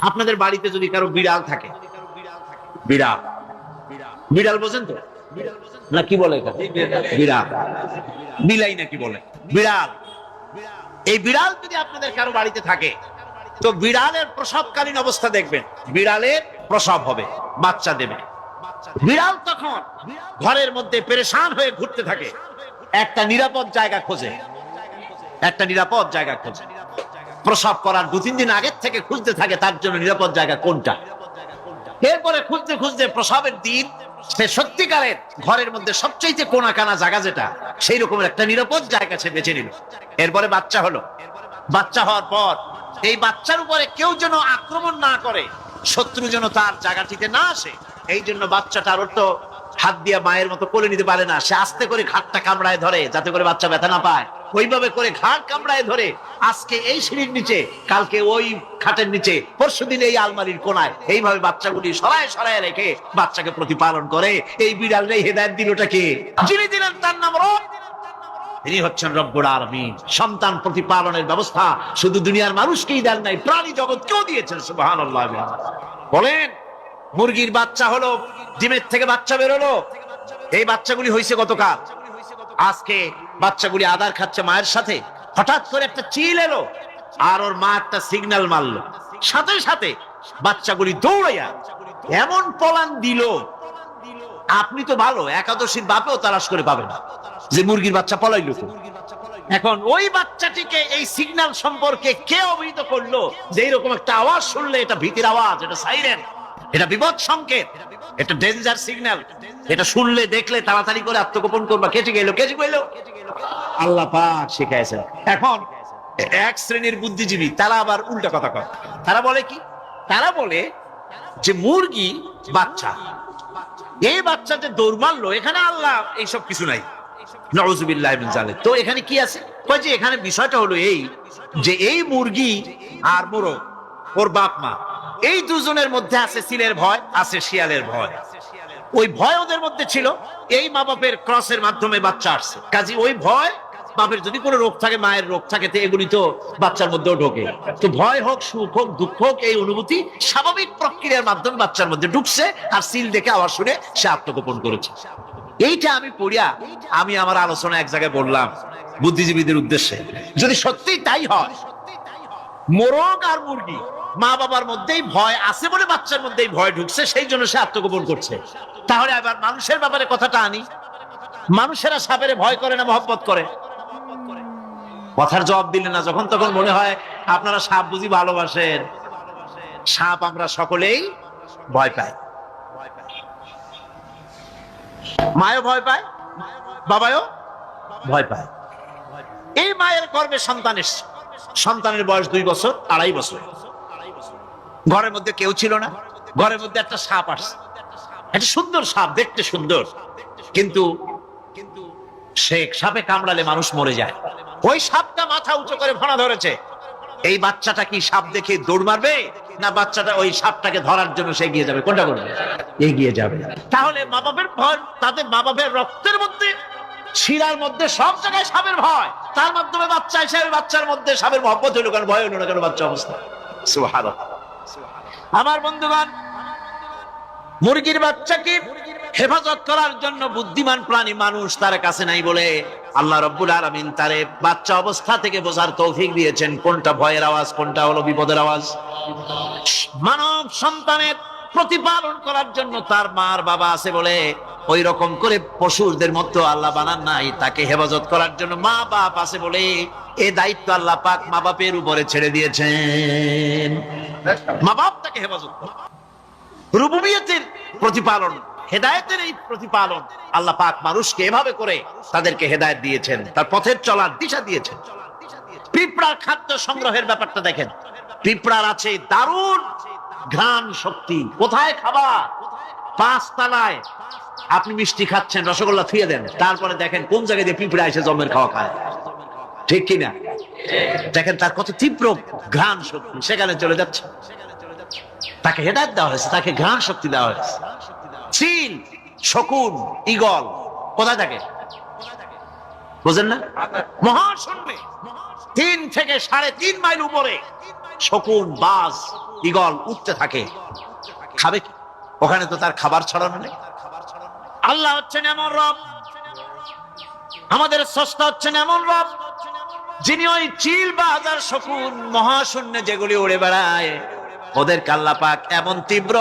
আপনাদের বাড়িতে যদি কারো বিড়াল থাকে, বিড়াল, বিড়াল বোঝেন তো না? কি বলে এটা? বিড়াল, বিলাই নাকি বলে? বিড়াল। এই বিড়াল যদি আপনাদের কারো বাড়িতে থাকে, তো বিড়ালের প্রসবকালীন অবস্থা দেখবেন। বিড়ালের প্রসব হবে, বাচ্চা দেবে। বিড়াল তখন ঘরের মধ্যে পেরেশান হয়ে ঘুরতে থাকে, একটা নিরাপদ জায়গা খোঁজে, একটা নিরাপদ জায়গা খোঁজে। প্রসব করার 2-3 দিন আগের থেকে খুঁজতে থাকে তার জন্য নিরাপদ জায়গা কোনটা। এরপরে খুঁজতে খুঁজতে প্রসবের দিন সে সত্যিকারের ঘরের মধ্যে সবচেয়ে কোনা কানা জায়গা যেটা, সেই রকমের একটা নিরাপদ জায়গা সে বেছে নিল। এরপরে বাচ্চা হলো। বাচ্চা হওয়ার পর এই বাচ্চার উপরে কেউ যেন আক্রমণ না করে, শত্রু যেন তার জায়গাটিতে না আসে, এই জন্য বাচ্চাটার তো হাত দিয়ে মায়ের মতো কোলে নিতে পারে না। সে আস্তে করে ঘাটটা কামড়ায় ধরে যাতে করে বাচ্চা ব্যথা না পায়। ওইভাবে করে ঘাট কামড়ায় ধরে আজকে এই সিঁড়ির নিচে, কালকে ওই খাটের নিচে, পরশুদিন এই আলমারির কোনায়, এইভাবে বাচ্চাগুলি সরায় সরায় রেখে বাচ্চাকে প্রতিপালন করে। এই বিড়ালটাই হেদায়েত দিলটা কে? যিনি দিলেন তার নাম রব। তিনি হচ্ছেন রব্বুল আলামিন। সন্তান প্রতিপালনের ব্যবস্থা শুধু দুনিয়ার মানুষকেই দেন নাই, প্রাণী জগৎকেও দিয়েছেন। সুবহানাল্লাহ। বলেন, মুরগির বাচ্চা হলো, ডিমের থেকে বাচ্চা বেরোলো। এই বাচ্চাগুলি হয়েছে গতকাল। আজকে বাচ্চাগুলি আদার খাচ্ছে মায়ের সাথে। হঠাৎ করে একটা চিল এলো আর ওর মা একটা সিগন্যাল মারলো, সাথে সাথে বাচ্চাগুলি দৌড়াইয়া এমন পলান দিল, আপনি তো ভালো একাদশীর বাপেও তালাশ করে পাবেন যে মুরগির বাচ্চা পলাইলো। এখন ওই বাচ্চাটিকে এই সিগন্যাল সম্পর্কে কে অবহিত করলো যে এইরকম একটা আওয়াজ শুনলে এটা ভীতির আওয়াজ, এটা সাইরেন, এটা বিপদ সংকেত, এটা ডেঞ্জার সিগন্যাল, এটা শুনলে দেখলে তাড়াতাড়ি করে আত্মগোপন করবা। কেটে গেল, কেটে গেল, আল্লাহ পাক শিখাইছেন। এখন এক শ্রেণীর বুদ্ধিজীবী তারা আবার উল্টা কথা কয়। তারা বলে কি? তারা বলে যে মুরগি বাচ্চা, এই বাচ্চা যে দৌড় মারলো, এখানে আল্লাহ এইসব কিছু নাই, নাউযুবিল্লাহ মিন যালিক। তো এখানে কি আছে? কয় যে এখানে বিষয়টা হলো এই যে এই মুরগি আর মোরগ, ওর বাপ মা, এই দুজনের মধ্যে আছে সিলের ভয়, আছে শিয়ালের ভয়। ওই ভয় ওদের মধ্যে ছিল, এই মা বাপের ক্রসের মাধ্যমে বাচ্চা আসছে। কাজে ওই ভয়, বাপের যদি কোনো রোগ থাকে, মায়ের রোগ থাকে, তো এগুলি তো বাচ্চার মধ্যেও ঢোকে। তো ভয় হোক, সুখ হোক, দুঃখ হোক, এই অনুভূতি স্বাভাবিক প্রক্রিয়ার মাধ্যমে বাচ্চার মধ্যে ঢুকছে, আর সিল দেখে আওয়াজ শুনে সে আত্মগোপন করেছে। এইটা আমি পড়িয়া আমি আমার আলোচনা এক জায়গায় বললাম বুদ্ধিজীবীদের উদ্দেশ্যে, যদি সত্যি তাই হয়, মোরগ আর মুরগি মা বাবার মধ্যেই ভয় আছে বলে বাচ্চার মধ্যেই ভয় ঢুকছে, সেই জন্য সে আত্মগোপন করছে, তাহলে আবার মানুষের ব্যাপারে কথাটা আনি। মানুষেরা সাপের ভয় করে না মহব্বত করে? কথার জবাব দিলে না। যখন তখন মনে হয় আপনারা সাপ বুঝি ভালোবাসেন। সাপ আমরা সকলেই ভয় পাই। মায়ও ভয় পায়, বাবাও ভয় পায়। এই মায়ের গর্ভে সন্তান এসছে, সন্তানের বয়স 2 বছর, 2.5 বছর। ঘরের মধ্যে কেউ ছিল না, ঘরের মধ্যে একটা সাপ আসছে। একটা সুন্দর সাপ, দেখতে সুন্দর, কিন্তু সে সাপে কামড়ালে মানুষ মরে যায়। ওই সাপটা মাথা উঁচু করে ফনা ধরেছে। এই বাচ্চাটা কি সাপ দেখে দৌড় মারবে, না বাচ্চাটা ওই সাপটাকে ধরার জন্য সে এগিয়ে যাবে? কোনটা করবে? এগিয়ে যাবে। তাহলে মা বাপের ভয়, তাদের মা বাপের রক্তের মধ্যে, শিরার মধ্যে সব জায়গায় সাপের ভয়, তার মাধ্যমে বাচ্চা হিসেবে বাচ্চার মধ্যে সাপের মহব্বত হইল কেন, ভয় হইল না কেন বাচ্চা অবস্থা? সুবহানাল্লাহ। আমার বন্ধুগণ, মুরগির বাচ্চাকে হেফাজত করার জন্য বুদ্ধিমান প্রাণী মানুষ তার কাছে নাই বলে আল্লাহ রাব্বুল আলামিন তারে বাচ্চা অবস্থা থেকে বোঝার তৌফিক দিয়েছেন কোনটা ভয়ের আওয়াজ, কোনটা হলো বিপদের আওয়াজ। মানব সন্তানের প্রতিপালন করার জন্য তার মার বাবা আছে বলে ওই রকম করে পশুদের মতো আল্লাহ বানান নাই। তাকে হেফাজত করার জন্য মা বাপ আছে বলে এই দায়িত্ব আল্লাহ পাক মা বাপের উপরে ছেড়ে দিয়েছেন। মা বাপ তাকে হেফাজত করে। রুবুবিয়তের প্রতিপালন, হেদায়েতের এই প্রতিপালন আল্লাহ পাক মানুষকে এভাবে করে তাদেরকে হেদায়েত দিয়েছেন, তার পথের চলার দিশা দিয়েছেন। পিঁপড়ার খাদ্য সংগ্রহের ব্যাপারটা দেখেন। পিঁপড়ার আছে দারুণ ঘ্রাণ শক্তি। কোথায় খাবার? 5 তলায় আপনি মিষ্টি খাচ্ছেন, রসগোল্লা থুয়ে দেন, তারপরে দেখেন কোন জায়গায় দিয়ে পিঁপড়া এসে জমের খাওয়া খায়, ঠিক কিনা? দেখেন তার কত তীব্র ঘ্রাণ শক্তি, সেখানে চলে যাচ্ছে। তাকে হেদায়েত দেওয়া হয়েছে, তাকে ঘ্রাণ শক্তি দেওয়া হয়েছে। চিল, শকুন, ঈগল কোথায় থাকে বুঝেন না? মহাশূন্যে 3 থেকে 3.5 মাইল উপরে শকুন, বাজ, ঈগল উঠতে থাকে, খাবে কি? ওখানে তো তার খাবার ছড়ানো নেই। আল্লাহ হচ্ছেন এমন রব, আমাদের স্রষ্টা হচ্ছেন এমন রব, যিনি ওই চিল বা হাজার শকুন মহাশূন্যে যেগুলি উড়ে বেড়ায়, ওদেরকে আল্লাহ পাক এমন তীব্র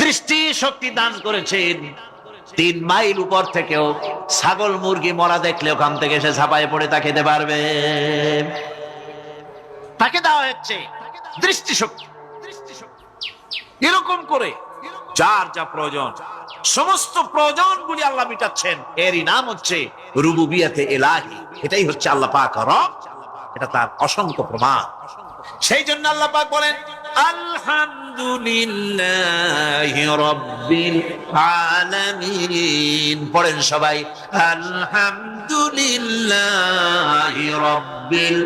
দৃষ্টি শক্তি দান করেছেন, 3 মাইল উপর থেকেও ছাগল মুরগি মরা দেখলে ওখান থেকে সে ঝাঁপায় পড়ে তা খেতে পারবে। তাকে দেওয়া হচ্ছে দৃষ্টিশক্তি। এরকম করে যার যা প্রয়োজন, সমস্ত প্রয়োজনগুলি আল্লাহ মিটাচ্ছেন। এরই নাম হচ্ছে রুবুবিয়াতে ইলাহি। এটাই হচ্ছে আল্লাহ পাক রব, এটা তার অসংখ্য প্রমাণ। সেই জন্য আল্লাহ পাক বলেন আলহামদুলিল্লাহি রাব্বিল আলামিন। পড়েন সবাই আলহামদুলিল্লাহি রাব্বিল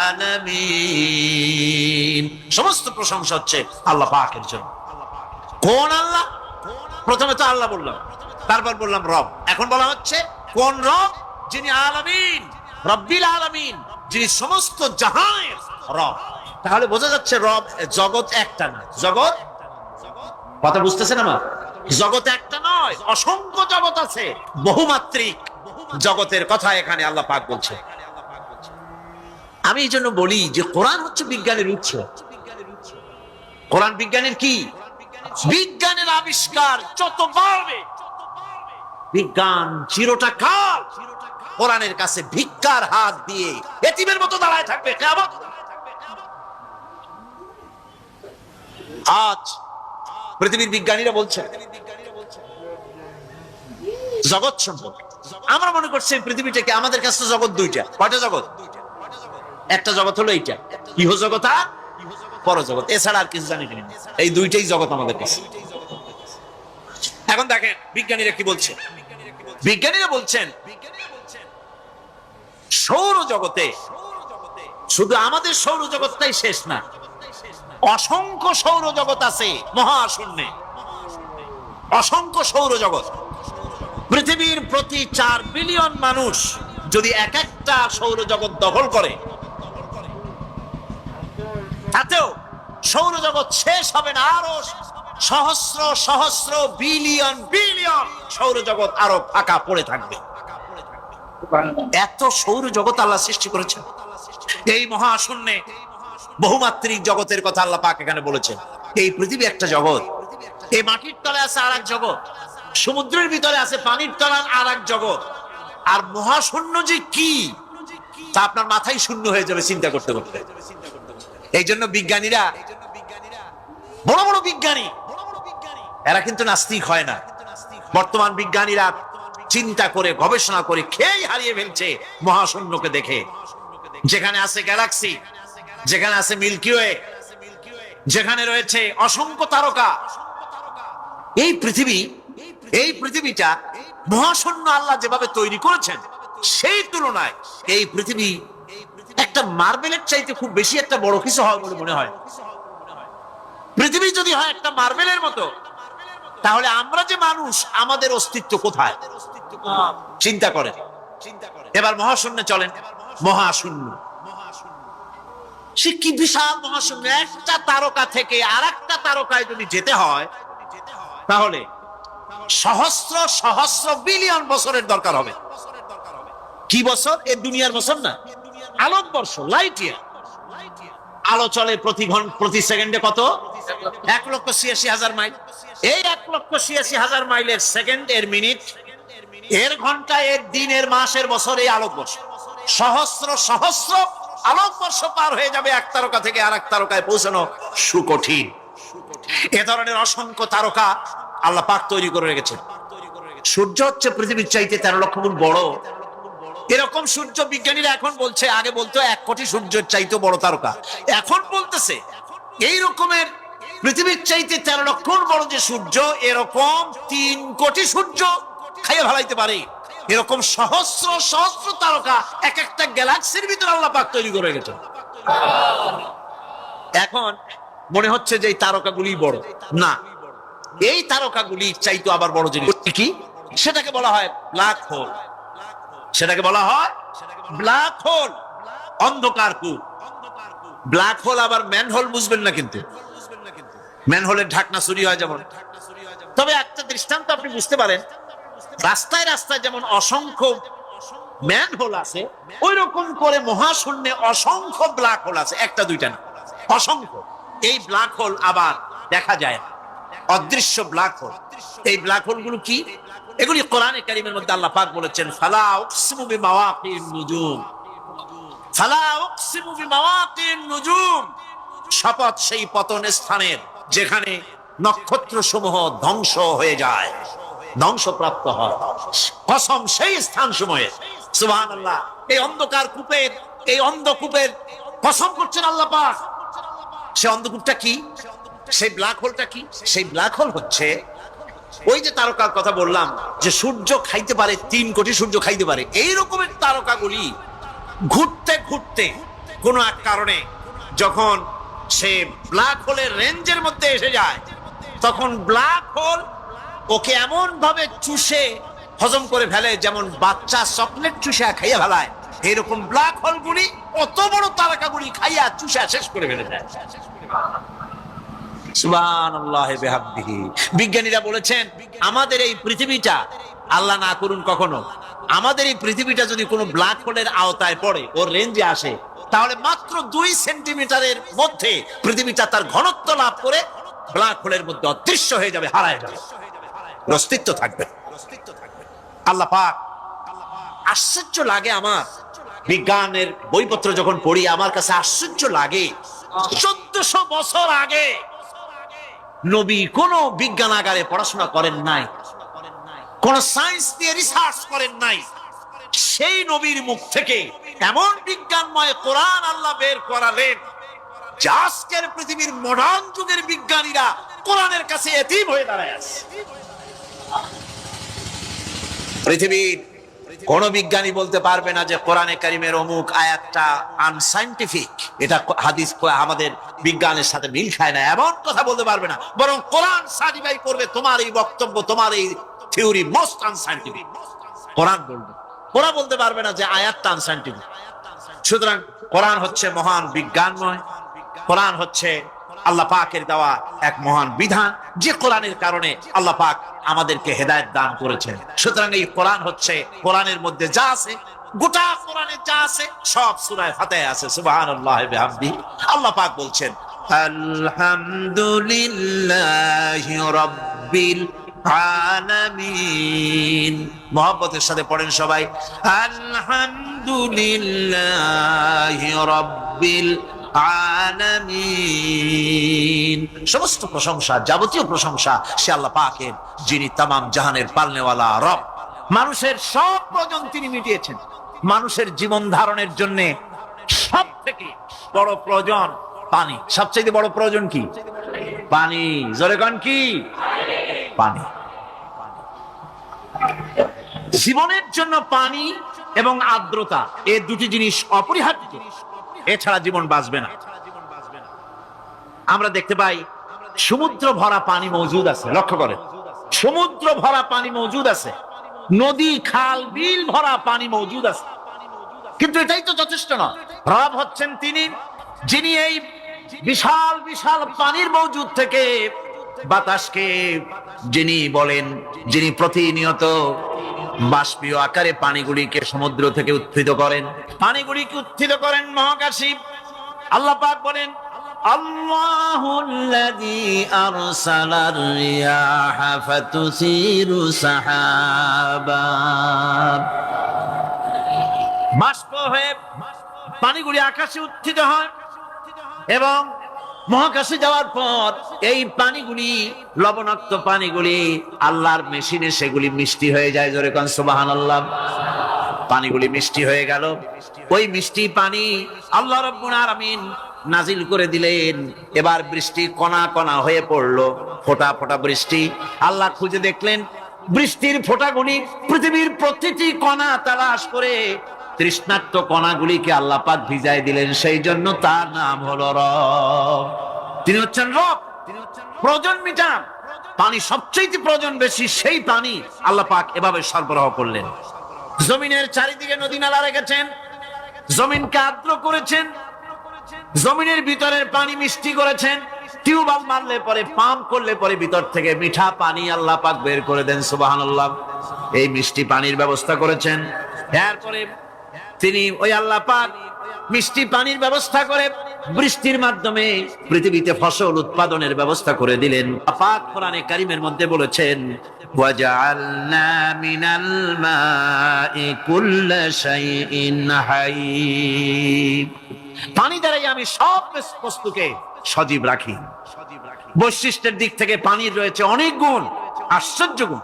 আলামিন। সমস্ত প্রশংসা হচ্ছে আল্লাহ পাকের জন্য। কোন আল্লাহ? প্রথমে তো আল্লাহ বললাম, তারপর বললাম রব, এখন বলা হচ্ছে কোন রব? যিনি আলামিন, রব্বিল আলামিন, যিনি সমস্ত জাহানের রব। তাহলে বোঝা যাচ্ছে রব, জগৎ একটা না। জগৎ, কথা বুঝতেছেন আমার? জগৎ একটা নয়, অসংখ্য জগৎ আছে, বহুমাত্রিক জগতের কথা এখানে আল্লাহ পাক বলছে। আমি এই জন্য বলি যে কোরআন হচ্ছে বিজ্ঞানের উৎস। কোরআন বিজ্ঞানের কি? বিজ্ঞানের আবিষ্কার যত বাড়বে, বিজ্ঞান চিরটা কাল কোরআনের কাছে ভিক্ষার হাত দিয়ে এতিমের মতো দাঁড়ায় থাকবে কিয়ামত। আজ পৃথিবীর বিজ্ঞানীরা বলছে জগৎ সম্পর্কে, আমরা মনে করছি পৃথিবীটাকে, আমাদের কাছে জগৎ দুইটা। কয়টা জগৎ? একটা জগৎ হলো এইটা, ইহজগৎ আর পরজগৎ, এছাড়া আর কিছু জানি না। এই দুইটাই জগৎ আমাদের কাছে। এখন দেখেন বিজ্ঞানীরা কি বলছে। বিজ্ঞানীরা বলছেন সৌরজগতে শুধু আমাদের সৌরজগৎটাই শেষ না, অসংখ্য সৌরজগৎ আছে মহাশূন্যে, অসংখ্য সৌরজগৎ। পৃথিবীর প্রতি 4 বিলিয়ন মানুষ যদি এক একটা সৌরজগৎ দখল করে, তাতেও সৌরজগৎ শেষ হবে না। আরো সহস্র সহস্র বিলিয়ন বিলিয়ন সৌরজগৎ আরো ফাঁকা পড়ে থাকবে। এত সৌরজগৎ আল্লাহ সৃষ্টি করেছেন। এই মহাশূন্যে বহুমাত্রিক জগতের কথা আল্লাহ পাক এখানে বলেছেন। এই পৃথিবী একটা জগৎ, এই মাটির তলে আছে আর এক জগৎ, সমুদ্রের ভিতরে আছে পানির তলার আর এক জগৎ। আর মহাশূন্য যে কি তা আপনার মাথায় শূন্য হয়ে যাবে চিন্তা করতে করতে। এই জন্য বিজ্ঞানীরা, বড় বড় বিজ্ঞানী, এরা কিন্তু নাস্তিক হয় না। বর্তমান বিজ্ঞানীরা চিন্তা করে গবেষণা করে খেই হারিয়ে ফেলছে মহাশূন্যকে দেখে। যেখানে আছে গ্যালাক্সি, যেখানে আছে মিল্কি ওয়ে, যেখানে রয়েছে অসংখ্য তারকা, এই পৃথিবীটা মহাশূন্য আল্লাহ যেভাবে তৈরি করেছেন, সেই তুলনায় এই পৃথিবী একটা মার্বেলের চাইতে খুব বেশি একটা বড় কিছু হয় বলে মনে হয়। পৃথিবী যদি হয় একটা মার্বেলের মতো, তাহলে আমরা যে মানুষ, আমাদের অস্তিত্ব কোথায়? চিন্তা করেন। এবার মহাশূন্যে চলেন। মহাশূন্য সে কি বিশাল মহাশূন্য! একটা তারকা থেকে আর একটা তারকায় যদি যেতে হয়, তাহলে সহস্র সহস্র বিলিয়ন বছরের দরকার হবে। কি বছর? এই দুনিয়ার বছর না, আলোকবর্ষ, লাইট ইয়ার। আলো চলে প্রতি সেকেন্ডে কত? 1,86,000 মাইল। এই 1,86,000 মাইলের সেকেন্ড, এর মিনিট, এর ঘন্টা, এর দিন, এর মাস, এর বছর, এই আলোকবর্ষ। সহস্র সহস্র আলোকবর্ষ পার হয়ে যাবে এক তারকা থেকে আর এক তারকায় পৌঁছানো সুকঠিন। এ ধরনের অসংখ্য তারকা আল্লাহ পাক তৈরি করে রেখেছেন। সূর্য হচ্ছে পৃথিবীর চাইতে 13 লক্ষ গুণ বড়। এরকম সূর্য বিজ্ঞানীরা এখন বলছে, আগে বলতো 1 কোটি সূর্যের চাইতে বড় তারকা, এখন বলতেছে এই রকমের পৃথিবীর চাইতে 13 লক্ষ গুণ বড় যে সূর্য, এরকম 3 কোটি সূর্য খাইয়ে ফেলাইতে পারে। এরকম সহস্র সহস্র তারকা এক একটা গ্যালাক্সির ভিতরে আল্লাহ পাক তৈরি করে গেছেন। এখন মনে হচ্ছে যে এই তারকাগুলি বড় না, এই তারকাগুলি চাইতো আবার বড় জিনিস কি, সেটাকে বলা হয় ব্ল্যাক হোল। সেটাকে বলা হয় ব্ল্যাক হোল, অন্ধকার কূপ। ব্ল্যাক হোল আবার ম্যানহোল বুঝবেন না কিন্তু, ম্যানহোলের ঢাকনা চুরি হয় যেমন। তবে একটা দৃষ্টান্ত আপনি বুঝতে পারেন, রাস্তায় রাস্তায় যেমন অসংখ্য ম্যানহোল আছে, ওই রকম করে মহাশূন্যে অসংখ্য ব্ল্যাক হোল আছে, একটা দুইটা না, অসংখ্য। এই ব্ল্যাক হোল আবার দেখা যায় না, অদৃশ্য ব্ল্যাক হোল। এই ব্ল্যাক হোল গুলো কি? এগুলি কোরআনে কারীমের মধ্যে আল্লাহ পাক বলেছেন, ফালা উকসিমু বিমাওয়াকিন নুজুম, ফালা উকসিমু বিমাওয়াকিন নুজুম, শপথ সেই পতন স্থানের যেখানে নক্ষত্র সমূহ ধ্বংস হয়ে যায়, ধ্বংসপ্রাপ্ত হয়, কসম সেই স্থান সমূহে। সুবহানাল্লাহ। এই অন্ধকার কূপের, এই অন্ধকূপের কসম করছেন আল্লাহ পাক। সেই অন্ধকূপটা কি? সেই ব্ল্যাক হোলটা কি? সেই ব্ল্যাক হোল হচ্ছে ওই যে তারকার কথা বললাম, যে সূর্য খাইতে পারে, 3 কোটি সূর্য খাইতে পারে, এই রকমের তারকাগুলি ঘুরতে ঘুরতে কোনো এক কারণে যখন সে ব্ল্যাক হোলের রেঞ্জের মধ্যে এসে যায়, তখন ব্ল্যাক হোল ওকে এমন ভাবে চুষে হজম করে ফেলে, যেমন বাচ্চা চকলেট চুষা খাইয়া ফেলায়, এইরকম ব্ল্যাক হোল গুলি অত বড় তারকাগুলি খাইয়া চুষা শেষ করে ফেলে দেয়। সুবহানাল্লাহ বিহামদিহি। বিজ্ঞানীরা বলেছেন, আমাদের এই পৃথিবীটা, আল্লাহ না করুন কখনো, আমাদের এই পৃথিবীটা যদি কোনো ব্ল্যাক হোলের আওতায় পড়ে, ওর রেঞ্জে আসে, তাহলে মাত্র 2 সেন্টিমিটারের মধ্যে পৃথিবীটা তার ঘনত্ব লাভ করে ব্ল্যাক হোলের মধ্যে অদৃশ্য হয়ে যাবে, হারায় যাবে, অস্তিত্ব থাকবে। আল্লাহ পাক, আশ্চর্য লাগে আমার, বিজ্ঞানের বইপত্র যখন পড়ি আমার কাছে আশ্চর্য লাগে, 1400 বছর আগে নবী কোন বিজ্ঞানাগারে পড়াশোনা করেন নাই, কোন সায়েন্স নিয়ে রিসার্চ করেন নাই, সেই নবীর মুখ থেকে এমন বিজ্ঞানময় কোরআন আল্লাহ বের করালেন যে আজকের পৃথিবীর মডার্ন যুগের বিজ্ঞানীরা কোরআনের কাছে এতিম হয়ে দাঁড়ায় আছে। পৃথিবীর কোন বিজ্ঞানী বলতে পারবে না যে কোরআনে কারীমের অমুক আয়াতটা আনসাইন্টিফিক, এটা হাদিস আমাদের বিজ্ঞানের সাথে মিল খায় না, এমন কথা বলতে পারবে না। বরং কোরআন সার্টিফাই করবে তোমার এই বক্তব্য, তোমার এই থিওরি মোস্ট আনসাইন্টিফিক। কোরআন বলবে, ওরা বলতে পারবে না যে আয়াতটা আনসাইন্টিফিক। সুতরাং কোরআন হচ্ছে মহান বিজ্ঞানময়, কোরআন হচ্ছে আল্লাহ পাকের দেওয়া এক মহান বিধান, যে কোরআনের কারণে আল্লাহ পাক আমাদেরকে হেদায়েত দান করেছেন। সুতরাং এই কোরআন হচ্ছে, কোরআনের মধ্যে যা আছে, গোটা কোরআনে যা আছে সব সূরা ফাতিহায় আছে। সুবহানাল্লাহ বিহামদিহি। আল্লাহ পাক বলছেন, আলহামদুলিল্লাহি রাব্বিল আলামিন। মুহাব্বতের সাথে পড়েন সবাই, আলহামদুলিল্লাহি রাব্বিল আলামিন। সমস্ত প্রশংসা, যাবতীয় প্রশংসা সে আল্লাহ পাকের, যিনি তামাম জাহানের পালনেওয়ালা রব। মানুষের সব প্রয়োজন তিনি মিটিয়েছেন। মানুষের জীবন ধারণের জন্য সব থেকে বড় প্রয়োজন পানি। সবচেয়ে বড় প্রয়োজন কি? পানি। জোরে কোন কি? পানি। জীবনের জন্য পানি এবং আর্দ্রতা, এই দুটি জিনিস অপরিহার্য, এছাড়া জীবন বাঁচবে না। আমরা দেখতে পাই সমুদ্র ভরা পানি মজুদ আছে, লক্ষ্য করেন, সমুদ্র ভরা পানি মজুদ আছে, নদী খাল বিল ভরা পানি মজুদ আছে, কিন্তু এটাই তো যথেষ্ট না। রব হচ্ছেন তিনি, যিনি এই বিশাল বিশাল পানির মজুদ থেকে বাতাসকে যিনি বলেন, যিনি প্রতিনিয়ত বাষ্পীয় আকারে পানিগুলিকে সমুদ্র থেকে উত্থিত করেন, পানিগুলিকে উত্থিত করেন মহাকাশে। আল্লাহ পাক বলেন, আল্লাহুল্লাযী আরসালার রিয়াহা ফাতুসিরু সাহাবা। বাষ্প হয়ে পানিগুলি আকাশে উত্থিত হয় এবং মহাকাশে যাওয়ার পর এই পানিগুলি, লবণাক্ত পানিগুলি আল্লাহর মেশিনে সেগুলি মিষ্টি হয়ে যায়। জোরে কোন সুবহানাল্লাহ। পানিগুলি মিষ্টি হয়ে গেল, ওই মিষ্টি পানি আল্লাহ রাব্বুল আলামিন নাজিল করে দিলেন। এবার বৃষ্টি কণা কণা হয়ে পড়লো, ফোঁটা ফোঁটা বৃষ্টি। আল্লাহ খুঁজে দেখলেন বৃষ্টির ফোঁটাগুলি পৃথিবীর প্রতিটি কণা তালাশ করে তৃষ্ণার্ত কণাগুলিকে আল্লাহ পাক ভিজায় দিলেন। সেই জন্য তার নাম হলো রব। তিনি হচ্ছেন রব, প্রয়োজন মিটান। পানি সবচেয়ে প্রয়োজন বেশি, সেই পানি আল্লাহ পাক এভাবে সরবরাহ করলেন। জমিনের চারিদিকে নদী নালা রেখেছেন, জমিনকে আর্দ্র করেছেন, জমিনের ভিতরের পানি মিষ্টি করেছেন, টিউবওয়েল মারলে পরে, পাম্প করলে পরে ভিতর থেকে মিঠা পানি আল্লাহ পাক বের করে দেন, সুবহানাল্লাহ। এই মিষ্টি পানির ব্যবস্থা করেছেন। এরপরে তিনি ওই আল্লাহ পাক মিষ্টি পানির ব্যবস্থা করে বৃষ্টির মাধ্যমে পৃথিবীতে ফসল উৎপাদনের ব্যবস্থা করে দিলেন। পাক কোরআনে কারীমের মধ্যে বলেছেন, ওয়াজআলনা মিনাল মাই কুল্লা শাইইন হাই। পানি দ্বারাই আমি সব বস্তুকে সজীব রাখি। বৈশিষ্ট্যের দিক থেকে পানির রয়েছে অনেক গুণ, আশ্চর্য গুণ।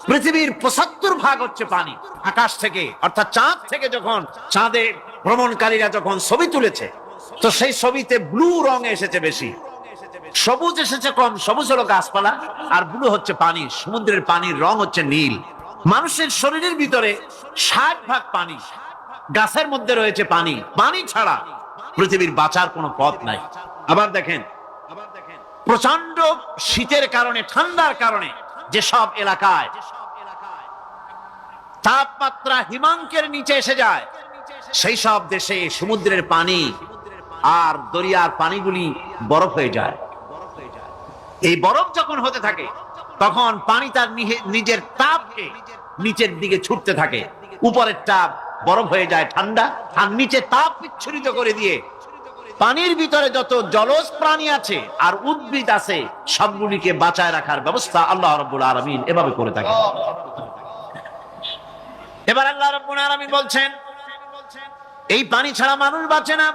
পৃথিবীর ৭৫% হচ্ছে পানি। আকাশ থেকে অর্থাৎ চাঁদ থেকে যখন চাঁদে ভ্রমণকারীরা যখন ছবি তুলেছে, তো সেই ছবিতে ব্লু রং এসেছে বেশি, সবুজ এসেছে কম। সবুজ হলো গাছপালা, আর ব্লু হচ্ছে পানি। সমুদ্রের পানির রং হচ্ছে নীল। মানুষের শরীরের ভিতরে ৬০% পানি, গাছের মধ্যে রয়েছে পানি। পানি ছাড়া পৃথিবীর বাঁচার কোনো পথ নাই। আবার দেখেন, প্রচন্ড শীতের কারণে, ঠান্ডার কারণে যেসব এলাকায় তাপমাত্রা হিমাঙ্কের নিচে এসে যায়, সেই সব দেশে সমুদ্রের পানি আর দরিয়ার পানিগুলি বরফ হয়ে যায়। এই বরফ যখন হতে থাকে, তখন পানি তার নিজের তাপকে নিচের দিকে ছুটতে থাকে। উপরের তাপ বরফ হয়ে যায় ঠান্ডা, আর নিচে তাপ বিচ্ছুরিত করে দিয়ে পানির ভিতরে যত জলজ প্রাণী আছে আর উদ্ভিদ আছে, সবগুলিকে বাঁচায় রাখার ব্যবস্থা আল্লাহ রাব্বুল আলামিন এভাবে করে থাকে। এবার আল্লাহ রাব্বুল আলামিন বলছেন, এই পানি ছাড়া মানুষ বাঁচে না,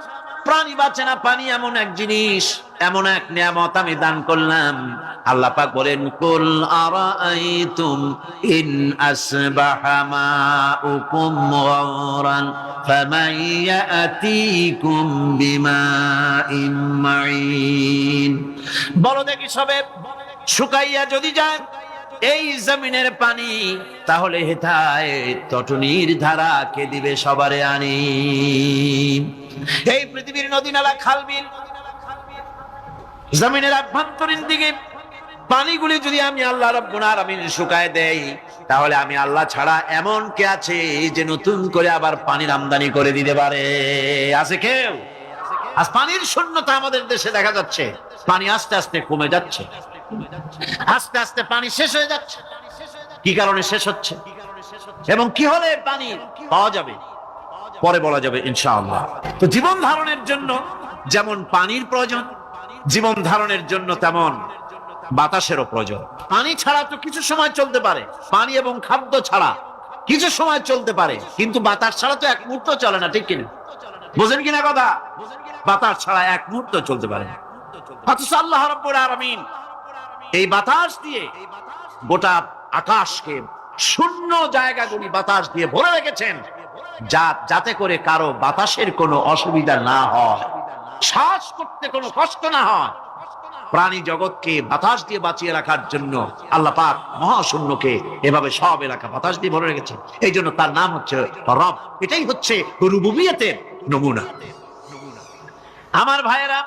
প্রাণী বাঁচে না। পানি এমন এক জিনিস, এমন এক নিয়ামত আমি দান করলাম। আল্লাহ পাক বলেন, কুল আরাআইতুম ইন আসবাহা মাউকুম গাওরান ফামান ইয়াতিকুম বিমাইন মাইন। বলো দেখি সবে, শুকাইয়া যদি যায় এই জমিনের পানি, তাহলে হেথায় তটনির ধারা কে দিবে সবারে আনি। এই পৃথিবীর নদী নালা, খাল বিল, জমিনের আভ্যন্তরীণ দিকে পানিগুলি যদি আমি আল্লাহ রাব্বুল আলামিন শুকায় দেই, তাহলে আমি আল্লাহ ছাড়া এমন কে আছে যে নতুন করে আবার পানির আমদানি করে দিতে পারে? আছে কেউ? আজ পানির শূন্যতা আমাদের দেশে দেখা যাচ্ছে। পানি আস্তে আস্তে কমে যাচ্ছে, আস্তে আস্তে পানি শেষ হয়ে যাচ্ছে। কি কারণে শেষ হচ্ছে এবং কি হলে পানি পাওয়া যাবে পরে বলা যাবে ইনশাআল্লাহ। তো জীবন ধারণের জন্য যেমন পানির প্রয়োজন, জীবন ধারণের জন্য তেমন বাতাসেরও প্রয়োজন। পানি ছাড়া তো কিছু সময় চলতে পারে, পানি এবং খাদ্য ছাড়া কিছু সময় চলতে পারে, কিন্তু বাতাস ছাড়া তো এক মুহূর্ত চলে না, ঠিক কিনা? বুঝেন কিনা কথা? বাতাস ছাড়া এক মুহূর্ত চলতে পারে না। অথচ আল্লাহ রাব্বুল আলামিন এই বাতাস দিয়ে গোটা আকাশকে, শূন্য জায়গাগুলি বাতাস দিয়ে ভরে রেখেছেন, যাতে করে কারো বাতাসের কোনো অসুবিধা না হয়, শ্বাস করতে কোনো কষ্ট না হয়। প্রাণী জগৎকে বাতাস দিয়ে বাঁচিয়ে রাখার জন্য আল্লাহ পাক মহাশূন্যকে এভাবে সব এলাকা বাতাস দিয়ে ভরে রেখেছেন। এই জন্য তার নাম হচ্ছে রব। এটাই হচ্ছে রুবুবিয়তের নমুনা। আমার ভাইয়েরা,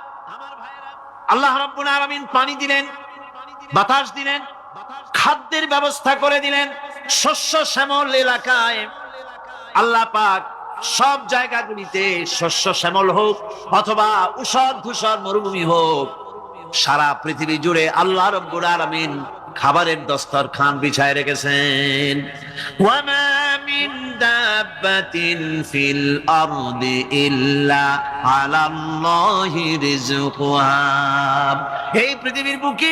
আল্লাহ রাব্বুল আলামিন পানি দিলেন, বাতাস দিলেন, খাদ্যের ব্যবস্থা করে দিলেন। শস্য শ্যামল এলাকায় আল্লাহ পাক সব জায়গাগুলিতে শস্য শ্যামল হোক অথবা উষর ধূসর মরুভূমি হোক, সারা পৃথিবী জুড়ে আল্লাহ রাব্বুল আলামিন খাবারের দস্তরখান বিছায় রেখেছেন। ওয়ামা মিন দাব্বাতিন ফিল আরদি ইল্লা আলাল্লাহি রিজকুহা। এই পৃথিবীর বুকে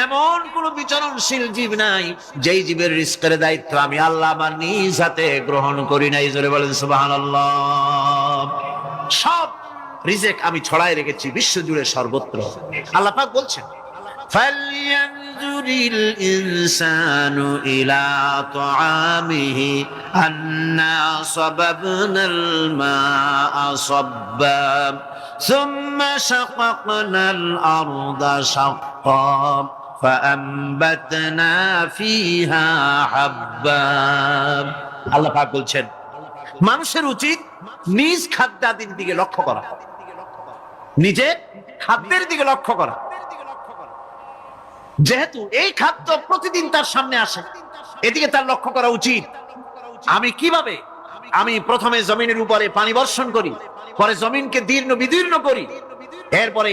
এমন কোন বিচরণশীল জীব নাই যেই জীবের রিজকের দায়িত্ব আমি আল্লাহ আমার নিজ হাতে গ্রহণ করি নাই। জোরে বলেন সুবহানাল্লাহ। সব রিজেক আমি ছড়ায় রেখেছি বিশ্ব জুড়ে সর্বত্র। আল্লাহ পাক বলছেন, ফালইয়ানজুরিল ইনসানু ইলা তাআমিহি আন্না সাবাবনাল মা'a সাব্বা সুম্মা শাকাকনাল আরদা শাক্কা ফাআমবাতনা ফিহা হাব্বা। আল্লাহ পাক বলছেন, মানুষের উচিত নিজ খাদ্যাদির দিকে লক্ষ্য করা, নিজের খাদ্যের দিকে লক্ষ্য করা। যেহেতু এই খাদ্য প্রতিদিন তার সামনে আসে, এদিকে তার লক্ষ্য করা উচিত। আমি কিভাবে আমি প্রথমে জমিনের উপরে পানি বর্ষণ করি, পরে জমিনকে দীর্ণ বিদীর্ণ করি, এরপরে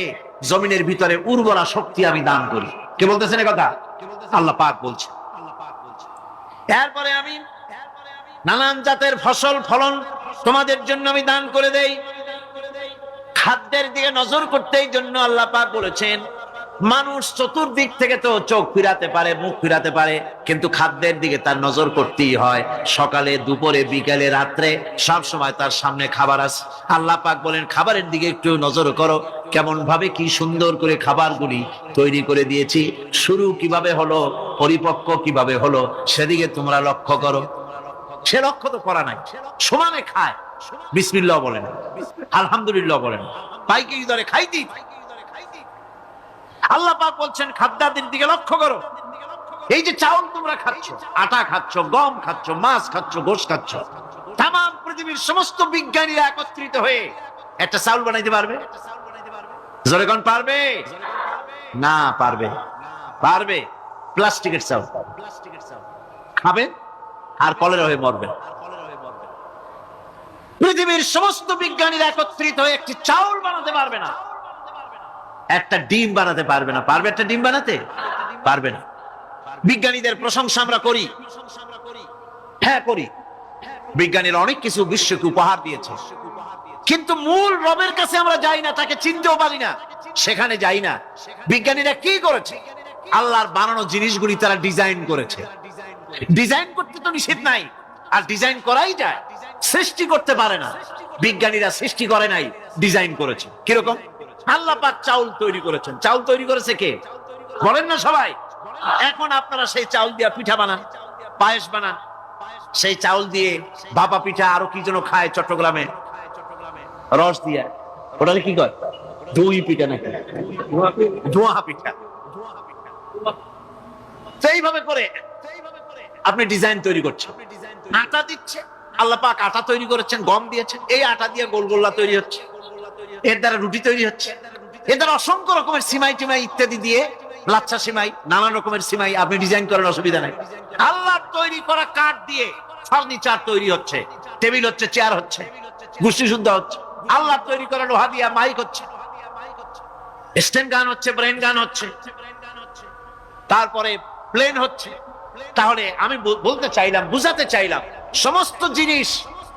জমিনের ভিতরে উর্বরা শক্তি আমি দান করি। কে বলতেছেন কথা? আল্লাহ পাক বলছে। এরপরে আমি নানান জাতের ফসল ফলন তোমাদের জন্য আমি দান করে দেই। খাদ্যের দিকে নজর করতেই জন্য আল্লাহ পাক বলেছেন, মানুষ চতুর্দিক থেকে তো চোখ ফিরাতে পারে, মুখ ফিরাতে পারে, কিন্তু খাদ্যের দিকে তার নজর করতেই হয়। সকালে, দুপুরে, বিকালে, রাত্রে সব সময় তার সামনে খাবার আছে। আল্লাহ পাক বলেন, খাবারের দিকে একটু নজর করো, কেমন ভাবে কি সুন্দর করে খাবারগুলি তৈরি করে দিয়েছি, শুরু কিভাবে হলো, পরিপক্ক কিভাবে হলো, সেদিকে তোমরা লক্ষ্য করো। সে লক্ষ্য তো করা নাই, সমানে খায়, বিসমিল্লাহ বলেন, আলহামদুলিল্লাহ বলেন, পাইকে ধরে খাইতেই। আল্লাহ পাক বলছেন খাদ্যাদির দিকে লক্ষ্য করো। এই যে চাউল তোমরা খাচ্ছ, আটা খাচ্ছ, গম খাচ্ছ, মাছ খাচ্ছ, গোশ খাচ্ছ, তাম পৃথিবীর সমস্ত বিজ্ঞানীরা একত্রিত হয়ে একটা চাউল বানাইতে পারবে? জোরে কোন পারবে? না পারবে। পারবে প্লাস্টিকের চাউল খাবে আর কলেরা হয়ে মরবে। পৃথিবীর সমস্ত বিজ্ঞানীরা একত্রিত হয়ে একটি চাউল বানাতে পারবে না, একটা ডিম বানাতে পারবে না। পারবে একটা ডিম বানাতে? পারবে না। বিজ্ঞানীদের প্রশংসা আমরা করি, হ্যাঁ করি, বিজ্ঞানীরা অনেক কিছু বিশ্বকে উপহার দিয়েছে, কিন্তু মূল রবের কাছে আমরা যাই না, তাকে চিনতেও পারি না, সেখানে যাই না। বিজ্ঞানীরা কি করেছে? আল্লাহর বানানো জিনিসগুলি তারা ডিজাইন করেছে। ডিজাইন করতে তো নিষেধ নাই, আর ডিজাইন করাই যায়, সৃষ্টি করতে পারে না। বিজ্ঞানীরা সৃষ্টি করে নাই, ডিজাইন করেছে। কিরকম? আল্লাহ পাক চাউল তৈরি করেছেন। চাউল তৈরি করেছে কে? বলেন না সবাই। এখন আপনারা সেই চাউল দিয়ে পিঠা বানান, পায়েস বানান, সেই চাউল দিয়ে ভাপা পিঠা, আরো কি যেন খায় চট্টগ্রামে, রস দিয়া, ওটাকে কি কয়? দই পিঠা নাকি ধোঁয়া পিঠা। সেইভাবে করে আপনি ডিজাইন তৈরি করছেন। আটা দিচ্ছে, আল্লাহ পাক আটা তৈরি করেছেন, গম দিয়েছেন, এই আটা দিয়ে গোলগোল্লা তৈরি হচ্ছে, এর দ্বারা রুটি তৈরি হচ্ছে, এর দ্বারা অসংখ্য রকমের সিমাই টিমাই ইত্যাদি দিয়ে, লাচ্ছা সিমাই, নানান রকমের সিমাই আপনি ডিজাইন করেন, অসুবিধা নাই। আল্লাহ তৈরি করা কাঠ দিয়ে ফার্নিচার তৈরি হচ্ছে, টেবিল হচ্ছে, চেয়ার হচ্ছে, গোষ্ঠী শুদ্ধ হচ্ছে। আল্লাহ তৈরি করা লোহা দিয়ে মাইক হচ্ছে, স্ট্যান্ড গান হচ্ছে, ব্রেন গান হচ্ছে, তারপরে প্লেন হচ্ছে। তাহলে আমি বলতে চাইলাম, বুঝাতে চাইলাম, সমস্ত জিনিস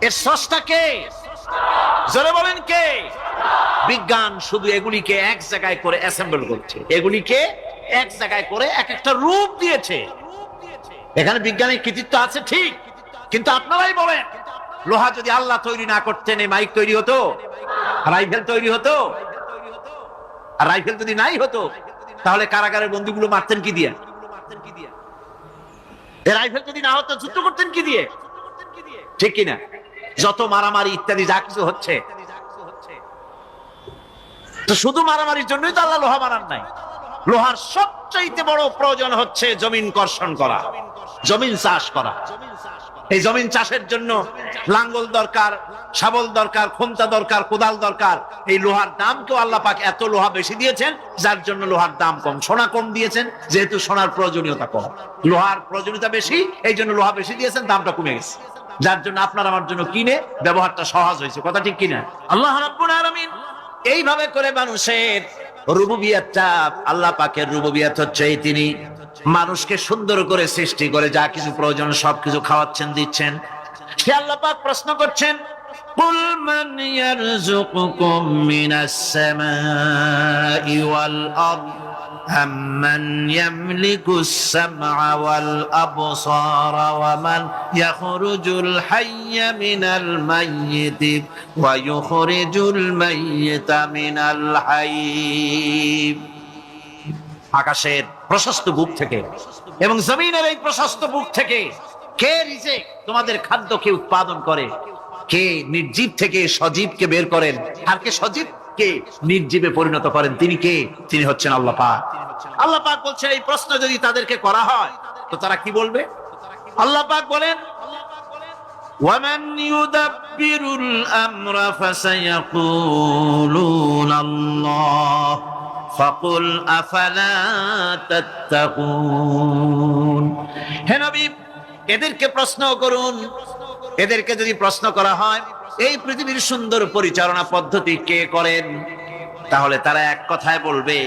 এর স্রষ্টা কে? জোরে বলেন কে? বিজ্ঞান শুধু এগুলিকে এক জায়গায় করে অ্যাসেম্বল করছে, এগুলিকে এক জায়গায় করে এক একটা রূপ দিয়েছে। এখানে বিজ্ঞানের কৃতিত্ব আছে ঠিক, কিন্তু আপনারাই বলেন, লোহা যদি আল্লাহ তৈরি না করতেন, এই মাইক তৈরি হতো, রাইফেল তৈরি হতো? আর রাইফেল যদি নাই হতো, তাহলে কারাগারের বন্দীগুলো মারতেন কি দিয়ে? রাইফেল যদি না হতো, যুদ্ধ করতেন কি দিয়ে? ঠিক কিনা? যত মারামারি ইত্যাদি যা কিছু হচ্ছে, তো শুধু মারামারির জন্যই তো আল্লাহ লোহা বানান নাই। লোহার সবচাইতে বড় প্রয়োজন হচ্ছে জমিন কর্ষণ করা, জমিন চাষ করা। এই জমিন চাষের জন্য লাঙ্গল দরকার, শাবল দরকার, খোমতা দরকার, কোদাল দরকার। এই লোহার দাম কেউ আল্লাহ পাক এত লোহা বেশি দিয়েছেন, যার জন্য লোহার দাম কম। সোনা কম দিয়েছেন, যেহেতু সোনার প্রয়োজনীয়তা কম, লোহার প্রয়োজনীয়তা বেশি, এই জন্য লোহা বেশি দিয়েছেন, দামটা কমে গেছে, যার জন্য আপনার আমার জন্য কিনে ব্যবহারটা সহজ হয়েছে। কথা ঠিক কিনা? আল্লাহ রাব্বুল আলামিন এইভাবে করে মানুষের রুবুবিয়াতটা, আল্লাহ পাকের রুবুবিয়াত হচ্ছে এই, তিনি মানুষকে সুন্দর করে সৃষ্টি করে যা কিছু প্রয়োজন সবকিছু খাওয়াচ্ছেন, দিচ্ছেন। সে আল্লাহ পাক প্রশ্ন করছেন, কুল মান ইয়ারযুকুকুম মিনাস সামাই ওয়াল আরদ আম্মান ইয়ামলিকুস সামআ ওয়াল আবসারা ওয়া মান ইয়াখরুজুল হাইয়্যা মিনাল মাইয়িতি ওয়া ইউখরিজুল মাইয়িতা মিনাল হাইয়্য। আকাশের প্রশস্ত বুক থেকে এবং জমিনের এই প্রশস্ত বুক থেকে কে রিজিক, তোমাদের খাদ্যকে উৎপাদন করে? কে নির্জীব থেকে সজীবকে বের করেন, আর কে সজীবকে নির্জীবে পরিণত করেন? তিনি কে? তিনি হচ্ছেন আল্লাহ পাক। আল্লাহ পাক বলছেন, এই প্রশ্ন যদি তাদেরকে করা হয় তো তারা কি বলবে? আল্লাহ পাক বলেন, ওয়ামান ইউদাব্বিরুল আমরা ফাসায়াকুলুনা আল্লাহ ফাকুল আফালা তাত্তাকুন। হে নবী, এদেরকে প্রশ্ন করুন, এদেরকে যদি প্রশ্ন করা হয় এই পৃথিবীর সুন্দর পরিচালনা পদ্ধতি কে করেন, তাহলে তারা এক কথায় বলবে,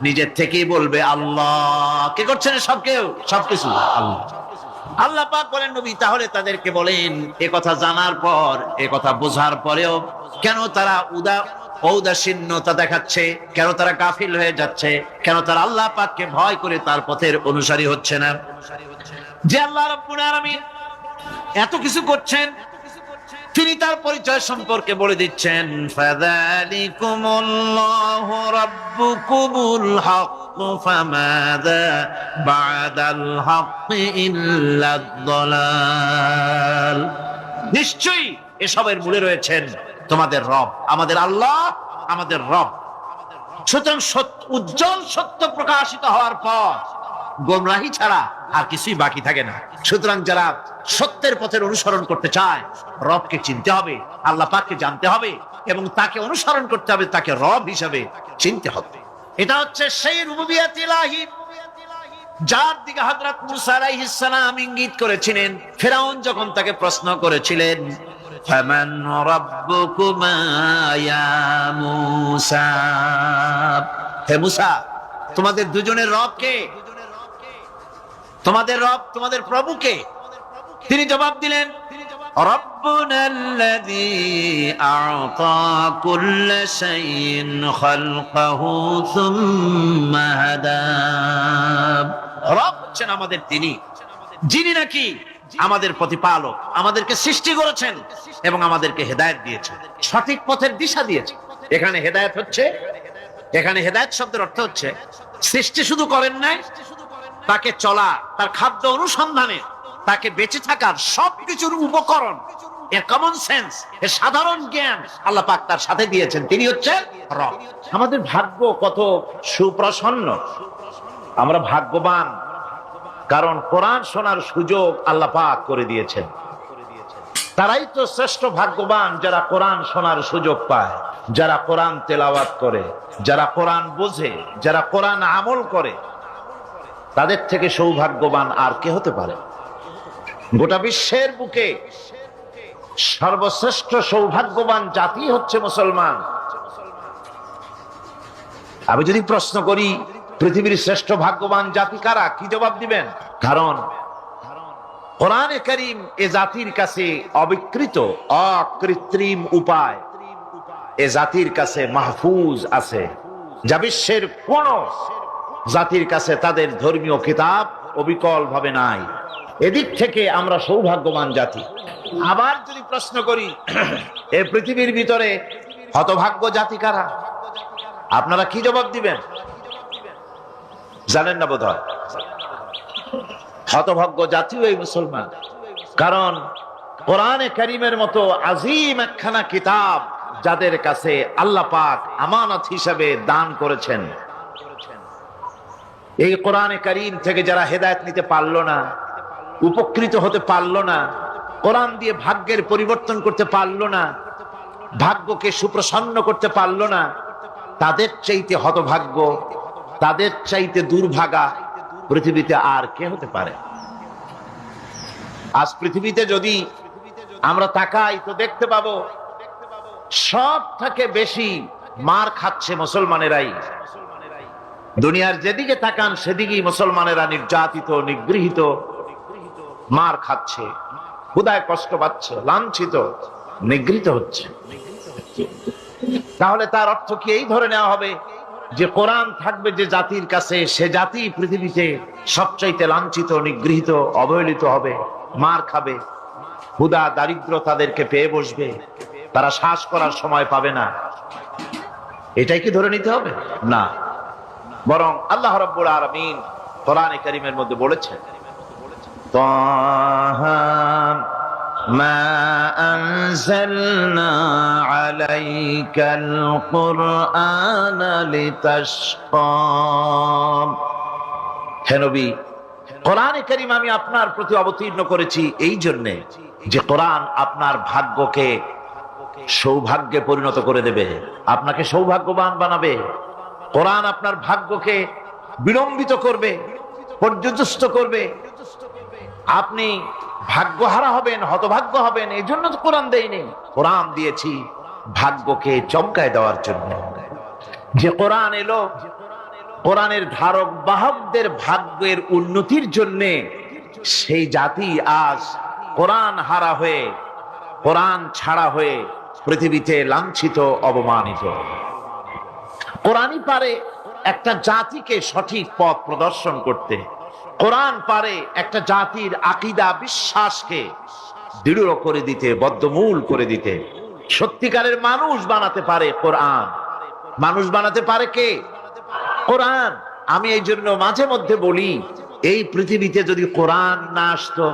নিজের থেকেই বলবে আল্লাহ। কে করছেন? সবকিছু আল্লাহ। আল্লাহ পাক বলেন নবী তাহলে তাদেরকে বলেন, এ কথা জানার পর, এ কথা বোঝার পরেও কেন তারা ঔদাসীন্যতা দেখাচ্ছে, কেন তারা গাফিল হয়ে যাচ্ছে, কেন তারা আল্লাহ পাককে ভয় করে তার পথের অনুসারী হচ্ছে না? যে আল্লাহ রাব্বুল আলামিন এত কিছু করছেন, তিনি তার পরিচয় সম্পর্কে বলে দিচ্ছেন, ফাযালিকুমুল্লাহু রাব্বুকুমুল হক ফামাযা বা'দাল হক ইল্লাদ দালাল। নিশ্চয়ই এসবের মূলে রয়েছেন তোমাদের রব, আমাদের আল্লাহ, আমাদের রব। সুতরাং উজ্জ্বল সত্য প্রকাশিত হওয়ার পর গোমরাহি ছাড়া আর কিছুই বাকি থাকে না। সুতরাং যারা সত্যের পথের অনুসরণ করতে চায়, রবকে চিনতে হবে, আল্লাহ পাককে জানতে হবে এবং তাকে অনুসরণ করতে হবে, তাকে রব হিসাবে চিনতে হবে। এটা হচ্ছে সেই রুবুবিয়াত ইলাহি যার দিকে হযরত মুসা আলাইহিস সালাম ইঙ্গিত করেছিলেন ফিরআউন যখন তাকে প্রশ্ন করেছিলেন, ফামান রাব্বুকুমা ইয়া মুসা, হে মুসা তোমাদের দুজনের রব কে? তোমাদের রব, তোমাদের প্রভু কে? তিনি জবাব দিলেন, রাব্বুনাল্লাযী আ'তা কুল্লা শাইইন খালকাহু সুম্মা হাদা। রব হচ্ছেন আমাদের তিনি, যিনি নাকি আমাদের প্রতিপালক, আমাদেরকে সৃষ্টি করেছেন এবং আমাদেরকে হেদায়েত দিয়েছেন, সঠিক পথের দিশা দিয়েছেন। এখানে হেদায়েত হচ্ছে, এখানে হেদায়েত শব্দের অর্থ হচ্ছে সৃষ্টি শুধু করেন নাই, তাকে চলা, তার খাদ্য অনুসন্ধানে, তাকে বেঁচে থাকার সবকিছুর উপকরণ, এর কমন সেন্স, এর সাধারণ জ্ঞান আল্লাহ পাক তার সাথে দিয়েছেন। তিনি হচ্ছেন রব। আমাদের ভাগ্য কত সুপ্রসন্ন, আমরা ভাগ্যবান, কারণ কোরআন শোনার সুযোগ আল্লাহ পাক করে দিয়েছেন। তারাই তো শ্রেষ্ঠ ভাগ্যবান যারা কোরআন শোনার সুযোগ পায়, যারা কোরআন তেলাওয়াত করে, যারা কোরআন বোঝে, যারা কোরআন আমল করে। তাদের থেকে সৌভাগ্যবান আর কে হতে পারে? গোটা বিশ্বের বুকে সর্বশ্রেষ্ঠ সৌভাগ্যবান জাতি হচ্ছে মুসলমান। আমি যদি প্রশ্ন করি পৃথিবীর শ্রেষ্ঠ ভাগ্যবান জাতি কারা, কি জবাব দিবেন? কারণ কোরআনে কারীম এ জাতির কাছে অবিকৃত, অকৃত্রিম উপায় এ জাতির কাছে মাহফুজ আছে, যা বিশ্বের কোন জাতির কাছে তাদের ধর্মীয় কিতাব অবিকল ভাবে নাই। এদিক থেকে আমরা সৌভাগ্যবান জাতি। আবার যদি প্রশ্ন করি এই পৃথিবীর ভিতরে হতভাগ্য জাতি কারা, আপনারা কি জবাব দিবেন? জানেন না বোধহয়। হতভাগ্য জাতিও এই মুসলমান, কারণ কোরআনে কারীমের মতো আজিম একখানা কিতাব যাদের কাছে আল্লাহ পাক আমানত হিসেবে দান করেছেন, এই কোরআনে কারীম থেকে যারা হেদায়েত নিতে পারলো না, উপকৃত হতে পারলো না, কোরআন দিয়ে ভাগ্যের পরিবর্তন করতে পারলো না, ভাগ্যকে সুপ্রসন্ন করতে পারলো না, তাদের চাইতে হতভাগ্য, তাদের চাইতে দুর্ভাগা পৃথিবীতে আর কে হতে পারে? আজ পৃথিবীতে যদি আমরা তাকাই তো দেখতে পাবো সব থেকে বেশি মার খাচ্ছে মুসলমানেরাই। দুনিয়ার যেদিকে তাকান সেদিকেই মুসলমানেরা নির্যাতিত, নিগৃহীত, মার খাচ্ছে, ক্ষুধায় কষ্ট পাচ্ছে, লাঞ্ছিত, নিগৃহীত হচ্ছে। তাহলে তার অর্থ কি এই ধরে নেওয়া হবে যে কোরআন থাকবে যে জাতির কাছে, সে জাতি পৃথিবীতে সবচাইতে লাঞ্ছিত, নিগৃহীত, অবহেলিত হবে, মার খাবে, ক্ষুধা দারিদ্র তাদেরকে পেয়ে বসবে, তারা শ্বাস করার সময় পাবে না? এটাই কি ধরে নিতে হবে? না, বরং আল্লাহ রাব্বুল আলামিন কোরআনে কারীমের মধ্যে বলেছেন, তাহা মা আনজালনা আলাইকাল কুরআনা লিতাশকা। হে নবী, কোরআনে কারীম আমি আপনার প্রতি অবতীর্ণ করেছি এই জন্যে যে কোরআন আপনার ভাগ্যকে সৌভাগ্যে পরিণত করে দেবে, আপনাকে সৌভাগ্যবান বানাবে। কোরআন আপনার ভাগ্যকে বিলম্বিত করবে, পর্যদস্ত করবে। আপনি ভাগ্যহারা হবেন, হতভাগ্য হবেন, এই জন্য তো কোরআন দেয়নি। কোরআন দিয়েছি ভাগ্যকে চমকায় দেওয়ার জন্য। যে কোরআন এলো, কোরআনের ধারক বাহকদের ভাগ্যের উন্নতির জন্য। সেই জাতি আজ কোরআন হারা হয়ে, কোরআন ছাড়া হয়ে পৃথিবীতে লাঞ্ছিত, অবমানিত। কোরআনই পারে একটা জাতিকে সঠিক পথ প্রদর্শন করতে। কোরআন পারে একটা জাতির আকীদা, বিশ্বাসকে দৃঢ় করে দিতে, বদ্ধমূল করে দিতে। সত্যিকারের মানুষ বানাতে পারে কোরআন। মানুষ বানাতে পারে কে? কোরআন। আমি এই জন্য মাঝে মধ্যে বলি, এই পৃথিবীতে যদি কোরআন না আসতো,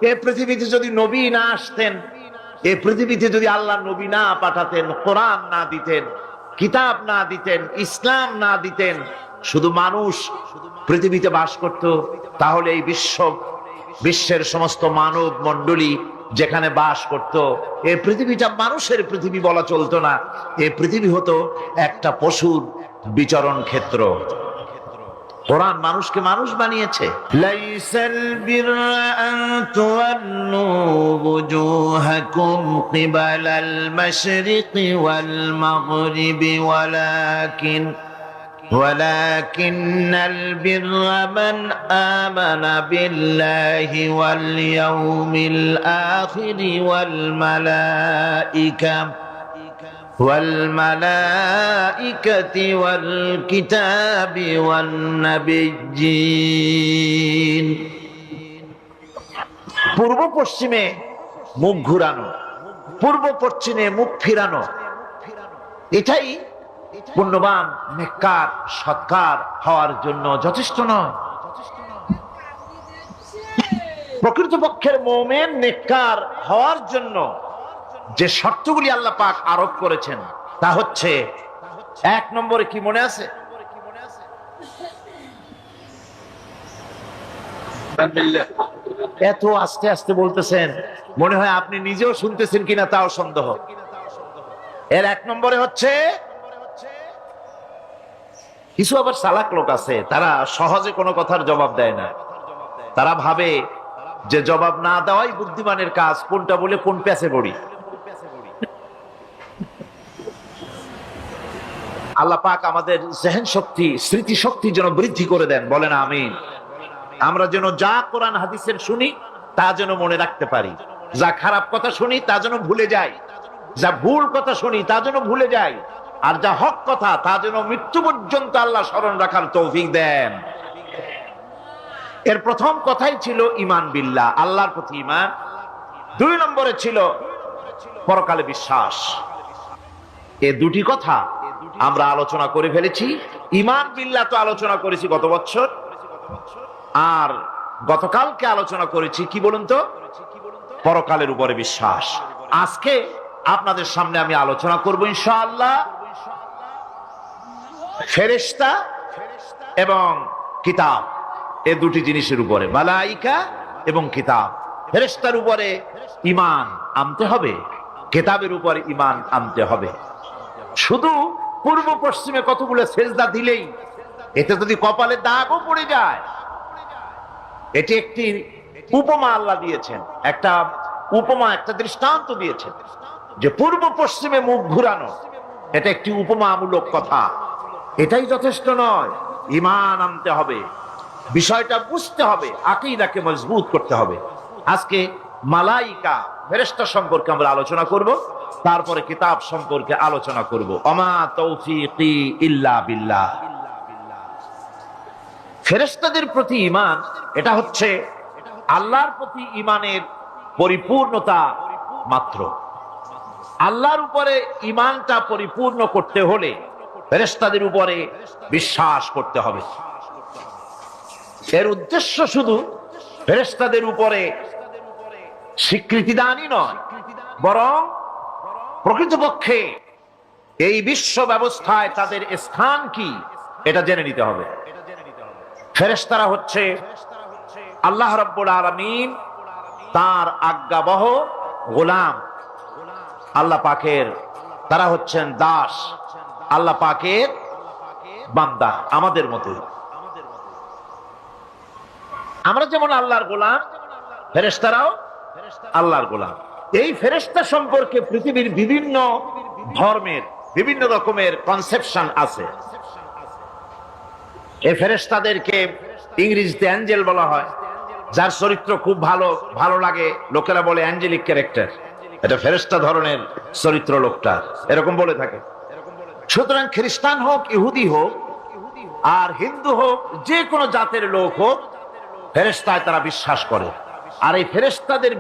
এই পৃথিবীতে যদি নবী না আসতেন, এই পৃথিবীতে যদি আল্লাহ নবী না পাঠাতেন, কোরআন না দিতেন, কিতাব না দিতেন, ইসলাম না দিতেন, শুধু মানুষ পৃথিবীতে বাস করত, তাহলে এই বিশ্বের সমস্ত মানব মণ্ডলী যেখানে বাস করত, এই পৃথিবীটা মানুষের পৃথিবী বলা চলতো না। এই পৃথিবী হতো একটা পশুর বিচরণ ক্ষেত্র। কোরআন মানুষকে মানুষ বানিয়েছে। লাইসাল বিররা আন তুওয়াল্লু ওয়ুজুহাকুম কিবালাল মাশরিকি ওয়াল মাগরিবি ওয়ালাকিন্নাল বিররা মান আমানা বিল্লাহি ওয়াল ইয়াউমিল আখিরি ওয়াল মালাইকাতি ওয়াল কিতাবি ওয়ান নাবিয়্যিন। পূর্ব পশ্চিমে মুখ ঘুরানো, পূর্ব পশ্চিমে মুখ ফিরানো, এটাই পুণ্যবান, নেককার, সৎকার হওয়ার জন্য যথেষ্ট নয়। প্রকৃতপক্ষের মুমিন নেককার হওয়ার জন্য যে শর্তগুলি আল্লাহ পাক আরোপ করেছেন, তা হচ্ছে, এক নম্বরে কি মনে আছে? এত আস্তে আস্তে বলতেছেন, মনে হয় আপনি নিজেও শুনতেছেন কিনা তাও সন্দেহ। এর এক নম্বরে হচ্ছে, কিছু আবার চালাক লোক আছে, তারা সহজে কোনো কথার জবাব দেয় না। তারা ভাবে যে জবাব না দেওয়াই বুদ্ধিমানের কাজ, কোনটা বলে কোন প্যাচে পড়ি। আল্লাহ পাক আমাদের জেহেন শক্তি, স্মৃতি শক্তি যেন বৃদ্ধি করে দেন, বলেন আমিন। আমরা যেন যা কোরআন হাদিসের শুনি তা যেন মনে রাখতে পারি, যা খারাপ কথা শুনি তা যেন ভুলে যাই, যা ভুল কথা শুনি তা যেন ভুলে যাই, আর যা হক কথা তা যেন মৃত্যু পর্যন্ত আল্লাহ স্মরণ রাখার তৌফিক দেন। এর প্রথম কথাই ছিল ঈমান বিল্লাহ, আল্লাহর প্রতি ঈমান। দুই নম্বরে ছিল পরকালে বিশ্বাস। এই দুটি কথা আমরা আলোচনা করে ফেলেছি। ঈমান বিল্লাহ তো আলোচনা করেছি গত বছর, আর গতকালকে আলোচনা করেছি কি বলুন তো? পরকালের উপরে বিশ্বাস। আজকে আপনাদের সামনে আমি আলোচনা করব ইনশাআল্লাহ ফেরেশতা এবং কিতাব, এই দুটি জিনিসের উপরে, মালাইকা এবং কিতাব। ফেরেশতার উপরে ঈমান আনতে হবে, কিতাবের উপরে ঈমান আনতে হবে। শুধু পূর্ব পশ্চিমে কতগুলো সেজদা দিলেই, এতে যদি কপালে দাগও পড়ে যায়, এটি একটি উপমা আল্লাহ দিয়েছেন, একটা উপমা, একটা দৃষ্টান্ত দিয়েছেন যে পূর্ব পশ্চিমে মুখ ঘুরানো এটা একটি উপমামূলক কথা। এটাই যথেষ্ট নয়, ঈমান আনতে হবে, বিষয়টা বুঝতে হবে, আকীদাকে মজবুত করতে হবে। আজকে মালাইকা, ফেরেশতা সম্পর্কে আমরা আলোচনা করব, তারপরে কিতাব সম্পর্কে আলোচনা করব। ওমা তৌফিকি ইল্লা বিল্লাহ। ফেরেশতাদের প্রতি ঈমান, এটা হচ্ছে আল্লাহর প্রতি ঈমানের পরিপূর্ণতা মাত্র। আল্লাহর উপরে ঈমানটা পরিপূর্ণ করতে হলে ফেরেশতাদের উপরে বিশ্বাস করতে হবে। এর উদ্দেশ্য শুধু ফেরেশতাদের উপরে স্বীকৃতি দানই নয়, বরং প্রকৃতপক্ষে এই বিশ্ব ব্যবস্থায় তাদের স্থান কি এটা জেনে নিতে হবে। ফেরেশতারা হচ্ছে আল্লাহ রাব্বুল আলামিন তার আজ্ঞাবহ গোলাম, আল্লাহ পাকের, তারা হচ্ছেন দাস, আল্লাহ পাকের বান্দা, আমাদের মতো। আমরা যেমন আল্লাহর গোলাম, ফেরেশতারাও আল্লাহর গোলাম। এই ফেরেশতা সম্পর্কে পৃথিবীর বিভিন্ন ধর্মের বিভিন্ন রকমের কনসেপশন আছে। এই ফেরেশতাদেরকে ইংরেজিতে অ্যাঞ্জেল বলা হয়। যার চরিত্র খুব ভালো লাগে লোকেরা বলে অ্যাঞ্জেলিক ক্যারেক্টার, এটা ফেরেশতা ধরনের চরিত্র লোকটা, এরকম বলে থাকে। সুতরাং খ্রিস্টান হোক, ইহুদি হোক, আর হিন্দু হোক, যে কোনো জাতের লোক হোক, ফেরেশতায় তারা বিশ্বাস করে। আর এই ফেরেশতাদের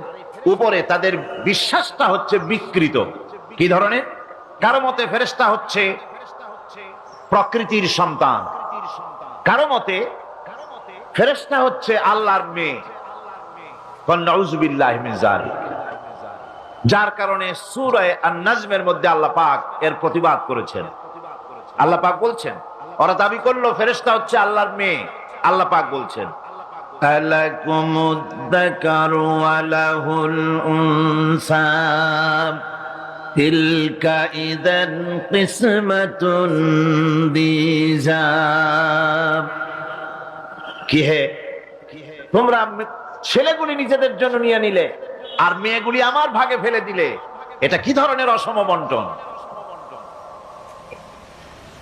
উপরে তাদের বিশ্বাসটা হচ্ছে বিকৃত। কি ধরনের? কারো মতে ফেরেশতা হচ্ছে প্রকৃতির সন্তান, কারো মতে ফেরেশতা হচ্ছে আল্লাহর মেয়ে। নাউযুবিল্লাহি মিন যালিক। যার কারণে সূরা আন-নাজমের মধ্যে আল্লাহ পাক এর প্রতিবাদ করেছেন। আল্লাহ পাক বলছেন, ওরা দাবি করলো ফেরেশতা হচ্ছে আল্লাহর মেয়ে। আল্লাহ পাক বলছেন, আলাকুমুদ যাকারু ওয়া লাহুল উনসা তিলকা ইযান কিসমাতুন দিজা। কি হে, তোমরা ছেলেগুলি নিজেদের জন্য নিয়ে নিলে আর মেয়েগুলি আমার ভাগে ফেলে দিলে, এটা কি ধরনের অসম বন্টন?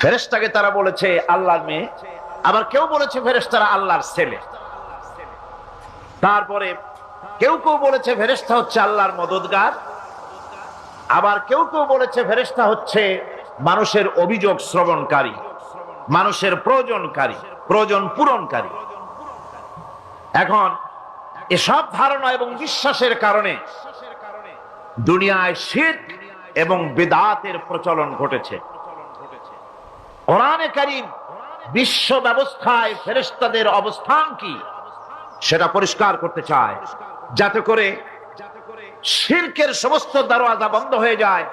ফেরেশতাকে তারা বলেছে আল্লাহর মেয়ে, আবার কেউ বলেছে ফেরেশতারা আল্লাহর ছেলে। তারপরে কেউ বলেছে ফেরেশতা হচ্ছে আল্লাহর মদদগার, আবার কেউ বলেছে ফেরেশতা হচ্ছে মানুষের অভিযোগ শ্রবণকারী, মানুষের প্রয়োজন পূরণকারী। এখন এসব ধারণা এবং বিশ্বাসের কারণে দুনিয়ায় শিরক এবং বিদআতের প্রচলন ঘটেছে। কোরআনে কারীম বিশ্ব ব্যবস্থায় ফেরেশতাদের অবস্থান কি সেটা পরিষ্কার করতে চায়, যাতে করে শিরকের সমস্ত দরজা বন্ধ হয়ে যায়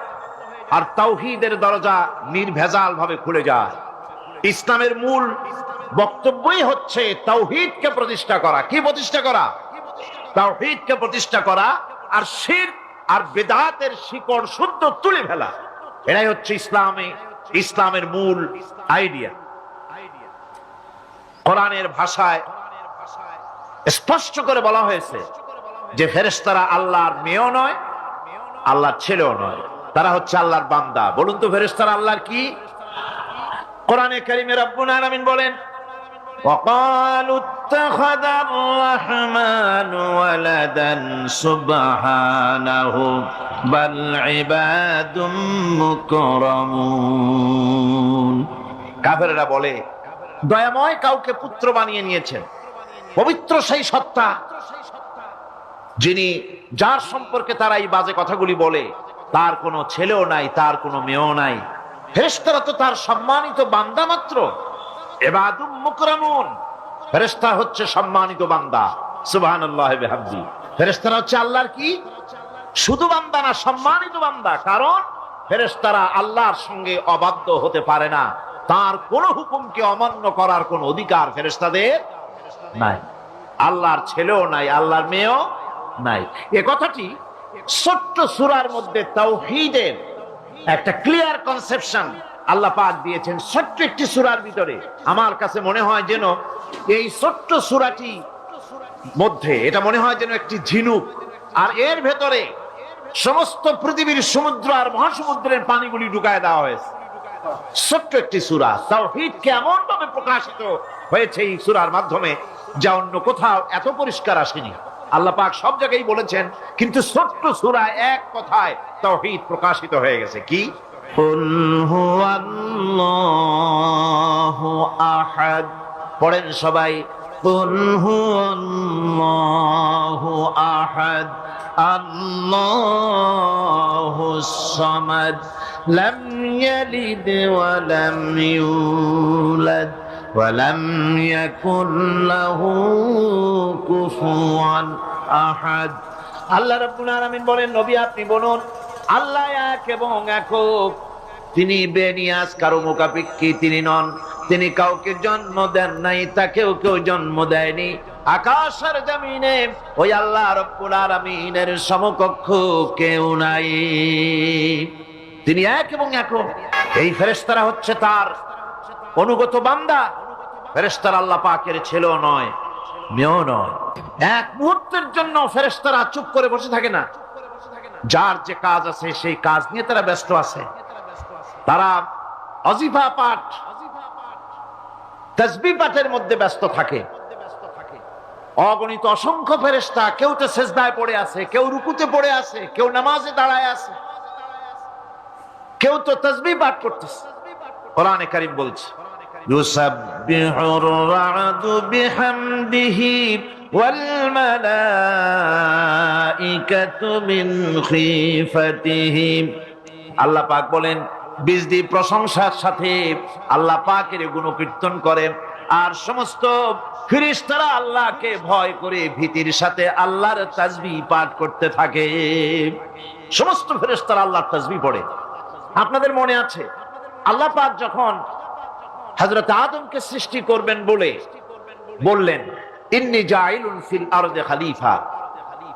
আর তাওহীদের দরজা নির্ভেজাল ভাবে খুলে যায়। ইসলামের মূল বক্তব্যই হচ্ছে তাওহীদকে প্রতিষ্ঠা করা। কি প্রতিষ্ঠা করা? তাওহীদকে প্রতিষ্ঠা করা, আর শিরক আর বিদআতের শিকড় শুদ্ধ তুলে ফেলা। এটাই হচ্ছে ইসলামের মূল আইডিয়া। কোরআনের ভাষায় স্পষ্ট করে বলা হয়েছে যে ফেরেশতারা আল্লাহর মেয়েও নয়, আল্লাহর ছেলেও নয়, তারা হচ্ছে আল্লাহর বান্দা। বলুন তো ফেরেশতারা আল্লাহর কি? কোরআনে কারীমে রব্বুল আলামিন বলেন, وقالوا اتخذ الرحمن ولدا سبحانه بل عباد مكرمون। কাফেররা বলে দয়াময় কাউকে পুত্র বানিয়ে নিয়েছেন। পবিত্র সেই সত্তা যার সম্পর্কে তারা এই বাজে কথাগুলি বলে, তার কোনো ছেলেও নাই, তার কোনো মেয়েও নাই। ফেরেশতারা তো তার সম্মানিত বান্দা মাত্র। ইবাদুম মুকরামুন, ফেরেশতা হচ্ছে সম্মানিত বান্দা। সুবহানাল্লাহি ওয়া বিহামদিহি। ফেরেশতারা হচ্ছে আল্লাহর কি? শুধু বান্দা না, সম্মানিত বান্দা। কারণ ফেরেশতারা আল্লাহর সঙ্গে অবাধ্য হতে পারে না, তার কোন হুকুমকে অমান্য করার কোন অধিকার ফেরেশতাদের নাই। আল্লাহর ছেলেও নাই, আল্লাহর মেয়েও নাই। এ কথাটি ছোট্ট সূরার মধ্যে তাওহীদের একটা ক্লিয়ার কনসেপশন আল্লাহ পাক দিয়েছেন, ছোট্ট একটি সূরার ভিতরে। আমার কাছে মনে হয় যেন এই ছোট্ট সূরাটি মধ্যে এটা মনে হয় যেন একটি ঝিনুক, আর এর ভেতরে সমস্ত পৃথিবীর সমুদ্র আর মহাসমুদ্রের পানিগুলি ঢুকায় দেওয়া হয়েছে। ছোট্ট একটি সূরা, তাওহীদকে এমন ভাবে প্রকাশিত হয়েছে এই সূরার মাধ্যমে যা অন্য কোথাও এত পরিষ্কার আসেনি। আল্লাহ পাক সব জায়গায় বলেছেন, কিন্তু ছোট্ট সূরা এক কথায় তাওহীদ প্রকাশিত হয়ে গেছে। কি? কুল হুয়াল্লাহু আহাদ। পড়েন সবাই, কুল হুয়াল্লাহু আহাদ আল্লাহুস সামাদ লাম ইয়ালিদ ওয়া লাম ইউলাদ ওয়া লাম ইয়াকুল লাহু কুফুয়ান আহাদ। আল্লাহ রাব্বুল আলামিন বলেন, নবী আপনি বলুন, আল্লাহ এক এবং একক। তিনি বেনিয়াজ, কারো মুখাপেক্ষী তিনি নন। তিনি কাউকে জন্ম দেন নাই, তাকেও কেউ জন্ম দেয়নি। আকাশ আর জমিনে ওই আল্লাহ রাব্বুল আলামিনের সমকক্ষ কেউ নাই। তিনি এক এবং একক। এই ফেরেশতারা হচ্ছে তার অনুগত বান্দা। ফেরেশতারা আল্লাহ পাকের ছেলেও নয়, মেয়েও নয়। এক মুহূর্তের জন্য ফেরেশতারা চুপ করে বসে থাকে না। যার যে কাজ আছে সেই কাজ নিয়ে তারা ব্যস্ত আছে। তারা ওয়াজিফা পাঠ, তাসবিহ পাঠের মধ্যে ব্যস্ত থাকে। অগণিত অসংখ্য ফেরেশতা, কেউ তো সেজদায় পড়ে আছে, কেউ রুকুতে পড়ে আছে, কেউ নামাজে দাঁড়ায় আছে, কেউ তো তাসবিহ পাঠ করতেছে। কোরআনে কারীম বলছে, ইউসাব্বিহুর রা'দু বিহামদিহি ওয়াল মালাইকাতু মিন খিফাতিহি। আল্লাহ পাক বলেন, বিজদি প্রশংসার সাথে আল্লাহ পাকের গুণকীর্তন করে, আর সমস্ত ফেরেশতারা আল্লাহকে ভয় করে ভীতির সাথে আল্লাহর তাসবিহ পাঠ করতে থাকে। সমস্ত ফেরেশতারা আল্লাহর তাসবিহ পড়ে। আপনাদের মনে আছে আল্লাহ পাক যখন হযরত আদমকে সৃষ্টি করবেন বলে বললেন, ইন্নী জাইলুন ফিল আরদি খলিফা,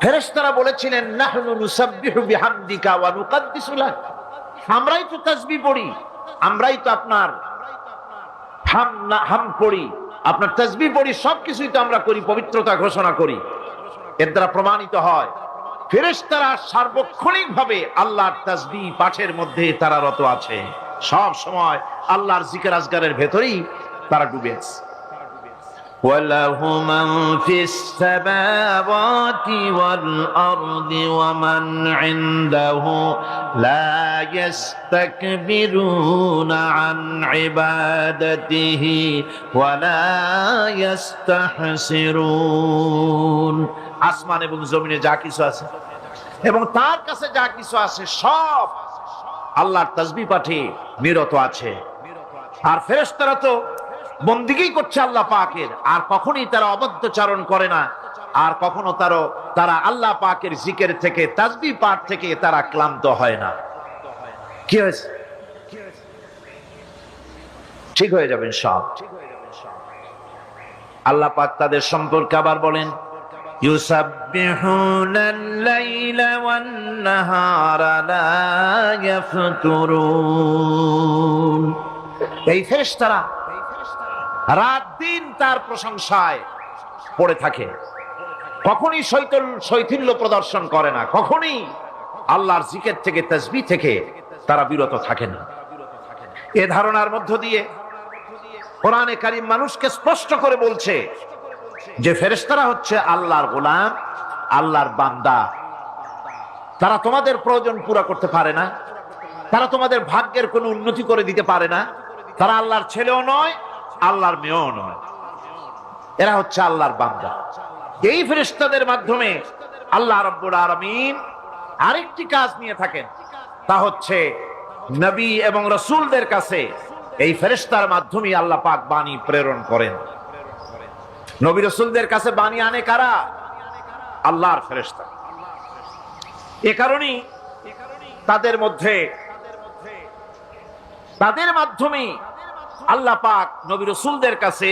ফেরেশতারা বলেছিলেন, নাহনু নুসাব্বিহু বিহামদিকা ওয়া নুকদ্দিসু লাক, আমরাই তো তাসবিহ পড়ি, আমরাই তো আপনার হাম পড়ি, আপনার তাসবিহ পড়ি, সবকিছুই তো আমরা করি, পবিত্রতা ঘোষণা করি। এর দ্বারা প্রমাণিত হয় ফেরেশতারা সার্বক্ষণিক ভাবে আল্লাহর তাসবিহ পাঠের মধ্যে তারা রত আছে। সব সময় আল্লাহর জিকির আজগারের ভেতরেই তারা ডুবে আছে। ওয়ালাহু মান ফিস সামাওয়াতি ওয়াল আরদি ওয়া মান ইনদাহু লা ইস্তাকবিরুনা আন ইবাদাতিহি ওয়া লা ইস্তাহসিরুন। আসমান এবং জমিনে যা কিছু আছে এবং তার কাছে যা কিছু আছে সব আল্লাহর তাসবিহ পাঠে নিরত আছে। আর ফেরেশতারা তো বন্দিগি করছে আল্লাহ পাকের, আর কখনোই তারা অবদ্ধচারণ করে না, আর কখনো তারা আল্লাহ পাকের জিকির থেকে, তাসবিহ পাঠ থেকে তারা ক্লান্ত হয় না। কি হয়েছে? ঠিক হয়ে যাবেন সব। আল্লাহ পাক তাদের সম্পর্কে আবার বলেন, ইউসাব্বিহুনাল লাইলা ওয়ান নাহারা লা ইয়াফতুরুন। এই ফেরেশতারা রাত দিন তার প্রশংসায় পড়ে থাকে, কখনই শৈথিল্য প্রদর্শন করে না, কখনই আল্লাহর জিকির থেকে, তাসবিহ থেকে তারা বিরত থাকে না। এ ধারণার মধ্য দিয়ে কোরআনে কারীম মানুষকে স্পষ্ট করে বলছে যে ফেরেশতারা হচ্ছে আল্লাহর গোলাম, আল্লাহর বান্দা। তারা তোমাদের প্রয়োজন পুরো করতে পারে না, তারা তোমাদের ভাগ্যের কোনো উন্নতি করে দিতে পারে না, তারা আল্লাহর ছেলেও নয়, আল্লাহর মেয়েও নয়, এরা হচ্ছে আল্লাহর বান্দা। এই ফেরেশতাদের মাধ্যমে আল্লাহ রাব্বুল আলামিন আরেকটি কাজ নিয়ে থাকেন, তা হচ্ছে নবী এবং রাসূলদের কাছে এই ফেরেশতার মাধ্যমে আল্লাহ পাক বাণী প্রেরণ করেন। নবী রাসূলদের কাছে বাণী আনে কারা? আল্লাহর ফেরেশতা। এ কারণেই তাদের মাধ্যমে আল্লাহ পাক নবী রাসূলদের কাছে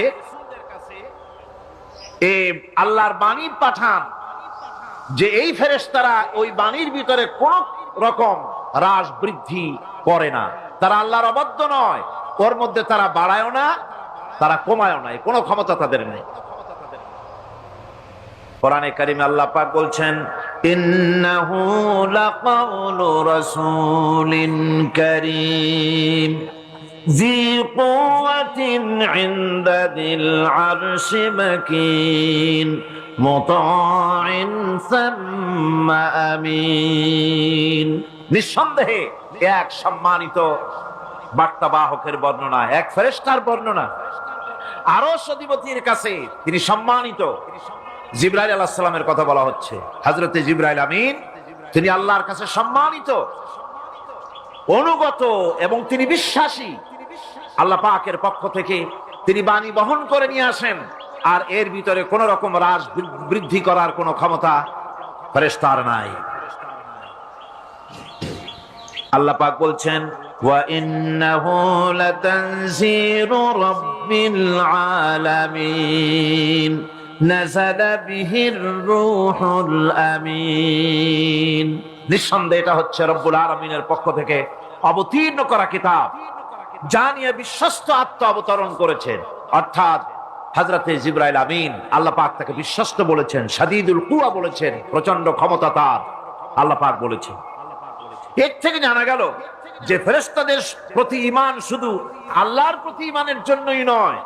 আল্লাহর বাণী পাঠান, যে এই ফেরেশতারা ওই বাণীর ভিতরে কোন রকম হ্রাস বৃদ্ধি করে না। তারা আল্লাহর অবাধ্য নয়, ওর মধ্যে তারা বাড়ায়ও না, তারা কমায়ও না, কোনো ক্ষমতা তাদের নেই। কোরআনে কারীমে আল্লাহ পাক বলছেন, ইন্নাহু লাকাউলু রাসূলিন কারীম জি কুওয়াতিন ইনদা যিল আরশি মাকিন মুতাইন সাম্মা আমিন। নিঃসন্দেহে এক সম্মানিত বার্তাবাহকের বর্ণনা, এক ফেরেশতার বর্ণনা। আরশ অধিপতির কাছে তিনি সম্মানিত। জিবরাইল আলাইহিস সালামের কথা বলা হচ্ছে। হযরতে জিবরাইল আমিন তিনি আল্লাহর কাছে সম্মানিত, অনুগত এবং তিনি বিশ্বাসী। আল্লাহ পাকের পক্ষ থেকে তিনি বাণী বহন করে নিয়ে আসেন, আর এর ভিতরে কোন রকম হ্রাস বৃদ্ধি করার কোন ক্ষমতা ফেরেশতার নাই। আল্লাহ পাক বলছেন, ওয়া ইন্নাহু লাতানজিরু রাব্বিল আলামিন নাযালা বিহির রূহুল আমিন। নিঃসন্দেহে এটা হচ্ছে রব্বুল আলামিনের পক্ষ থেকে অবতীর্ণ করা কিতাব, যা নিয়ে বিশ্বস্ত আত্মা অবতরণ করেছেন, অর্থাৎ হযরতে জিবরাইল আমিন, আল্লাহ পাক তাকে বিশ্বস্ত বলেছেন, শাদীদুল কুওয়া বলেছেন, প্রচন্ড ক্ষমতা তার, আল্লাহ পাক বলেছেন। এর থেকে জানা গেল যে ফেরেশতাদের প্রতি ঈমান শুধু আল্লাহর প্রতি ঈমানের জন্যই নয়,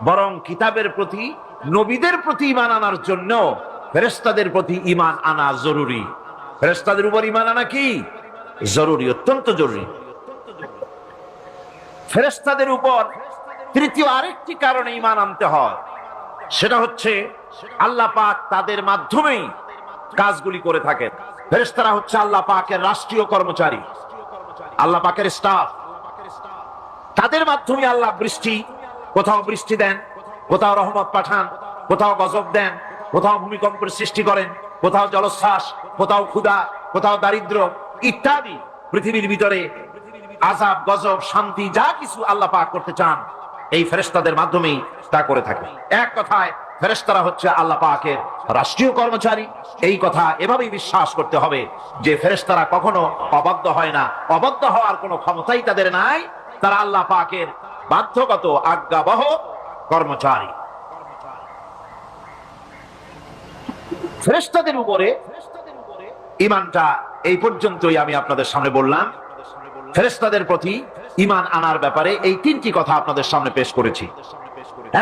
বরং কিতাবের প্রতি, নবীদের প্রতি ঈমান আনার জন্য ফেরেশতাদের প্রতি ঈমান আনা জরুরি। ফেরেশতাদের উপর ঈমান আনা কি জরুরি, অত্যন্ত জরুরি। ফেরেশতাদের উপর তৃতীয় আরেকটি কারণে ঈমান আনতে হয়, সেটা হচ্ছে আল্লাহ পাক তাদের মাধ্যমেই কাজগুলি করে থাকেন। ফেরেশতারা হচ্ছে আল্লাহ পাকের রাষ্ট্রীয় কর্মচারী, আল্লাহ পাকের স্টাফ। তাদের মাধ্যমে আল্লাহ বৃষ্টি, কোথাও বৃষ্টি দেন, কোথাও রহমত পাঠান, কোথাও গজব দেন, কোথাও ভূমিকম্পের সৃষ্টি করেন, কোথাও জলোচ্ছ্বাস, কোথাও ক্ষুধা, কোথাও দারিদ্র ইত্যাদি। পৃথিবীর ভিতরে আযাব, গজব, শান্তি যা কিছু আল্লাহ পাক করতে চান, এই ফেরেশতাদের মাধ্যমেই তা করে থাকে। এক কথায় ফেরেশতারা হচ্ছে আল্লাহ পাকের রাষ্ট্রীয় কর্মচারী। এই কথা এভাবেই বিশ্বাস করতে হবে যে ফেরেশতারা কখনো অবাধ্য হয় না, অবাধ্য হওয়ার কোনো ক্ষমতাই তাদের নাই। তারা আল্লাহ পাকের বাধ্যগত আজ্ঞাবহ কর্মচারী। ফেরেশতাদের উপরে ঈমানটা এই পর্যন্তই আমি আপনাদের সামনে বললাম। ফেরেশতাদের প্রতি ঈমান আনার ব্যাপারে এই তিনটি কথা আপনাদের সামনে পেশ করেছি।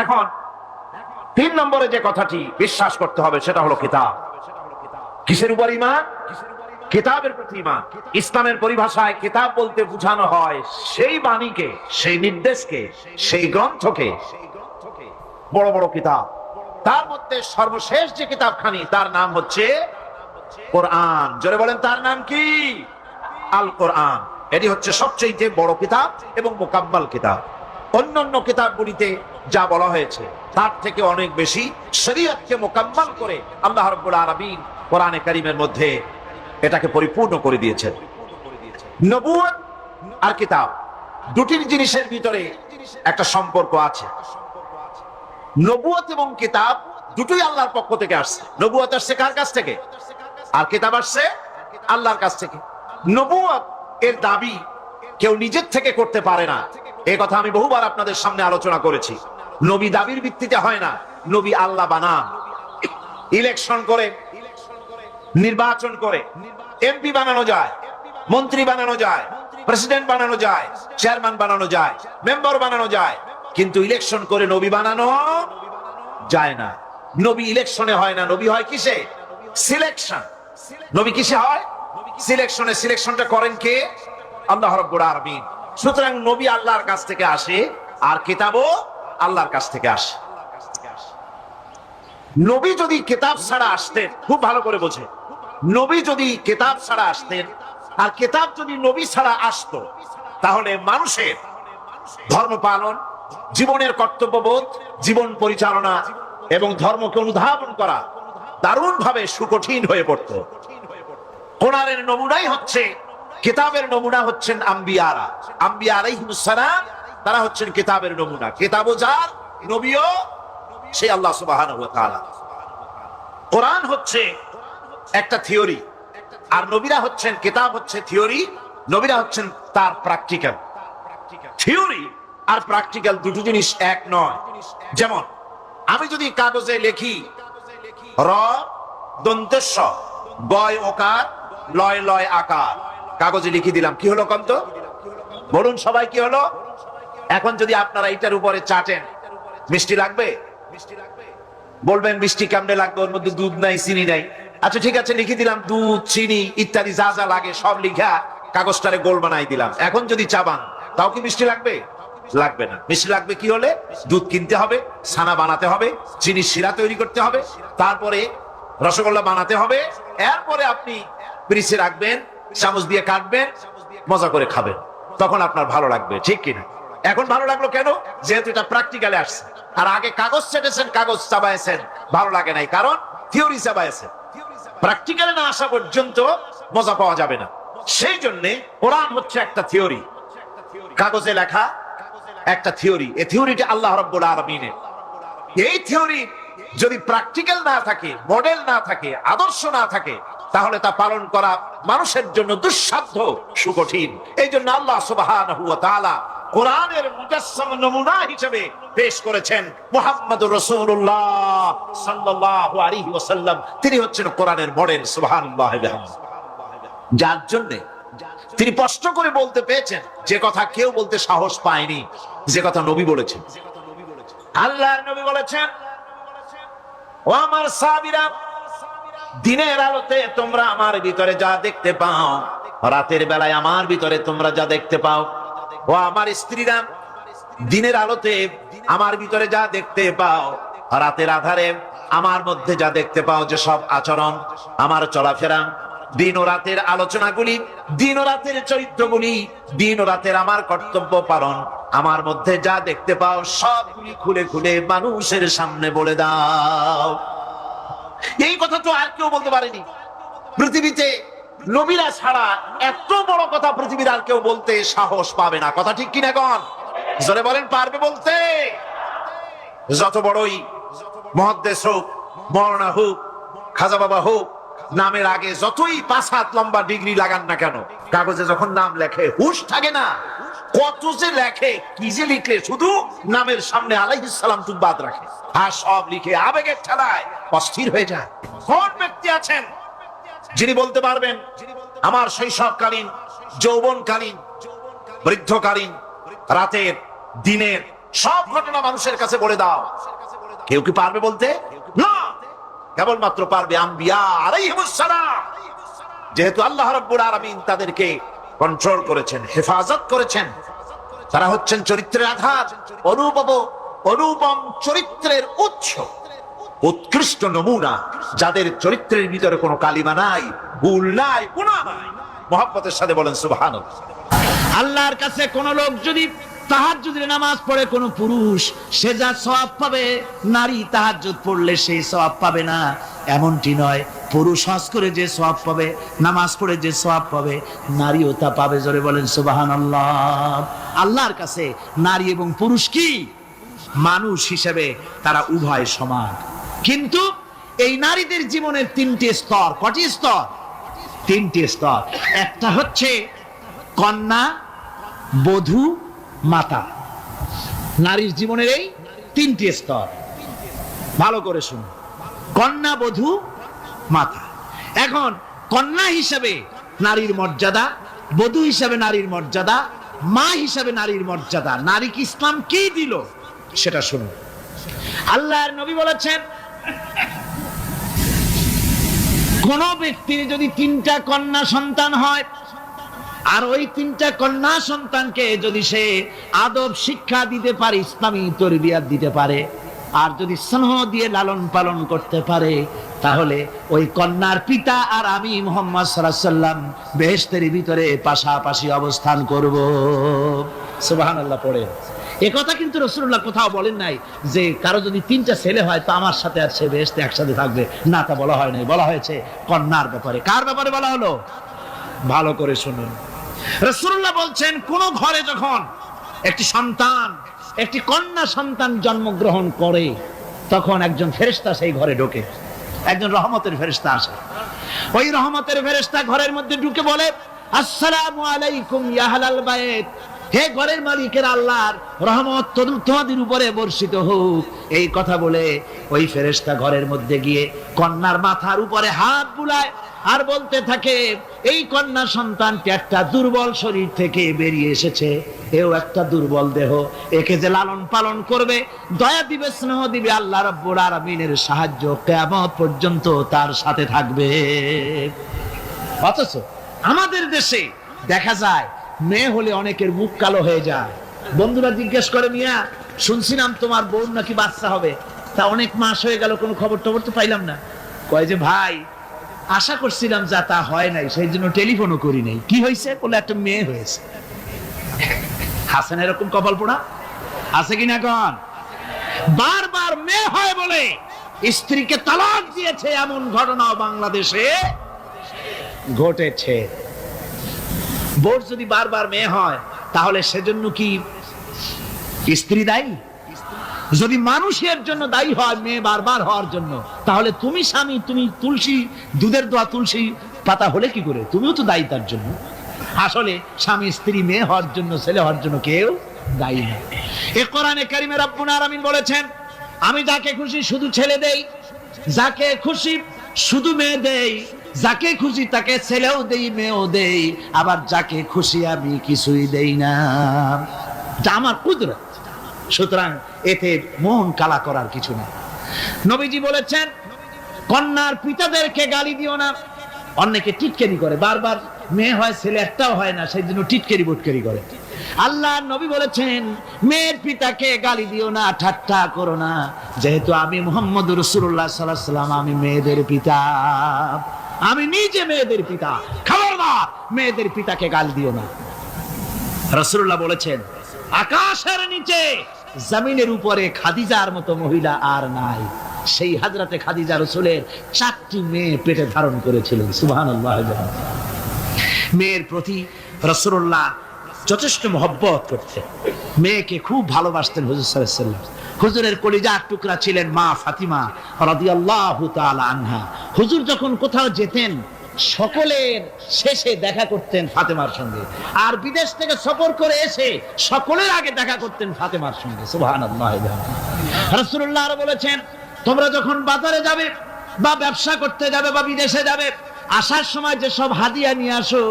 এখন 3 নম্বরে যে কথাটি বিশ্বাস করতে হবে সেটা হলো কিতাব। কিসের উপর ঈমান? কিতাবের প্রতি ঈমান। ইসলামের পরিভাষায় কিতাব বলতে বোঝানো হয় সেই বাণীকে, সেই নির্দেশকে, সেই গ্রন্থকে। বড় বড় কিতাব, তার মধ্যে সর্বশেষ যে কিতাবখানি তার নাম হচ্ছে কোরআন। জোরে বলেন, তার নাম কি? আল কোরআন। এটি হচ্ছে সবচেয়ে বড় কিতাব এবং মুকাম্মাল কিতাব। অন্যান্য কিতাবগুলিতে যা বলা হয়েছে তার থেকে অনেক বেশি শরীয়তকে মুকাম্মাল করে আল্লাহ রাব্বুল আলামিন কোরআনে কারীমের মধ্যে এটাকে পরিপূর্ণ করে দিয়েছেন। নবুয়ত আর কিতাব দুটির জিনিসের ভিতরে একটা সম্পর্ক আছে। নবুয়ত এবং কিতাব দুটোই আল্লাহর পক্ষ থেকে আসছে। নবুয়ত আসছে কার কাছ থেকে? আর কিতাব আসছে আল্লাহর কাছ থেকে। নবুয়ত এর দাবি কেউ নিজের থেকে করতে পারে না, এই কথা আমি বহুবার আপনাদের সামনে আলোচনা করেছি। নবী দাবির ভিত্তিতে হয় না, নবী আল্লাহ বানান। ইলেকশন করে, নির্বাচন করে এমপি বানানো যায়, মন্ত্রী বানানো যায়, প্রেসিডেন্ট বানানো যায়, চেয়ারম্যান বানানো যায়, মেম্বার বানানো যায়, কিন্তু ইলেকশন করে নবী বানানো যায় না। নবী ইলেকশনে হয় না, নবী হয় কিসে? সিলেকশন। নবী কিসে হয়? সিলেকশনে। সিলেকশনটা করেন কে? আল্লাহ রাব্বুল আলামিন। সুতরাং নবী আল্লাহর কাছ থেকে আসে, আর কিতাবও আল্লাহর কাছ থেকে আসে। নবী যদি কিতাব ছাড়া আসতেন, খুব ভালো করে বোঝে, নবী যদি কিতাব ছাড়া আসতেন আর কিতাব যদি নবী ছাড়া আসতো, তাহলে মানুষের ধর্ম পালন, জীবনের কর্তব্যবোধ, জীবন পরিচালনা এবং ধর্মকে অনুধাবন করা দারুণভাবে সুকঠিন হয়ে পড়ত। কোরআনের নমুনাই হচ্ছে, কিতাবের নমুনা হচ্ছেন আম্বিয়ারা। আম্বিয়া আলাইহিস সালাম, তারা হচ্ছেন কিতাবের নমুনা। কিতাবও যার, নবীও সেই আল্লাহ সুবহানাহু ওয়া তাআলা। কোরআন হচ্ছে একটা থিওরি, আর নবীরা হচ্ছেন, কিতাব হচ্ছে থিওরি, নবীরা হচ্ছেন তার প্র্যাকটিক্যাল। থিওরি আর প্র্যাকটিক্যাল দুটো জিনিস এক নয়। যেমন আমি যদি কাগজে লিখি র দন্তেশ্ব বয় ওকার লয় লয় আকার, কাগজে লিখে দিলাম, কি হলো কন্ত? বলুন সবাই, কি হলো? এখন যদি আপনারা এটার উপরে চাটেন, মিষ্টি লাগবে? বলবেন মিষ্টি কেমনে লাগবে, ওর মধ্যে দুধ নাই, চিনি নাই। আচ্ছা ঠিক আছে, লিখে দিলাম দুধ, চিনি ইত্যাদি যা যা লাগে সব লিখা কাগজটারে গোল বানাই দিলাম। এখন যদি চাবান, তাও কি মিষ্টি লাগবে? লাগবে না। মিষ্টি লাগবে কি হলে? দুধ কিনতে হবে, ছানা বানাতে হবে, চিনি শিরা তৈরি করতে হবে, তারপরে রসগোল্লা বানাতে হবে, এরপরে আপনি ফ্রিজে রাখবেন, চামচ দিয়ে কাটবেন, মজা করে খাবেন, তখন আপনার ভালো লাগবে, ঠিক কিনা? এখন ভালো লাগলো কেন? যেহেতু এটা প্র্যাকটিক্যালে আসছে। আর আগে কাগজ চেটেছেন, কাগজ চাবাইছেন, ভালো লাগে নাই, কারণ থিওরি চাবাইছেন। প্র্যাকটিক্যালে না আসা পর্যন্ত মজা পাওয়া যাবে না। সেই জন্যে কোরআন হচ্ছে একটা থিওরি, কাগজে লেখা একটা থিওরি। এই থিওরিটা আল্লাহ রাব্বুল আলামিনের। এই থিওরি যদি প্র্যাকটিক্যাল না থাকে, মডেল না থাকে, আদর্শ না থাকে, তাহলে তা পালন করা মানুষের জন্য দুঃসাধ্য, সুকঠিন। এই জন্য আল্লাহ সুবহানাহু ওয়া তাআলা কোরআনের মুজাসসাম নমুনা হিসেবে পেশ করেছেন মুহাম্মদুর রাসূলুল্লাহ সাল্লাল্লাহু আলাইহি ওয়াসাল্লাম। তিনি হচ্ছেন কোরআনের মডেল। সুবহানাল্লাহ। যার জন্য তিনি স্পষ্ট করে বলতে পেরেছেন যে কথা কেউ বলতে সাহস পায়নি, যে কথা নবী বলেছেন। আল্লাহর নবী বলেছেন, ও আমার সাহাবীরা, দিনের আলোতে তোমরা আমার ভিতরে যা দেখতে পাও, রাতের বেলায় আমার ভিতরে তোমরা যা দেখতে পাও। ও আমার স্ত্রীরা, দিনের আলোতে আমার ভিতরে যা দেখতে পাও, রাতের আধারে আমার মধ্যে যা দেখতে পাও, যে সব আচরণ, আমার চলাফেরা, দিন ও রাতের আলোচনাগুলি, দিন ও রাতের চরিত্রগুলি, দিন ও রাতের আমার কর্তব্য পালন, আমার মধ্যে যা দেখতে পাও সবগুলি খুলে খুলে মানুষের সামনে বলে দাও। এই কথা তো আর কেউ বলতে পারেনি পৃথিবীতে। নবীরা ছাড়া এত বড় কথা পৃথিবীর আর কেউ বলতে সাহস পাবে না। কথা ঠিক কিনা কন? জোরে বলেন, পারবে বলতে? যত বড়ই মুহাদ্দিস হোক, মাওলানা হোক, খাজা বাবা হোক, নামের আগে যতই 5 হাত লম্বা ডিগ্রি লাগান না কেন, কাগজে যখন নাম লেখে হুঁশ থাকে না। কত যে লেখে, কি যে লিখলে, শুধু নামের সামনে আলাইহিস সালাম তুক বাদ রাখে, আর সব লিখে আবেগের ঠেলায় অস্থির হয়ে যায়। কোন ব্যক্তি আছেন যিনি বলতে পারবেন আমার শৈশবকালীন, যৌবনকালীন, বৃদ্ধকালীন, রাতের, দিনের সব ঘটনা মানুষের কাছে বলে দাও? কেউ কি পারবে বলতে? না, কেবলমাত্র পারবে আম্বিয়া আলাইহিমুস সালাম। যেহেতু আল্লাহ রাব্বুল আলামিন তাদেরকে কন্ট্রোল করেছেন, হেফাজত করেছেন, তারা হচ্ছেন চরিত্রের আধার, অনুপম চরিত্রের উৎস, উৎকৃষ্ট নমুনা, যাদের চরিত্রের ভিতরে কোনো কালিমা নাই, ভুল নাই, গুনাহ নাই। মুহাব্বতের সাথে বলেন সুবহানাল্লাহ। আল্লাহর কাছে কোন লোক যদি তাহাজ্জুদের নামাজ পড়ে, কোন পুরুষ, সে যা সওয়াব পাবে, নারী তাহাজ্জুদ পড়লে সেই সওয়াব পাবে না, এমনটি নয়। পুরুষ হজ করে যে সওয়াব পাবে, নামাজ পড়ে যে সওয়াব পাবে, নারীও তা পাবে। জোরে বলেন সুবহানাল্লাহ। আল্লাহর কাছে নারী এবং পুরুষ কি? মানুষ হিসেবে তারা উভয় সমান। কিন্তু এই নারীদের জীবনের 3টি স্তর। কটি স্তর? 3টি স্তর। একটা হচ্ছে কন্যা, বধূ, মাতা। নারীর জীবনের এই 3টি স্তর। ভালো করে শুনুন, কন্যা, বধূ, মাতা। এখন কন্যা হিসেবে নারীর মর্যাদা, বধূ হিসেবে নারীর মর্যাদা, মা হিসেবে নারীর মর্যাদা, নারীকে ইসলাম কি দিল সেটা শুনুন। আল্লাহর নবী বলেছেন, কোন ব্যক্তির যদি 3টা কন্যা সন্তান হয়, আর ওই 3টা কন্যা সন্তানকে যদি সে আদব শিক্ষা দিতে পারে, ইসলামী তরবিয়াত দিতে পারে, আর যদি স্নেহ দিয়ে লালন পালন করতে পারে, তাহলে ওই কন্যার পিতা আর আমি মুহাম্মদ সাল্লাল্লাহু আলাইহি ওয়াসাল্লাম বেহেশতের ভিতরে পাশাপাশি অবস্থান করব। সুবহানাল্লাহ পড়ে। এ কথা কিন্তু রাসূলুল্লাহ কোথাও বলেন নাই যে কারো যদি 3টা ছেলে হয় তো আমার সাথে আর সে বেহেশতে একসাথে থাকবে, না, তা বলা হয় নাই। বলা হয়েছে কন্যার ব্যাপারে। কার ব্যাপারে বলা হলো? ভালো করে শুনুন। রাসূলুল্লাহ বলছেন, কোন ঘরে যখন একটি সন্তান, একটি কন্যা সন্তান জন্মগ্রহণ করে, তখন একজন ফেরেশতা সেই ঘরে ঢোকে, একজন রহমতের ফেরেশতা আসে। ওই রহমতের ফেরেশতা ঘরের মধ্যে ঢুকে বলে, আসসালামু আলাইকুম ইয়া আহলাল বাইত, হে ঘরের মালিকের আল্লাহর রহমত তোমাদের উপরে বর্ষিত হোক। এই কথা বলে ওই ফেরেশতা ঘরের মধ্যে গিয়ে কন্যার মাথার উপরে হাত বুলায় আর বলতে থাকে, এই কন্যা সন্তানটি একটা দুর্বল শরীর থেকে বেরিয়ে এসেছে, এও একটা দুর্বল দেহ, একে যে লালন পালন করবে, দয়া দিবে, স্নেহ দিবে, আল্লাহ রাব্বুল আলামিনের সাহায্য কিয়ামত পর্যন্ত তার সাথে থাকবে। অথচ আমাদের দেশে দেখা যায় মেয়ে হলে অনেকের মুখ কালো হয়ে যায়। বন্ধুরা জিজ্ঞেস করে, মিয়া শুনছিলাম তোমার বউ নাকি বাচ্চা হবে, তা অনেক মাস হয়ে গেল, কোনো খবর টবর তো পাইলাম না। কয় যে ভাই, আশা করছিলাম যা তা হয় নাই, সেই জন্য টেলিফোনও করি নাই। কি হয়েছে? বলে একটা মেয়ে হয়েছে। হাসেন এরকম কপাল পোড়া আছে কিনা কন? বারবার মেয়ে হয় বলে স্ত্রীকে তালাক দিয়েছে, এমন ঘটনাও বাংলাদেশে ঘটেছে। বোর যদি বারবার মেয়ে হয়, তাহলে সেজন্য কি স্ত্রী দায়ী? যদি মানুষের জন্য দায়ী হয় মেয়ে বারবার হওয়ার জন্য, তাহলে তুমি স্বামী, তুমি তুলসী, দুধের দোয়া তুলসী পাতা হলে কি করে? তুমিও তো দায়ী তার জন্য। আসলে স্বামী স্ত্রী মেয়ে হওয়ার জন্য, ছেলে হওয়ার জন্য কেউ দায়ী না। এ কোরআনে কারিমে রব্বুল আলামিন বলেছেন, আমি যাকে খুশি শুধু ছেলে দেই, যাকে খুশি শুধু মেয়ে দেই, যাকে খুশি তাকে ছেলেও দেই মেয়েও দেই, আবার যাকে খুশি আমি কিছুই দেই না। যা আমার কুদরত। সুতরাং এতে মন কালা করার কিছু না। নবীজি বলেছেন, কন্যার পিতাদেরকে গালি দিও না। অনেকে টিটকারি করে, বারবার মেয়ে হয় ছেলে একটাও হয় না, সেই জন্য টিটকারি বুটকারি করে। আল্লাহ নবী বলেছেন, মেয়ের পিতাকে গালি দিও না, ঠাট্টা করো না, যেহেতু আমি মুহাম্মদ রাসূলুল্লাহ সাল্লাল্লাহু আলাইহি ওয়াসাল্লাম, আমি মেয়েদের পিতা, আমি নিজে মেয়েদের পিতা। খবরদার মেয়েদের পিতাকে গালি দিও না। রাসূলুল্লাহ বলেছেন, আকাশের নিচে জমিনের উপরে খাদিজার মতো মহিলা আর নাই। সেই হযরতে খাদিজা রাসূলের 4টি মেয়ে পেটে ধারণ করেছিলেন। সুবহানাল্লাহ। মেয়ের প্রতি রাসূলুল্লাহ যথেষ্ট মহব্বত করতেন, মেয়েকে খুব ভালোবাসতেন হুজুর সাল্লাল্লাহু আলাইহি ওয়াসাল্লাম। হুজুরের কলিজার টুকরা ছিলেন মা ফাতিমা রাদিয়াল্লাহু তাআলা আনহা। হুজুর যখন কোথাও যেতেন, সকলের শেষে দেখা করতেন ফাতেমার সঙ্গে, আর বিদেশ থেকে সফর করে এসে সকলের আগে দেখা করতেন ফাতেমার সঙ্গে। সুবহানাল্লাহ। রাসূলুল্লাহ আরো বলেছেন, তোমরা যখন বাজারে যাবে বা ব্যবসা করতে যাবে বা বিদেশে যাবে, আসার সময় যে সব হাদিয়া নিয়ে আসো।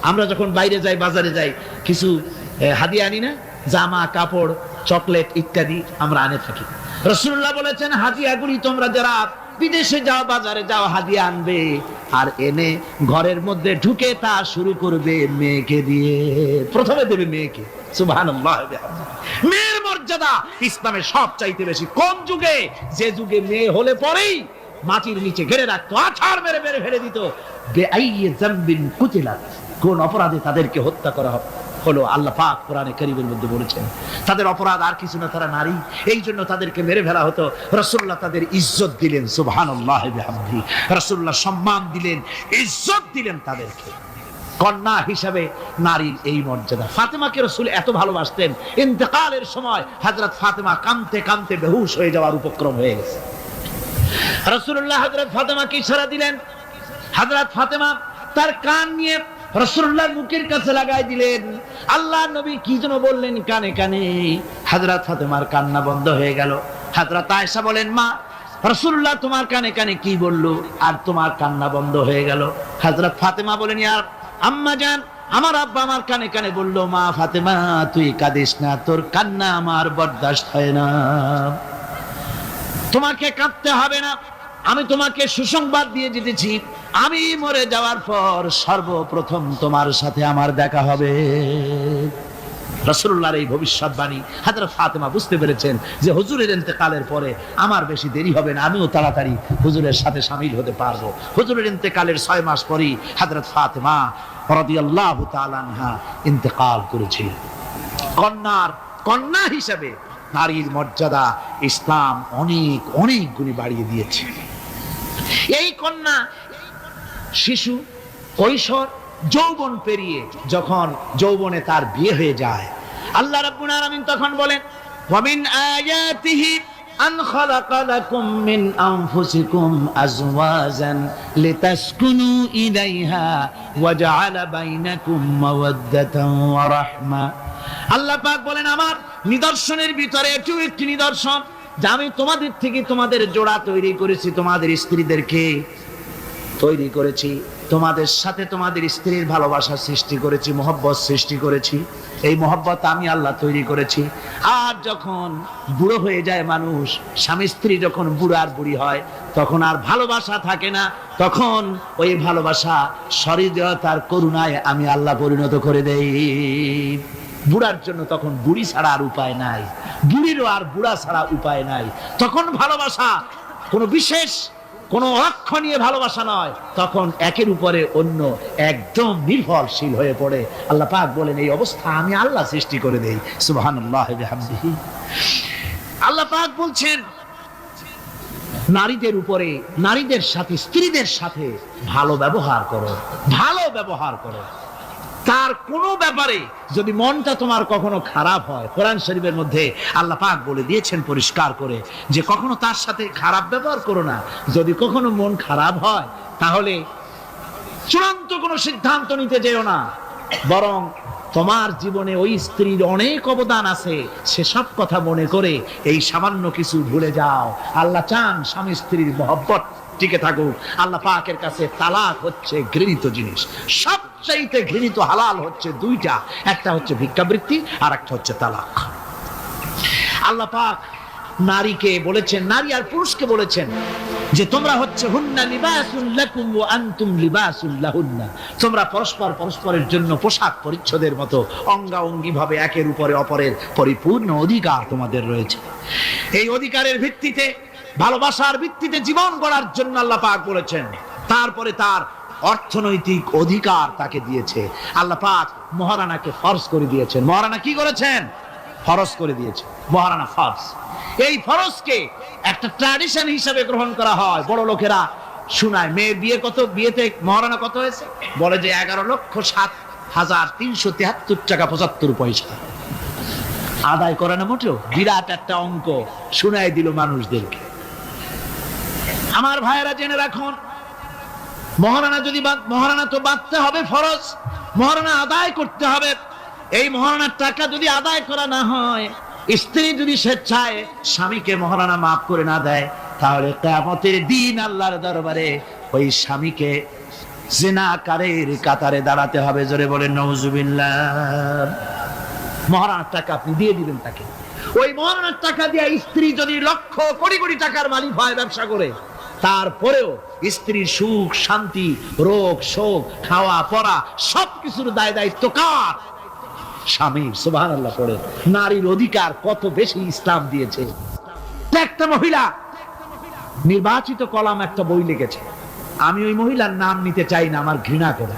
আমরা যখন বাইরে যাই, বাজারে যাই, কিছু হাদিয়া আনি না, জামা কাপড় চকলেট ইত্যাদি আমরা আনে থাকি। রাসূলুল্লাহ বলেছেন, হাদিয়াগুলি তোমরা যারা বিদেশে যাও বাজারে যাও হাদিয়া আনবে, আর এনে ঘরের মধ্যে ঢুকে তা শুরু করবে মেয়েকে দিয়ে। প্রথমে দেবে মেয়েকে। সুবহানাল্লাহ। মেয়ের মর্যাদা ইসলামের সব চাইতে বেশি। কোন যুগে? যে যুগে মেয়ে হলে পরেই মাটির নিচে ঘেরে রাখতো, আছাড় মেরে মেরে ফেলে দিত। বেআইয়ি যামবিন কুতিলাত, কোন অপরাধে তাদেরকে হত্যা করা হলো। আল্লাহ পাক কোরআনে কারীমের মধ্যে বলেছেন, তাদের অপরাধ আর কিছু না, তারা নারী, এই জন্য তাদেরকে মেরে ফেলা হতো। রাসূলুল্লাহ তাদের ইজ্জত দিলেন। সুবহানাল্লাহ বিহামদিহি। রাসূলুল্লাহ সম্মান দিলেন, ইজ্জত দিলেন তাদেরকে। কন্যা হিসাবে নারীর এই মর্যাদা। ফাতেমাকে রাসূল এত ভালোবাসতেন, ইন্তেকালের সময় হযরত ফাতেমা কাঁদতে কাঁদতে বেহুশ হয়ে যাওয়ার উপক্রম হয়ে গেছে। রাসূলুল্লাহ হযরত ফাতেমাকে ইশারা দিলেন। হযরত ফাতেমা তার কান নিয়ে রাসূলুল্লাহর মুখের কাছে লাগাই দিলেন। আল্লাহর নবী কি যেন বললেন কানে কানে, হযরত ফাতেমার কান্না বন্ধ হয়ে গেল। হযরত আয়েশা বলেন, মা, রাসূলুল্লাহ তোমার কানে কানে কি বলল আর তোমার কান্না বন্ধ হয়ে গেল? হযরত ফাতেমা বলেন, ইয়া আম্মা জান, আমার আব্বা আমার কানে কানে বলল, মা ফাতেমা তুই কাঁদিস না, তোর কান্না আমার বরদাস্ত হয় না, তোমাকে কাঁদতে হবে না। আমি তোমাকে সুসংবাদ দিয়ে যেতেছি, আমি মরে যাওয়ার পর সর্বপ্রথম তোমার সাথে আমার দেখা হবে। রাসূলুল্লাহর এই ভবিষ্যৎবাণী হযরত ফাতেমা বুঝতে পেরেছেন যে হুজুরের ইন্তেকালের পরে আমার বেশি দেরি হবে না, আমিও তাড়াতাড়ি হুজুরের সাথে শামিল হতে পারবো। হুজুরের ইন্তেকালের 6 মাস পরেই হযরত ফাতেমা রাদিয়াল্লাহু তাআলা আনহা ইন্তেকাল করেছিলেন। কন্যা হিসেবে নারীর মর্যাদা ইসলাম অনেক অনেক গুণে বাড়িয়ে দিয়েছে। এই কন্যা শিশু, কৈশোর, যৌবন পেরিয়ে যখন যৌবনে তার বিয়ে হয়ে যায়, আল্লাহ রাব্বুল আলামিন তখন বলেন, ওয়া মিন আয়াতিহি আন খালাকা লাকুম মিন আনফুসিকুম আজওয়াজান লিতাসকুনু ইলাইহা ওয়া জাআলা বাইনাকুম মাওয়াদ্দাতান ওয়া রাহমা। আল্লাহ পাক বলেন, আমার নিদর্শনের ভিতরে এটিও একটি নিদর্শন যে আমি তোমাদের থেকে তোমাদের জোড়া তৈরি করেছি, তোমাদের স্ত্রীদেরকে তৈরি করেছি, তোমাদের সাথে তোমাদের স্ত্রীর ভালোবাসা সৃষ্টি করেছি, মহব্বত সৃষ্টি করেছি। এই মহব্বত আমি আল্লাহ তৈরি করেছি। আর যখন বুড়ো হয়ে যায় মানুষ, স্বামী স্ত্রী যখন বুড়ার বুড়ি হয়, তখন আর ভালোবাসা থাকে না, তখন ওই ভালোবাসা সহৃদয়তার করুণায় আমি আল্লাহ পরিণত করে দেই। বুড়ার জন্য তখন বুড়ি ছাড়া আর উপায় নাই, বুড়িরও আর বুড়া ছাড়া উপায় নাই। তখন ভালোবাসা কোনো বিশেষ কোনো অক্ষণীয় ভালোবাসা নয়, তখন একের উপরে অন্য একদম নির্ভরশীল হয়ে পড়ে। আল্লাহ পাক বলেন, এই অবস্থা আমি আল্লাহ সৃষ্টি করে দেই। সুবহানাল্লাহ বিহামদিহি। আল্লাহ পাক বলছেন, নারীদের উপরে, নারীদের সাথে, স্ত্রীদের সাথে ভালো ব্যবহার করো, ভালো ব্যবহার করো। তার কোনো ব্যাপারে যদি মনটা তোমার কখনো খারাপ হয়, কোরআন শরীফের মধ্যে আল্লাহ পাক বলে দিয়েছেন পরিষ্কার করে যে কখনো তার সাথে খারাপ ব্যবহার করো না। যদি কখনো মন খারাপ হয়, তাহলে চূড়ান্ত কোনো সিদ্ধান্ত নিতে যেও না, বরং তোমার জীবনে ওই স্ত্রীর অনেক অবদান আছে, সেসব কথা মনে করে এই সামান্য কিছু ভুলে যাও। আল্লাহ চান স্বামী স্ত্রীর মহব্বত টিকে থাকুক। আল্লাহ পাকের কাছে তালাক হচ্ছে ঘৃণিত জিনিস। সবচাইতে ঘৃণিত হালাল হচ্ছে দুইটা, একটা হচ্ছে ভিক্ষাবৃত্তি আর একটা হচ্ছে তালাক। আল্লাহ পাক নারীকে বলেছেন, নারী আর পুরুষকে বলেছেন যে তোমরা হচ্ছে হুন্না লিবাসুল লাকুম ওয়া আনতুম লিবাসুল লাহুন্না, তোমরা পরস্পর পরস্পরের জন্য পোশাক পরিচ্ছদের মতো অঙ্গাঅঙ্গি ভাবে একের উপরে অপরের পরিপূর্ণ অধিকার তোমাদের রয়েছে। এই অধিকারের ভিত্তিতে, ভালোবাসার ভিত্তিতে জীবন গড়ার জন্য আল্লাহ পাক বলেছেন। তারপরে তার অর্থনৈতিক অধিকার তাকে দিয়েছে। আল্লাহ পাক মহারানাকে ফরজ করে দিয়েছেন। মহারানা কি করেছেন? ফরজ করে দিয়েছে। মহারানা ফরজ। এই ফরজকে একটা ট্র্যাডিশন হিসেবে গ্রহণ করা হয়। বড় লোকেরা শোনায় মেয়ের বিয়ে কত, বিয়েতে মহারানা কত হয়েছে, বলে যে 11,07,373 টাকা 75 পয়সা। আদায় করে না মোটেও, বিরাট একটা অঙ্ক শোনায় দিল মানুষদেরকে। আমার ভাইয়েরা জেনে রাখুন, মহারানা তো বাঁধতে হবে ফরজ, মহারানা আদায় করতে হবে। এই মহারানার টাকা যদি আদায় করা না হয়, স্ত্রী যদি স্বেচ্ছায় স্বামীকে মহারানা মাফ করে না দেয়, তাহলে কিয়ামতের দিন আল্লাহর দরবারে ওই স্বামীকে জিনাকারীর কাতারে দাঁড়াতে হবে। জোরে বলেন নাউজুবিল্লাহ। মহারানার টাকা আপনি দিয়ে দিবেন তাকে। ওই মহারানার টাকা দিয়ে স্ত্রী যদি লক্ষ কোটি কোটি টাকার মালিক হয় ব্যবসা করে, তারপরেও স্ত্রীর সুখ শান্তি, রোগ শোক, খাওয়া পড়া সবকিছুর দায় দায়িত্ব কার? স্বামীর। সুবহানাল্লাহ পড়ে। নারীর অধিকার কত বেশি ইসলাম দিয়েছে। একটা মহিলা নির্বাচিত কলাম একটা বই লিখেছে, আমি ওই মহিলার নাম নিতে চাই না, আমার ঘৃণা করে।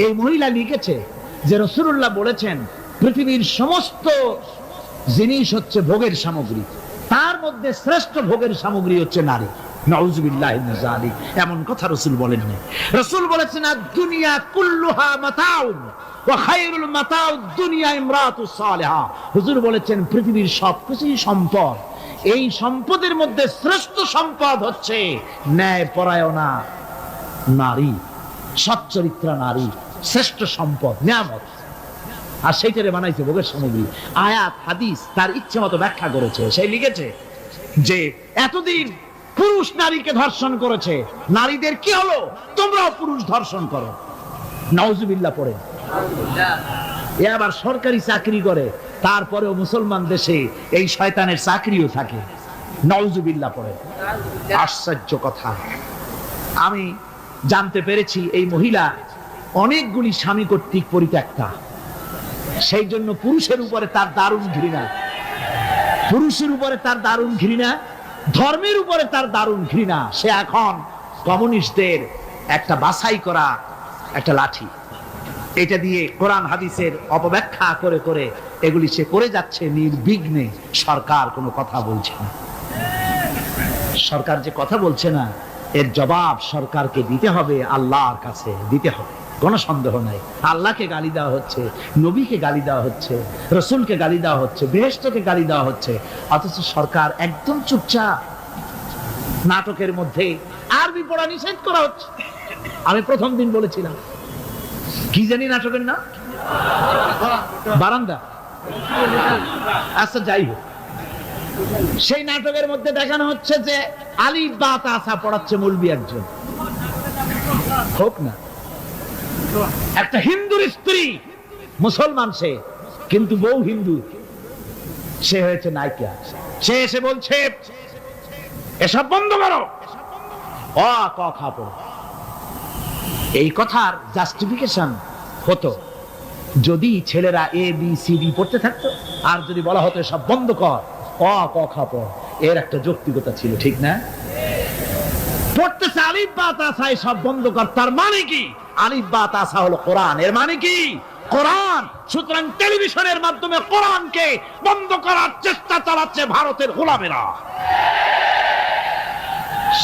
এই মহিলা লিখেছে যে রাসূলুল্লাহ বলেছেন পৃথিবীর সমস্ত জিনিস হচ্ছে ভোগের সামগ্রী, তার মধ্যে শ্রেষ্ঠ ভোগের সামগ্রী হচ্ছে নারী। নাউযুবিল্লাহি মিন যালিক। এমন কথা রাসূল বলেন না। রাসূল বলেছেন দুনিয়া কুল্লুহা মাতাউন ওয়া খায়রুল মাতাউদ দুনিয়া ইমরাতুস সালিহা। হুজুর বলেছেন পৃথিবীর সবকিছুই সম্পদ, এই সম্পদের মধ্যে শ্রেষ্ঠ সম্পদ হচ্ছে ন্যায়পরায়ণা নারী, সচ্চরিত্রা নারী শ্রেষ্ঠ সম্পদ, নিয়ামত। আর সেইটারে বানাইছে ভোগের সামগ্রী। আয়াত হাদিস তার ইচ্ছে মতো ব্যাখ্যা করেছে। সে লিখেছে যে এতদিন পুরুষ নারীকে ধর্ষণ করেছে, নারীদের কি হলো? তোমরাও পুরুষ ধর্ষণ করো। নাউজুবিল্লাহ পড়ে। এ আবার সরকারি চাকরি করে, তারপরেও মুসলমান দেশে এই শয়তানের চাকরিও থাকে। নাউজুবিল্লাহ পড়ে। আশ্চর্য কথা। আমি জানতে পেরেছি এই মহিলা অনেকগুলি স্বামী কর্তৃক পরিত্যক্তা, সেই জন্য পুরুষের উপরে তার দারুণ ঘৃণা, পুরুষের উপরে তার দারুণ ঘৃণা, ধর্মের উপরে তার দারুণ ঘৃণা। সে এখন কমিউনিস্টদের একটা বাছাই করা একটা লাঠি, এটা দিয়ে কোরআন হাদিসের অপব্যাখ্যা করে করে এগুলি সে করে যাচ্ছে নির্বিঘ্নে। সরকার কোনো কথা বলছে না। সরকার যে কথা বলছে না, এর জবাব সরকারকে দিতে হবে, আল্লাহর কাছে দিতে হবে, কোনো সন্দেহ নাই। আল্লাহকে গালি দেওয়া হচ্ছে, নবীকে গালি দেওয়া হচ্ছে, রসুলকে গালি দেওয়া হচ্ছে, বেহেশতকে গালি দেওয়া হচ্ছে, অথচ সরকার একদম চুপচাপ। নাটকের মধ্যে আরবি পড়া নিষেধ করা হচ্ছে। আমি প্রথম দিন বলেছিলাম, কি জানি নাটকের না, বারান্দা। আচ্ছা যাই হোক, সেই নাটকের মধ্যে দেখানো হচ্ছে যে আলিফ বা তাসা পড়াচ্ছে মৌলবি একজন, হোক না, একটা হিন্দুর স্ত্রী, মুসলমান সে, কিন্তু বউ হিন্দু, সে হয়েছে নায়িকা। সে এসে বলছে এসব বন্ধ করো, অ ক খ পড়ো। এই কথার জাস্টিফিকেশন হতো যদি ছেলেরা এ বি সি ডি পড়তে থাকতো, আর যদি বলা হতো সব বন্ধ কর, অ ক খ পড়, এর একটা যৌক্তিকতা ছিল, ঠিক না? পড়তেছে আলিফ বা তাসা, সব বন্ধ কর, তার মানে কি? আলিফ বা তাসা হলো কোরআন, এর মানে কি? কোরআন। সুতরাং টেলিভিশনের মাধ্যমে কোরআনকে বন্ধ করার চেষ্টা চালাচ্ছে ভারতের গোলামেরা।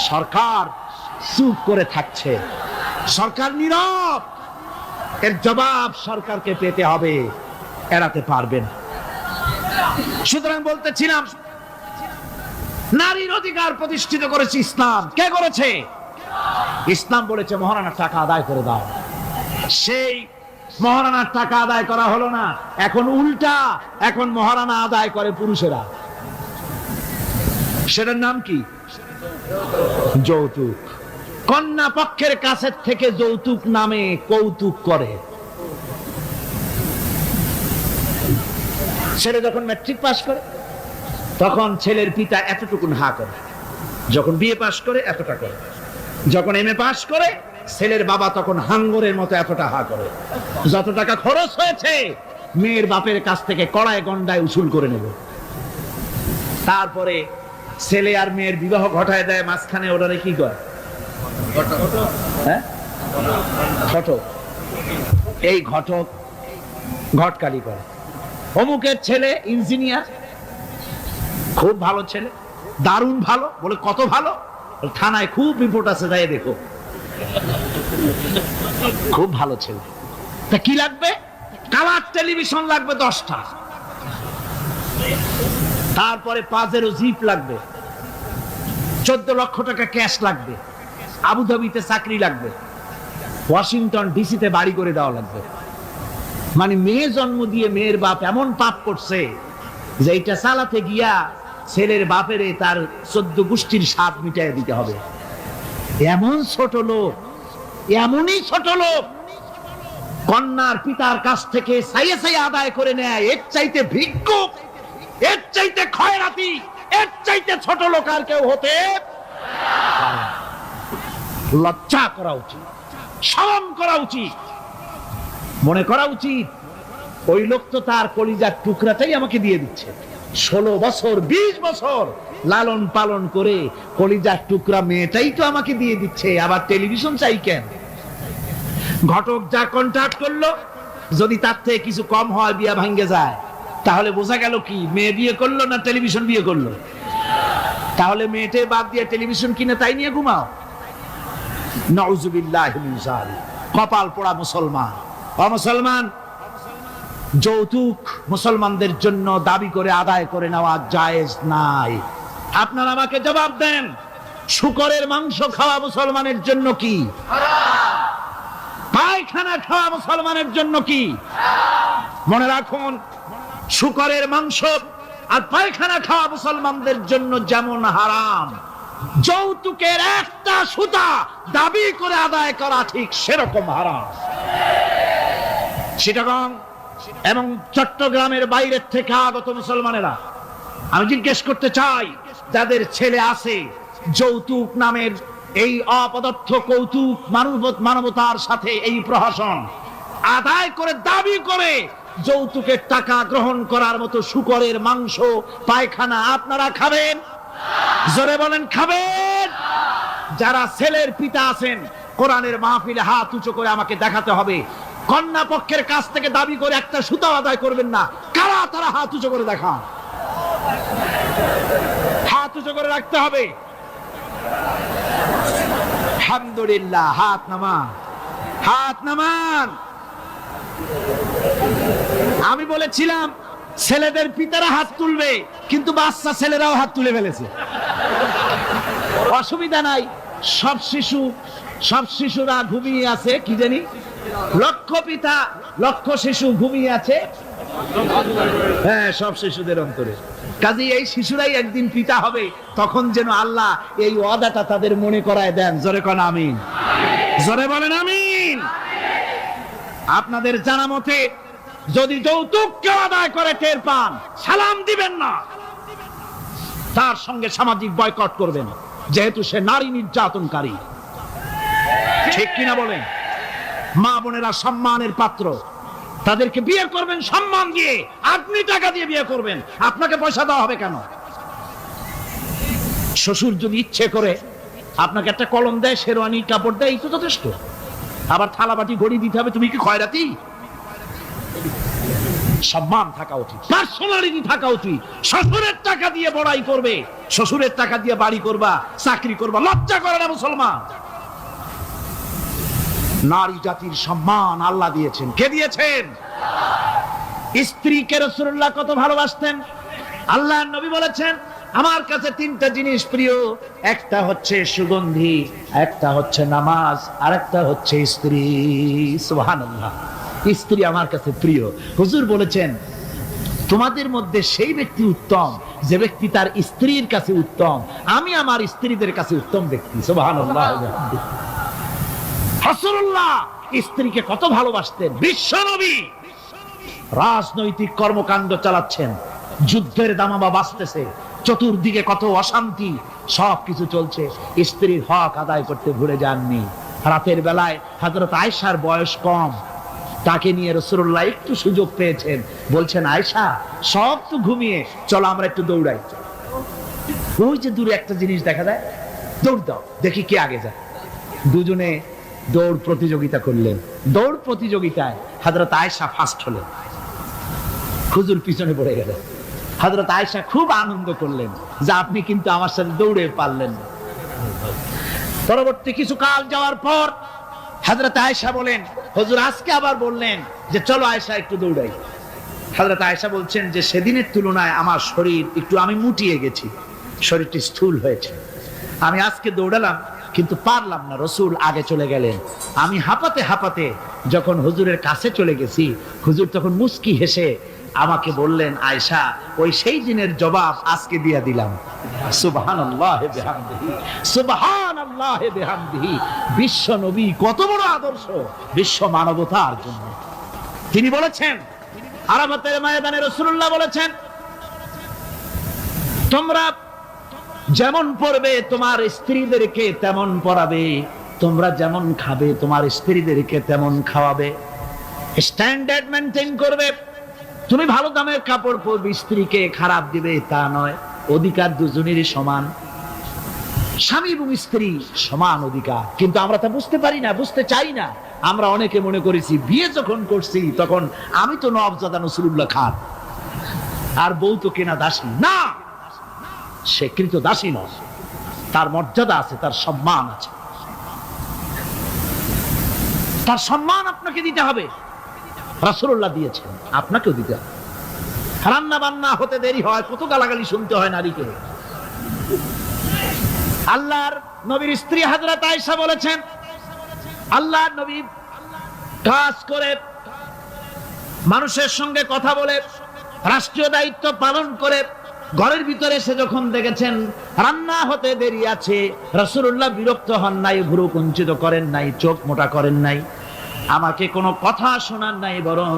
সরকার চুপ করে থাকছে, সরকার নীরব। এর জবাব সরকারকে পেতে হবে, এড়াতে পারবেন। সুতরাং বলতেছিলাম, নারীর অধিকার প্রতিষ্ঠিত করেছে ইসলাম। কে করেছে? ইসলাম বলেছে মহারানার টাকা আদায় করে দাও। সেই মহারানার টাকা আদায় করা হলো না, এখন উল্টা, এখন মহারানা আদায় করে পুরুষেরা। সেটার নাম কি? যৌতুক। কন্যা পক্ষের কাছের থেকে যৌতুক নামে কৌতুক করে। ছেলে যখন ম্যাট্রিক পাস করে তখন ছেলের পিতা এতটুকুন হা করে, যখন বিএ পাস করে এতটা করে, যখন এমএ পাস করে ছেলের বাবা তখন হাঙ্গরের মতো এতটা হা করে। যত টাকা খরচ হয়েছে মেয়ের বাপের কাছ থেকে কড়ায় গন্ডায় উসুল করে নেব। তারপরে ছেলে আর মেয়ের বিবাহ ঘটায় দেয়, মাঝখানে ওটারে কি করে? হ্যাঁ, ঘটক। এই ঘটক ঘটকালি করে। অমুকের ছেলে ইঞ্জিনিয়ার, খুব ভালো ছেলে, দারুণ ভালো। বলে কত ভালো? থানায় খুব রিপোর্ট আছে, যাই দেখো। খুব ভালো ছেলে। তা কি লাগবে? কালার টেলিভিশন লাগবে 10টা, তারপরে পাজেরো জিপ লাগবে, 14 লক্ষ টাকা ক্যাশ লাগবে, আবুধাবিতে চাকরি লাগবে, ওয়াশিংটন ডিসিতে বাড়ি করে দেওয়া লাগবে। মানে মেয়ে জন্ম দিয়ে মেয়ের বাপ এমন পাপ করছে যে এটা চালাতে গিয়া ছেলের বাপেরে তার 14 গোষ্ঠীর স্বাদ মিটাই দিতে হবে। এমন ছোট লোক, এমনই ছোট লোক কন্যার পিতার কাছ থেকে চাইয়ে চাইয়ে আদায় করে নেয়। এর চাইতে ভিক্ষুক, এর চাইতে খয়রাতি, এর চাইতে ছোট লোক আর কেউ হতে পারে না। লজ্জা করা উচিত, শরম করা উচিত, মনে করা উচিত ওই লোক তো তার কলিজার টুকরাটাই আমাকে দিয়ে দিচ্ছে। 16 বছর 20 বছর লালন পালন করে কলিজার টুকরা মেয়েটাই তো আমাকে দিয়ে দিচ্ছে, আবার টেলিভিশন চাই কেন? ঘটক যা কন্ট্রাক্ট করলো যদি তার থেকে কিছু কম হয়, বিয়া ভাঙ্গে যায়, তাহলে বোঝা গেল কি মেয়ে বিয়ে করলো না টেলিভিশন বিয়ে করলো? তাহলে মেয়েটে বাদ দিয়ে টেলিভিশন কিনে তাই নিয়ে ঘুমাও। নাউজুবিল্লাহি মিন যালিক। কপাল পোড়া মুসলমান। মুসলমান, যৌতুক মুসলমানদের জন্য দাবি করে আদায় করে নেওয়া জায়েজ নাই। আপনারা আমাকে জবাব দেন, শূকরের মাংস খাওয়া মুসলমানের জন্য কি হারাম? পায়খানা খাওয়া মুসলমানের জন্য কি হারাম? মনে রাখুন, শূকরের মাংস আর পায়খানা খাওয়া মুসলমানদের জন্য যেমন হারাম, যৌতুকের একটা সুতা দাবি করে আদায় করা ঠিক সেরকম হারাম। চিটাগং এবং চট্টগ্রামের বাইরের থেকে আগত মুসলমানেরা, আমি জিজ্ঞেস করতে চাই, যাদের ছেলে আছে যৌতুক নামের এই অপদার্থ কৌতুক মানবতার সাথে এই প্রহসন আদায় করে দাবি করে যৌতুকের টাকা গ্রহণ করার মতো শূকরের মাংস পায়খানা আপনারা খাবেন? জোরে বলেন, খাবেন? যারা ছেলের পিতা আছেন, কোরআনের মাহফিলে হাত উঁচু করে আমাকে দেখাতে হবে, কন্যা পক্ষের কাছ থেকে দাবি করে একটা সুতা আদায় করবেন না। কারা তারা? হাত উঁচু করে দেখা, হাত উঁচু করে রাখতে হবে। আলহামদুলিল্লাহ, হাত নামান, হাত নামান। আমি বলেছিলাম ছেলেদের পিতারা হাত তুলবে, কিন্তু বাচ্চা ছেলেরাও হাত তুলে ফেলেছে। অসুবিধা নাই, সব শিশুরা ঘুমিয়ে আছে, কি জানি লক্ষ পিতা লক্ষ শিশু ঘুমিয়ে আছে। হ্যাঁ, সব শিশুদের অন্তরে। কাজে এই শিশুরাই একদিন পিতা হবে, তখন যেন আল্লাহ এই ওয়াদাটা তাদের মনে করায় দেন। জোরে কোন আমিন, জোরে বলেন আমিন। আপনাদের জানা মতে যদি যৌতুক কেউ আদায় করে টের পান, সালাম দিবেন না, তার সঙ্গে সামাজিক বয়কট করবেন, যেহেতু সে নারী নির্যাতনকারী। ঠিক কিনা বলেন? মা বোনেরা সম্মানের পাত্র, তাদেরকে বিয়ে করবেন সম্মান দিয়ে। আপনি টাকা দিয়ে বিয়ে করবেন, আপনাকে পয়সা দেওয়া হবে কেন? শ্বশুর যদি ইচ্ছে করে আপনাকে একটা কলম দেয়, শেরওয়ানি কাপড় দেয়, এই তো যথেষ্ট। আবার থালাবাটি ঘড়ি দিতে হবে, তুমি কি খয়রাতি? সম্মান থাকা উচিত, পার্সোনালিটি থাকা উচিত। শ্বশুরের টাকা দিয়ে বড়াই করবে, শ্বশুরের টাকা দিয়ে বাড়ি করবা, চাকরি করবা, লজ্জা করে না মুসলমান? নারী জাতির সম্মান আল্লাহ দিয়েছেন। কে দিয়েছেন? স্ত্রীকে রাসূলুল্লাহ কত ভালোবাসতেন। আল্লাহর নবী বলেছেন, আমার কাছে 3টা জিনিস প্রিয়, একটা হচ্ছে সুগন্ধি, একটা হচ্ছে নামাজ, আর একটা হচ্ছে স্ত্রী। সুবহানাল্লাহ। স্ত্রী আমার কাছে প্রিয়। হুজুর বলেছেন তোমাদের মধ্যে সেই ব্যক্তি উত্তম যে ব্যক্তি তার স্ত্রীর কাছে উত্তম। আমি আমার স্ত্রীদের কাছে উত্তম ব্যক্তি। সুবহানাল্লাহ। রাসূলুল্লাহ স্ত্রীকে কত ভালোবাসতেন। বিশ্বনবী রাজনৈতিক কর্মকাণ্ড চালাচ্ছেন, যুদ্ধের দামামা বাজতেছে, চতুর্দিকে কত অশান্তি, সবকিছু চলছে, স্ত্রীর হক আদায় করতে ভুলে যাননি। রাতের বেলায় হযরত আয়েশার বয়স কম, তাকে নিয়ে রাসূলুল্লাহ একটু সুযোগ পেয়েছেন, বলছেন আয়েশা সব তো ঘুমিয়ে, চলো আমরা একটু দৌড়াই। ওই যে দূরে একটা জিনিস দেখা যায়, দৌড় দাও দেখি কে আগে যায়। দুজনে দৌড় প্রতিযোগিতা করলেন। দৌড় প্রতিযোগিতায় হযরত আয়েশা ফার্স্ট হলেন, হুজুর পিছনে পড়ে গেলেন। হযরত আয়েশা খুব আনন্দ করলেন যে আপনি কিন্তু আমার সাথে দৌড়ে পারলেন না। পরবর্তী কিছু কাল যাওয়ার পর হযরত আয়েশা বলেন, হুজুর আজকে আবার বললেন যে চলো আয়েশা একটু দৌড়াই। হযরত আয়েশা বলছেন যে সেদিনের তুলনায় আমার শরীর একটু, আমি মুটিয়ে গেছি, শরীরটি স্থূল হয়েছে। আমি আজকে দৌড়ালাম কিন্তু পারলাম না, রাসূল আগে চলে গেলেন। আমি হাঁপাতে হাঁপাতে যখন হুজুরের কাছে চলে গেছি, হুজুর তখন মুস্কি হেসে আমাকে বললেন, আয়েশা ওই সেই দিনের জবাব আজকে দিয়া দিলাম। সুবহানাল্লাহ বিহামদিহি, সুবহানাল্লাহ বিহামদিহি। বিশ্ব নবী কত বড় আদর্শ বিশ্ব মানবতার জন্য। তিনি বলেছেন, আরাফাতের ময়দানে রাসূলুল্লাহ বলেছেন, তোমরা যেমন পড়বে তোমার স্ত্রীদেরকে তেমন পড়াবে, তোমরা যেমন খাবে তোমার স্ত্রীদেরকে তেমন খাওয়াবে। স্ট্যান্ডার্ড মেইনটেইন করবে। তুমি ভালো দামের কাপড় পরবে, স্ত্রীকে খারাপ দিবে তা নয়। অধিকার দুজনেরই সমান, স্বামী এবং স্ত্রী সমান অধিকার। কিন্তু আমরা তা বুঝতে পারি না, বুঝতে চাই না। আমরা অনেকে মনে করেছি বিয়ে যখন করছি তখন আমি তো নওয়াবজাদা নসরুল্লাহ খান, আর বউ তো কেনা দাসী না। সে কৃত দাসী নয়, তার মর্যাদা আছে, তার সম্মান আছে, তার সম্মান আপনাকে দিতে হবে। রাসূলুল্লাহ দিয়েছেন, আপনাকেও দিতে হবে। রান্না বান্না হতে দেরি হয়, কত গালাগালি শুনতে হয় নারীকে। আল্লাহর নবীর স্ত্রী হযরত আয়েশা বলেছেন, আল্লাহর নবী কাজ করে, মানুষের সঙ্গে কথা বলে, রাষ্ট্রীয় দায়িত্ব পালন করে ঘরের ভিতরে এসে যখন দেখেছেন রান্না হতে দেরি আছে, রাসূলুল্লাহ বিরক্ত হন নাই, ভ্রু কুঞ্চিত করেন নাই, চোখ মোটা করেন নাই, আমাকে কোনো কথা শোনান নাই, বরং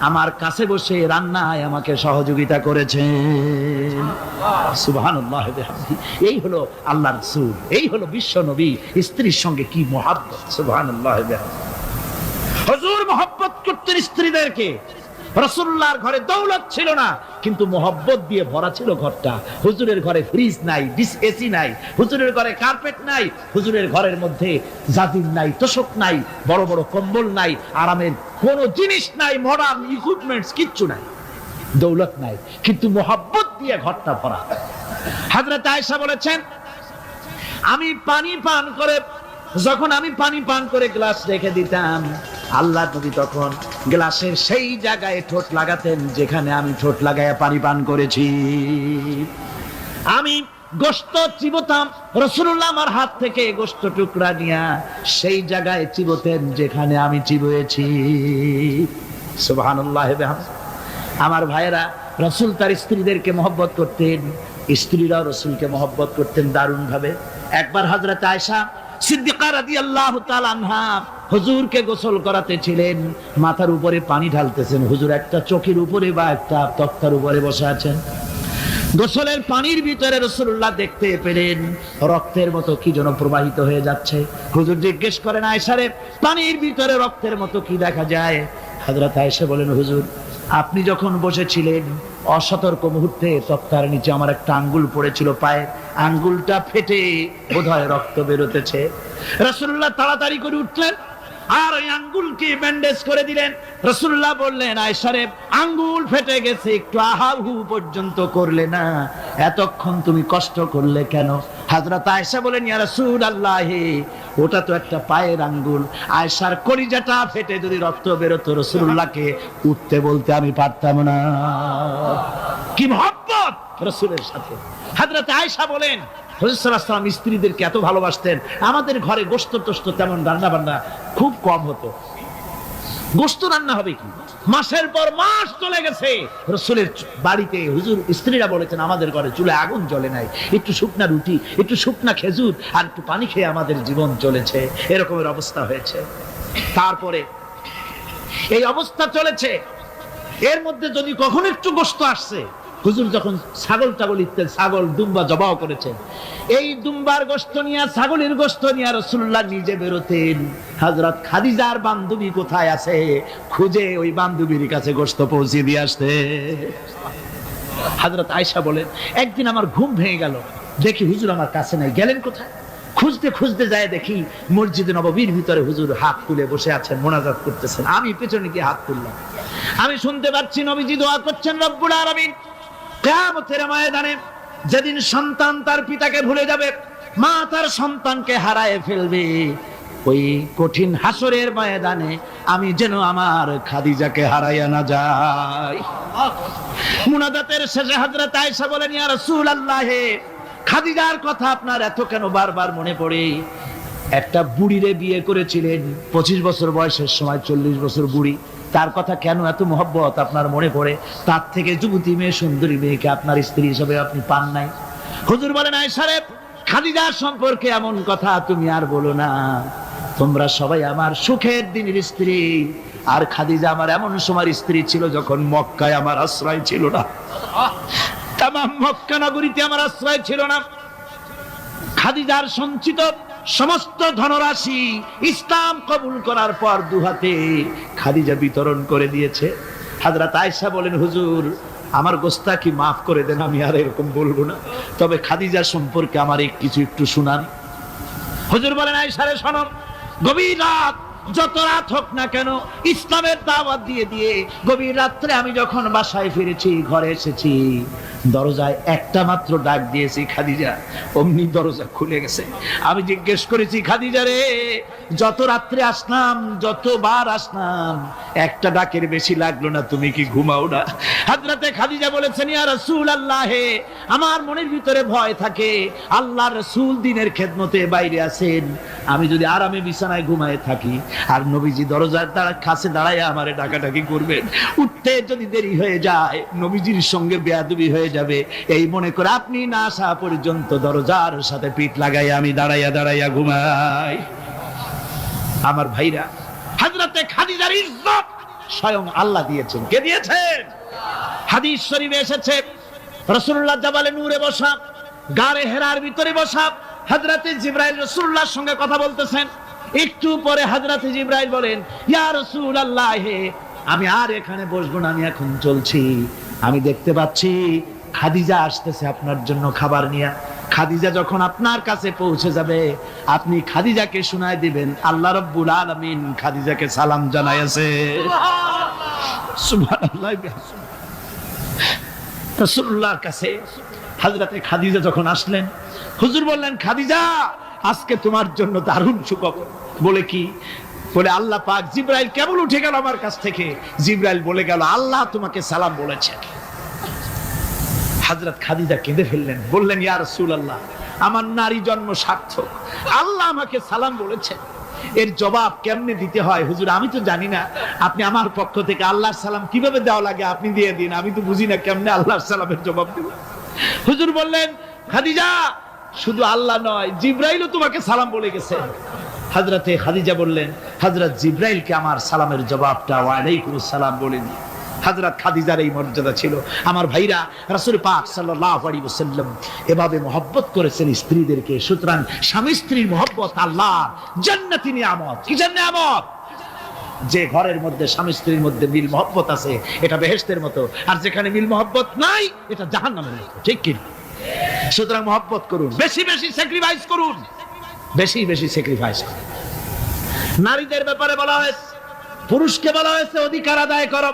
আমার কাছে বসে রান্নায় আমাকে সহযোগিতা করেছেন। সুবহানাল্লাহ বিহামদিহি। এই হলো আল্লাহর রাসূল, এই হলো বিশ্ব নবী। স্ত্রীর সঙ্গে কি মহব্বত! সুবহানাল্লাহ বিহামদিহি। হুজুর মহব্বত করতেন স্ত্রীদেরকে। রাসূলুল্লাহর ঘরে দৌলত ছিল না, কিন্তু মহব্বত দিয়ে ভরা ছিল ঘরটা। হুজুরের ঘরে ফ্রিজ নাই, এসি নাই, হুজুরের ঘরে কার্পেট নাই, হুজুরের ঘরের মধ্যে জাজির নাই, তোশক নাই, বড় বড় কম্বল নাই, আরামের কোন জিনিস নাই, মডার্ন ইকুইপমেন্টস কিচ্ছু নাই, দৌলত নাই, কিন্তু মহব্বত দিয়ে ঘরটা ভরা। হযরত আয়েশা বলেছেন, আমি পানি পান করে, যখন আমি পানি পান করে গ্লাস রেখে দিতাম, আল্লাহ নবী তখন গ্লাসের সেই জায়গায় ঠোঁট লাগাতেন যেখানে আমি ঠোঁট লাগায়া পানি পান করেছি। আমি গোশত চিবোতাম, রাসূলুল্লাহ আমার হাত থেকে গোশত টুকরা নিয়া সেই জায়গায় চিবোতেন যেখানে আমি চিবুয়েছি। সুবহানাল্লাহ বিহামদিহি। আমার ভাইয়েরা, রাসূল তার স্ত্রীদেরকে মহব্বত করতেন, স্ত্রীরাও রাসূলকে মহব্বত করতেন দারুণ ভাবে। একবার হযরত আয়েশা সিদ্দিকা রাদিয়াল্লাহু তাআলা আনহা হুজুরকে গোসল করাতে ছিলেন, মাথার উপরে পানি ঢালতেছেন, হুজুর একটা চৌকির উপরে বা একটা তক্তার উপরে বসে আছেন। গোসলের পানির ভিতরে রাসূলুল্লাহ দেখতে পেলেন রক্তের মতো কি যেন প্রবাহিত হয়ে যাচ্ছে। হুজুর জিজ্ঞেস করেন, আয়েশা রে, পানির ভিতরে রক্তের মতো কি দেখা যায়? হযরত আয়েশা বলেন, হুজুর আপনি যখন বসেছিলেন অসতর্ক মুহূর্তে তক্তার নিচে আমার একটা আঙ্গুল পড়েছিল পায়ে, আঙ্গুলটা ফেটে বোধহয় রক্ত বেরোতেছে। রাসূলুল্লাহ তাড়াতাড়ি করে উঠলেন আর ওই আঙ্গুলকে ব্যান্ডেজ করে দিলেন। রাসূলুল্লাহ বললেন, আয়েশা রে, আঙ্গুল ফেটে গেছে, একটু আহাহু পর্যন্ত করলে না, এতক্ষণ তুমি কষ্ট করলে কেন? হযরত আয়েশা বলেন, ইয়া রাসূলুল্লাহ, ওটা তো একটা পায়ের আঙ্গুল। আয়েশার কলিজাটা ফেটে যদি রক্ত বেরোতো, রাসূলুল্লাহকে উঠতে বলতে আমি পারতাম না। কি মহব্বত রাসূলের সাথে! হযরত আয়েশা বলেন, হুজুর সাল্লাল্লাহু আলাইহি ওয়াসাল্লাম স্ত্রীদেরকে এত ভালোবাসতেন, আমাদের ঘরে গোশত টোস্ত তেমন রান্না বান্না খুব কম হতো। গোশত রান্না হবে কি? মাসের পর মাস চলে গেছে, রাসূলের বাড়িতে হুজুর স্ত্রীরা বলেছেন আমাদের ঘরে চুলে আগুন জ্বলে নাই, একটু শুকনা রুটি, একটু শুকনা খেজুর আর একটু পানি খেয়ে আমাদের জীবন চলেছে। এরকমের অবস্থা হয়েছে। তারপরে এই অবস্থা চলেছে, এর মধ্যে যদি কখনো একটু গোশত আসছে, হুজুর যখন ছাগল ইত্যাদি ছাগল দুম্বা জবাহ করেছেন, এই দুম্বার গোশত নিয়ে ছাগলের গোশত নিয়ে রাসূলুল্লাহ নিজে বেরোতেন। হযরত খাদিজার বান্ধবী কোথায় আছে খুঁজে ওই বান্ধবীর কাছে গোশত পৌঁছে দিয়ে আসতে। হযরত আয়েশা বলেন, একদিন আমার ঘুম ভেঙে গেল, দেখি হুজুর আমার কাছে নাই, গেলেন কোথায়? খুঁজতে খুঁজতে যায় দেখি মসজিদে নববীর ভিতরে হুজুর হাত তুলে বসে আছেন, মোনাজাত করতেছেন। আমি পেছনে গিয়ে হাত তুললাম, আমি শুনতে পাচ্ছি নবীজি দোয়া করছেন, রব্বুল আলামিন কিয়ামতের ময়দানে যেদিন সন্তান তার পিতাকে ভুলে যাবে, মা তার সন্তানকে হারায় ফেলবে, ওই কঠিন হাসরের ময়দানে আমি যেন আমার খাদিজাকে হারাইয়া না যাই। মুনাজাতের শেষে হযরত আয়েশা বলেন, ইয়া রাসূলুল্লাহ, খাদিজার কথা আপনার এত কেন বারবার মনে পড়ে? একটা বুড়িরে বিয়ে করেছিলেন 25 বছর বয়সের সময়, 40 বছর বুড়ি, তার কথা কেন এত মহব্বত আপনার মনে পড়ে? তার থেকে যুবতী মেয়ে, সুন্দরী মেয়েকে আপনার স্ত্রী হিসেবে আপনি পান নাই? হুজুর বলেন, আয়েশা রে, খাদিজার সম্পর্কে এমন কথা তুমি আর বলো না। তোমরা সবাই আমার সুখের দিনের স্ত্রী, আর খাদিজা আমার এমন সময় স্ত্রী ছিল যখন মক্কায় আমার আশ্রয় ছিল না, তামাম মক্কা নগরীতে আমার আশ্রয় ছিল না। খাদিজার সঞ্চিত সমস্ত ধনরাশি ইসলাম কবুল করার পর দুহাতে খাদিজা বিতরণ করে দিয়েছে। হযরত আয়েশা বলেন, হুজুর আমার গোস্তাকি মাফ করে দেন, আমি আর এরকম বলবো না, তবে খাদিজা সম্পর্কে আমার কিছু একটু শুনান। হুজুর বলেন, আয়েশা রে শোনো, গভীর রাত, যত রাত হোক না কেন, ইসলামের দাওয়াত দিয়ে দিয়ে গভীর রাত্রে আমি যখন বাসায় ফিরেছি, ঘরে এসেছি, দরজায় একটা মাত্র ডাক দিয়েছি, খাদিজা, অমনি দরজা খুলে গেছে। আমি জিজ্ঞেস করেছি, খাদিজা রে, যত রাত্রে আসলাম, যতবার আসলাম, একটা ডাকের বেশি লাগলো না, তুমি কি ঘুমাও না? হযরতে খাদিজা বলেছেন, ইয়া রাসূলুল্লাহ, আমার মনের ভিতরে ভয় থাকে, আল্লাহর রাসূল দ্বীনের খেদমতে বাইরে আছেন, আমি যদি আরামে বিছানায় ঘুমায় থাকি আর নবীজি দরজার কাছে দাঁড়ায় আমারে ডাকাডাকি করবেন, উঠতে যদি দেরি হয়ে যায় নবীজির সঙ্গে বেয়াদবি হয়ে যাবে, এই মনে করে আপনি না আসা পর্যন্ত দরজার সাথে পিঠ লাগাই আমি দাঁড়াইয়া দাঁড়াইয়া ঘুমাই। আমার ভাইরা, হযরতে খাদিজার ইজ্জত স্বয়ং আল্লাহ দিয়েছেন। কে দিয়েছেন? হাদিস শরীফে এসেছে, রাসূলুল্লাহ জাবালে নূরে বসা, গারে হেরার ভিতরে বসা, হযরতে জিবরাইল রাসূলুল্লাহর সঙ্গে কথা বলতেছেন। একটু পরে হযরতে জিবরাইল বলেন, ইয়া রাসূলুল্লাহ, আমি আর এখানে বসবো না, আমি এখন চলছি। আমি দেখতে পাচ্ছি খাদিজা আসতেছে আপনার জন্য খাবার নিয়ে। খাদিজা যখন আপনার কাছে পৌঁছে যাবে, আপনি খাদিজাকে শোনায় দিবেন, আল্লাহ রাব্বুল আলামিন খাদিজাকে সালাম জানাইছে। সুবহানাল্লাহ। রাসূলুল্লাহর কাছে হযরতে খাদিজা যখন আসলেন, হুজুর বললেন, খাদিজা, আজকে তোমার জন্য দারুণ সুখবর। বলে কি? বলে আল্লাহ পাক, জিবরাইল কেবল উঠে গেল আমার কাছ থেকে, জিবরাইল বলে গেল আল্লাহ তোমাকে সালাম বলেছেন। হযরত খাদিজা কেঁদে ফেললেন, বললেন, ইয়া রাসূলুল্লাহ, আমার নারী জন্ম সার্থক, আল্লাহ আমাকে সালাম বলেছেন, এর জবাব কেমনে দিতে হয় হুজুর আমি তো জানি না, আপনি আমার পক্ষ থেকে আল্লাহর সালাম কিভাবে দেওয়া লাগে আপনি দিয়ে দিন, আমি তো বুঝি না কেমনে আল্লাহর সালামের জবাব দেব। হুজুর বললেন, খাদিজা, শুধু আল্লাহ নয়, জিবরাইলও তোমাকে সালাম বলে গেছে। হযরতে খাদিজা বললেন, হযরত জিবরাইলকে আমার সালামের জবাবটা ওয়ালাইকুমুস সালাম বলেন। হযরত খাদিজার এই মর্যাদা ছিল। আমার ভাইরা, রাসূল পাক সাল্লাল্লাহু আলাইহি ওয়াসাল্লাম এভাবে মহব্বত করেছেন স্ত্রীদেরকে। সুতরাং স্বামী স্ত্রীর মহব্বত আল্লাহর জান্নাতি নিয়ামত। কি নিয়ামত? যে ঘরের মধ্যে স্বামী স্ত্রীর মধ্যে মিল মহব্বত আছে, এটা বেহেশতের মতো, আর যেখানে মিল মহব্বত নাই, এটা জাহান্নামের মতো। ঠিক কি? সুতরাং মহব্বত করুন, বেশি বেশি স্যাক্রিফাইস করুন, বেশি বেশি স্যাক্রিফাইস করুন। নারীদের ব্যাপারে বলা হয়েছে, পুরুষকে বলা হয়েছে অধিকার আদায় করো,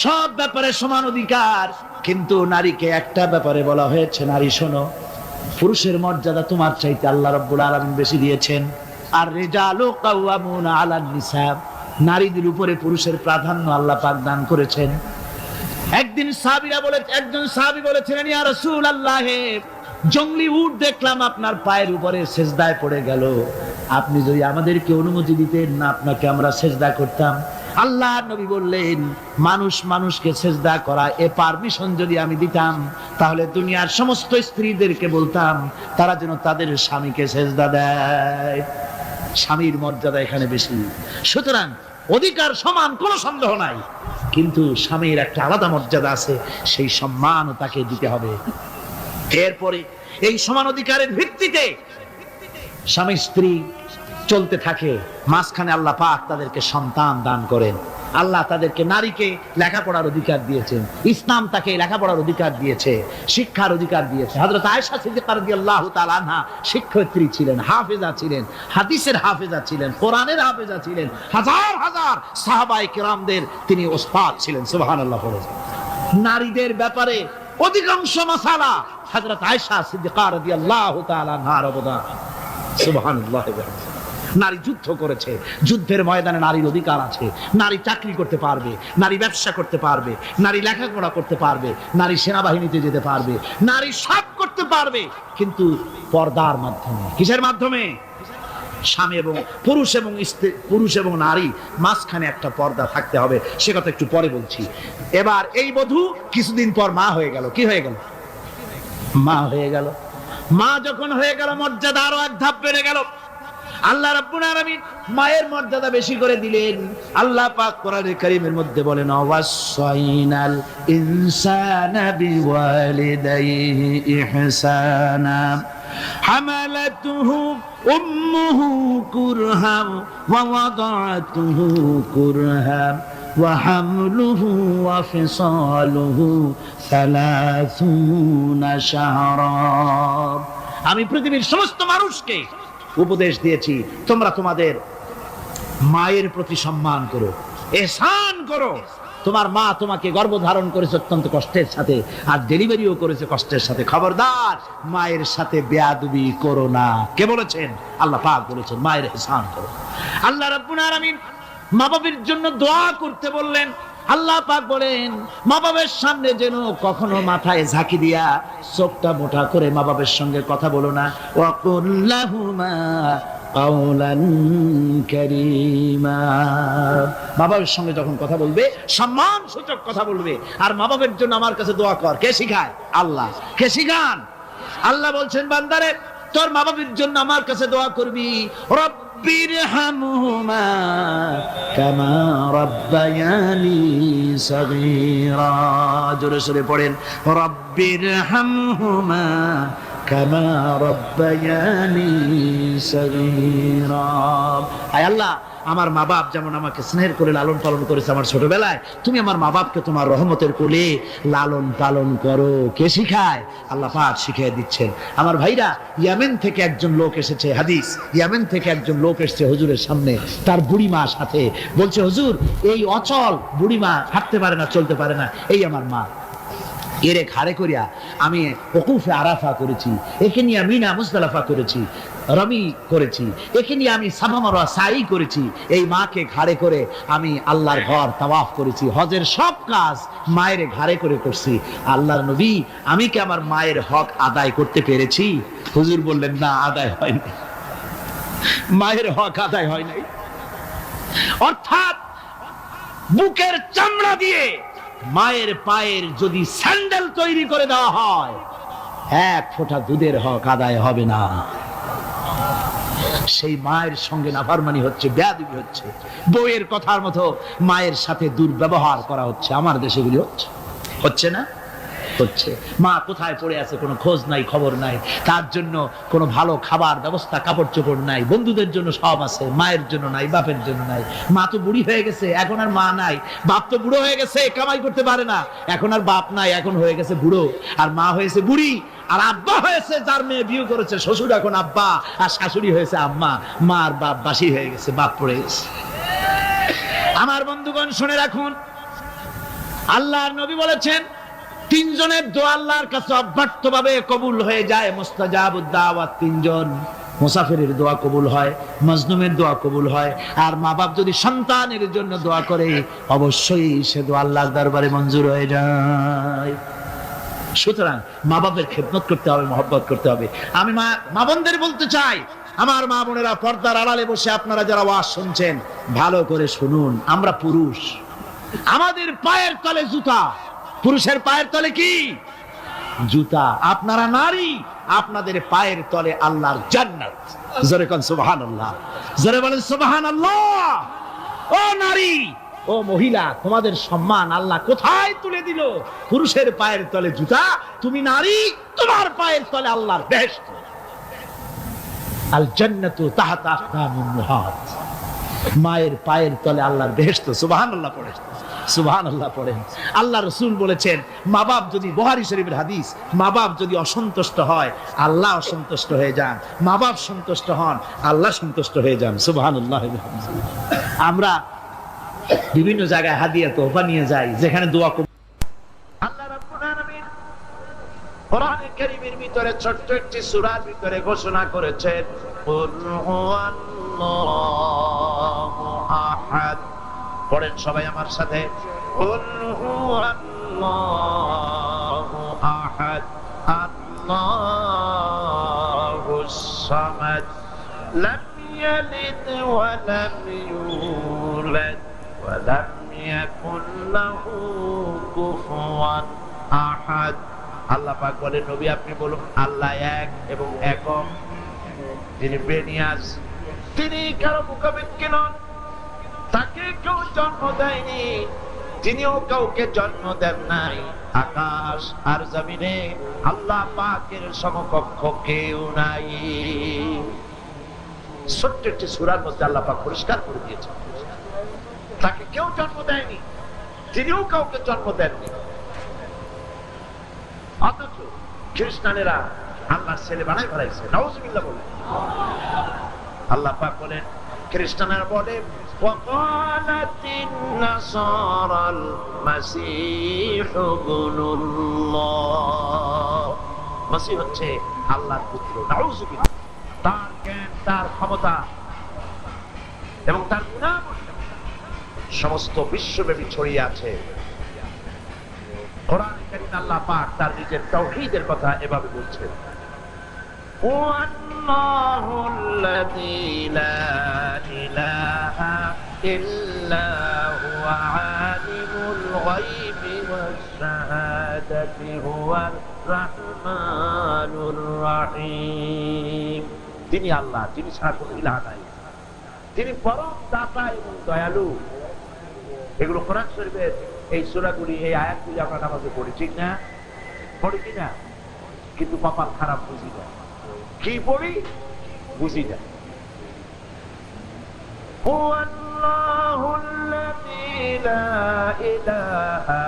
সব ব্যাপারে সমান অধিকার, কিন্তু নারীকে একটা ব্যাপারে বলা হয়েছে, নারী শোনো, পুরুষের মর্যাদা তোমার চাইতে আল্লাহ রাব্বুল আলামিন বেশি দিয়েছেন। আর রিজালু কাওয়ামুনা আলান নিসা, নারীদের উপরে পুরুষের প্রাধান্য আল্লাহ পাক দান করেছেন। একদিন সাহাবীরা বলে, একজন সাহাবী বলেছিলেন, ইয়া রাসূলুল্লাহ, জংলি উট দেখলাম আপনার পায়ের উপরে সেজদায় পড়ে গেল, আপনি যদি আমাদেরকে অনুমতি দিতেন না, আপনাকে আমরা সেজদা করতাম। আল্লাহ নবী বললেন, মানুষ মানুষকে সেজদা করা এ পারমিশন যদি আমি দিতাম, তাহলে দুনিয়ার সমস্ত স্ত্রীদেরকে বলতাম তারা যেন তাদের স্বামীকে সেজদা দেয়। স্বামীর মর্যাদা এখানে বেশি। সুতরাং অধিকার সমান, কোনো সন্দেহ নাই, কিন্তু স্বামীর একটা আলাদা মর্যাদা আছে, সেই সম্মানও তাকে দিতে হবে। এরপরে এই সমান অধিকারের ভিত্তিতে স্বামী স্ত্রী চলতে থাকে, মাঝখানে আল্লাহ পাক তাদেরকে সন্তান দান করেন। আল্লাহ তাদেরকে, নারীকে লেখাপড়ার অধিকার দিয়েছেন, ইসলাম তাকে লেখাপড়ার অধিকার দিয়েছে, শিক্ষার অধিকার দিয়েছে। হযরত আয়েশা সিদ্দিকা রাদিয়াল্লাহু তাআলা আনহা শিক্ষয়িত্রী ছিলেন, হাফেজা ছিলেন, হাদিসের হাফেজা ছিলেন, কোরআনের হাফেজা ছিলেন, হাজার হাজার সাহাবায়ে কেরামদের তিনি ওস্তাদ ছিলেন। সুবহানাল্লাহ। নারীদের ব্যাপারে অধিকাংশ মাসালা হযরত আয়েশা সিদ্দিকা রাদিয়াল্লাহু তাআলা আনহার অবদান। সুবহানাল্লাহ। নারী যুদ্ধ করেছে, যুদ্ধের ময়দানে নারীর অধিকার আছে। নারী চাকরি করতে পারবে, নারী ব্যবসা করতে পারবে, নারী লেখাপড়া করতে পারবে, নারী সেনাবাহিনীতে যেতে পারবে, নারী সব করতে পারবে, কিন্তু পর্দার মাধ্যমে। কিসের মাধ্যমে? স্বামী এবং পুরুষ এবং স্ত্রী, পুরুষ এবং নারী মাঝখানে একটা পর্দা থাকতে হবে। সে কথা একটু পরে বলছি। এবার এই বধূ কিছুদিন পর মা হয়ে গেল। কি হয়ে গেল? মা হয়ে গেল। মা যখন হয়ে গেল, মর্যাদা আরো এক ধাপ বেড়ে গেল। আল্লাহ রাব্বুল আলামিন মায়ের মর্যাদা বেশি করে দিলেন। আল্লাহ পাক কোরআনে কারীমের মধ্যে বলেন, ওয়াসাইনাল ইনসানা বিওয়ালিদাইহি ইহসানা হামালাতুহু উম্মুহু কুরহাম ওয়া ওয়াদাআতুহু কুরহাম ওয়া হামলুহু ওয়া ফিসালুহু 30 শাহরা। আমি পৃথিবীর সমস্ত মানুষকে উপদেশ দিয়েছি, তোমরা তোমাদের মায়ের প্রতি সম্মান করো, ইহসান করো। তোমার মা তোমাকে গর্ভধারণ করেছে অত্যন্ত কষ্টের সাথে, আর ডেলিভারিও করেছে কষ্টের সাথে। খবরদার মায়ের সাথে বেয়াদবি করো না। কে বলেছেন? আল্লাহ পাক বলেছেন, মায়ের ইহসান করো। আল্লাহ রাব্বুল আলামিন মা বাবার জন্য দোয়া করতে বললেন। আল্লাহ পাক বলেন, মা বাবার সামনে যেন কখনো মাথায় ঝাঁকি দিয়া চোখটা মোটা করে মা বাবার সঙ্গে কথা বলো না। ওয়া কুল্লাহুমা কাওলান কারীমা। মা বাবার সঙ্গে যখন কথা বলবে, সম্মান সূচক কথা বলবে। আর মা বাবার জন্য আমার কাছে দোয়া কর। কে শিখায়? আল্লাহ। কে শিখান? আল্লাহ বলছেন, বান্দারে তোর মা বাবার জন্য আমার কাছে দোয়া করবি। রব্বিরহামহুমা কামা রাব্বায়ানি সগীরা। জোরে সোরে পড়েন, রব্বিরহামহুমা কামা রাব্বায়ানি সগীরা। আয় আল্লাহ, আমার মা বাপ যেমন আমাকে স্নেহ করে লালন পালন করেছে আমার ছোটবেলায়, তুমি আমার মা বাপকে তোমার রহমতের কোলে লালন পালন করো। কে শিখায়? আল্লাহ পাক শিখিয়ে দিচ্ছেন। আমার ভাইরা, ইয়েমেন থেকে একজন লোক এসেছে। হাদিস, ইয়েমেন থেকে একজন লোক এসেছে হুজুরের সামনে, তার বুড়ি মা সাথে। বলছে, হুজুর, এই অচল বুড়ি মা হাঁটতে পারে না, চলতে পারে না, এই আমার মা। এরে ঘাড়ে করিয়া আমি ওকুফে আরাফা করেছি, একে নিয়ে মিনা মুজদালিফা করেছি, রমি করেছি, একে নিয়ে আমি সাফা মারওয়া সাই করেছি। এই মাকে ঘাড়ে করে আমি আল্লাহর ঘর তাওয়াফ করেছি। হজের সব কাজ মায়ের ঘাড়ে করে করছি। আল্লাহর নবী, আমি কি আমার মায়ের হক আদায় করতে পেরেছি? হুজুর বললেন, না, আদায় হয়নি। মায়ের হক আদায় হয় নাই। অর্থাৎ বুকের চামড়া দিয়ে মায়ের পায়ের যদি স্যান্ডেল তৈরি করে দেওয়া হয়, এক ফোঁটা দুধের হক আদায় হবে না। সেই মায়ের সঙ্গে নাফরমানি হচ্ছে, বেয়াদবি হচ্ছে, বউয়ের কথার মতো মায়ের সাথে দুর্ব্যবহার করা হচ্ছে। আমার দেশে গুলি হচ্ছে না? হচ্ছে। মা কোথায় পড়ে আছে কোনো খোঁজ নাই, খবর নাই। তার জন্য কোনো ভালো খাবার ব্যবস্থা, কাপড় চোপড় নাই। বন্ধুদের জন্য সব আছে, মায়ের জন্য নাই, বাপের জন্য নাই। মা তো বুড়ি হয়ে গেছে, এখন আর মা নাই। বাপ তো বুড়ো হয়ে গেছে, কামাই করতে পারে না, এখন আর বাপ নাই, এখন হয়ে গেছে বুড়ো। আর মা হয়েছে বুড়ি। আর আব্বা হয়েছে, যার মেয়ে বিয়ে করেছে শ্বশুর এখন আব্বা, আর শাশুড়ি হয়েছে আম্মা। মা আর বাপ বাসি হয়ে গেছে, বাপ পড়ে গেছে। আমার বন্ধুগণ, শুনে রাখুন, আল্লাহর নবী বলেছেন, তিনজনের দোয়া আল্লাহর কাছে অব্যর্থভাবে কবুল হয়ে যায়। মুস্তাজাবুদ দাওয়াত তিনজন। মুসাফিরের দোয়া কবুল হয়, মাজলুমের দোয়া কবুল হয়, আর মা বাপ যদি সন্তানের জন্য দোয়া করে, অবশ্যই সে দোয়া আল্লাহর দরবারে মঞ্জুর হয়ে যায়। সুতরাং মা বাপের খেদমত করতে হবে, মহব্বত করতে হবে। আমি মা বোনদের বলতে চাই, আমার মা বোনেরা, পর্দার আড়ালে বসে আপনারা যারা ওয়াজ শুনছেন, ভালো করে শুনুন। আমরা পুরুষ, আমাদের পায়ের তলে জুতা। পুরুষের পায়ের তলে কি? জুতা। আপনারা নারী, আপনাদের পায়ের তলে আল্লাহর জান্নাত। জোরে কোন সুবহানাল্লাহ, জোরে বলেন সুবহানাল্লাহ। ও নারী, ও মহিলা, তোমাদের সম্মান আল্লাহ কোথায় তুলে দিল? পুরুষের পায়ের তলে জুতা, তুমি নারী, তোমার পায়ের তলে আল্লাহর বেহেশত। আল জান্নাতু তাহতা আকদামিন মুহাত। মায়ের পায়ের তলে আল্লাহর বেহেশত। সুবহানাল্লাহ পড়ে, সুবহানাল্লাহ পড়েন। আল্লাহ রাসূল বলেছেন, মা বাপ যদি, বুখারী শরীফের হাদিস, মা বাপ যদি অসন্তুষ্ট হয়, আল্লাহ অসন্তুষ্ট হয়ে যান। মা বাপ সন্তুষ্ট হন, আল্লাহ সন্তুষ্ট হয়ে যান। সুবহানাল্লাহ। আমরা বিভিন্ন জায়গায় হাদিয়া তোহফা নিয়ে যাই, যেখানে দোয়া করি। আল্লাহ রাব্বুল আলামিন কোরআনে কারীমের ভিতরে ছোট্ট একটি সূরার ভিতরে ঘোষণা করেছেন, কুল হুয়াল্লাহু আহাদ। পড়েন সবাই আমার সাথে, কুল হুয়াল্লাহু আহাদ, আল্লাহুস সামাদ, লাম ইয়ালিদ ওয়া লাম ইউলাদ ওয়া লাম ইয়াকুল লাহু কুফুয়ান আহাদ। আল্লাহ পাক বলেন, নবী আপনি বলুন, আল্লাহ এক এবং একক, তিনি বেনিয়াজ, তিনি কারো মুখাপেক্ষী নন, তাকে কেউ জন্ম দেয়নি, তিনিও কাউকে জন্ম দেন নাই। আকাশ আর জমিনে আল্লাহ পাকের সমকক্ষ কেউ নাই। ছোট্ট একটি সূরার মধ্যে আল্লাহ পাক পরিষ্কার করে দিয়েছেন, তাকে কেউ জন্ম দেয়নি, তিনিও কাউকে জন্ম দেননি। অথচ খ্রিস্টানেরা আল্লাহর ছেলে বানাই ফেলাইছে। নাউজুবিল্লাহ বলে। আল্লাহ পাক বলেন, খ্রিস্টানেরা বলে, ওয়াকালাতিন নাসারাল মাসীহু ইবনুল্লাহ। মাসীহ হচ্ছে আল্লাহর পুত্র। নাউজুবিল্লাহ। তার জ্ঞান, তার ক্ষমতা এবং তার গুণাবলী সমস্ত বিশ্বব্যাপী ছড়িয়ে আছে। কোরআনে কারীমে আল্লাহ পাক তার নিজের তাওহীদের কথা এভাবে বলছেন, ওয়াল্লাহুল্লাযী লা ইলাহা ইল্লা হুয়া আলিমুল গায়বি ওয়াশ শাহাদাতি হুয়ার রাহমানুর রাহিম। তিনি আল্লাহ, তিনি ছাড়া কোনো ইলাহ নাই, তিনি পরম দাতা এবং দয়ালু। এগুলো কোরআন শরীফের এই সূরাগুলি, এই আয়াতগুলি আমরা নামাজে পড়ি, ঠিক না? পড়ি কিনা? কিন্তু কপাল খারাপ, বুঝি না। কি পড়ি? বুঝি না। হুয়াল্লাহুল্লাযী লা ইলাহা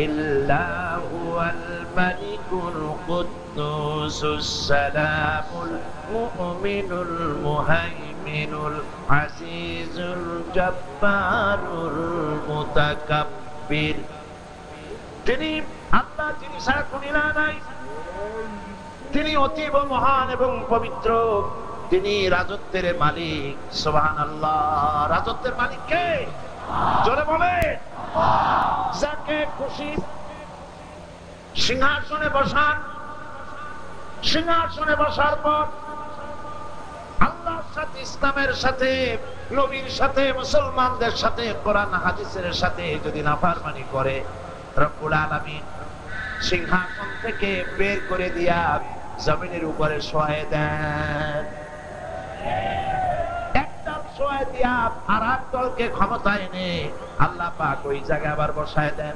ইল্লা হুয়াল মালিকুল কুদ্দুসুস সালামুল মুমিনুল মুহাইমিনুল আজিজুল জব্বারুল মুতাকাব্বির। তিনি আল্লাহ, যিনি ছাড়া কোনো ইলাহ নাই, তিনি অতীব মহান এবং পবিত্র, তিনি রাজত্বের মালিক। সুবহানাল্লাহ। রাজত্বের মালিক কে? জোরে বলে। যাকে খুশি সিংহাসনে বসান, সিংহাসনে বসার পর আল্লাহর সাথে, ইসলামের সাথে, নবীর সাথে, মুসলমানদের সাথে, কোরআন হাদিসের সাথে যদি নাফরমানি করে, রব্বুল আলামিন সিংহাসন থেকে বের করে দিয়া জমিনের উপরে শোয়ায় দেন। একটা শোয়ায় দিয়া আর এক দলকে ক্ষমতা এনে আল্লাহ পাক ওই জায়গায় আবার বসায় দেন।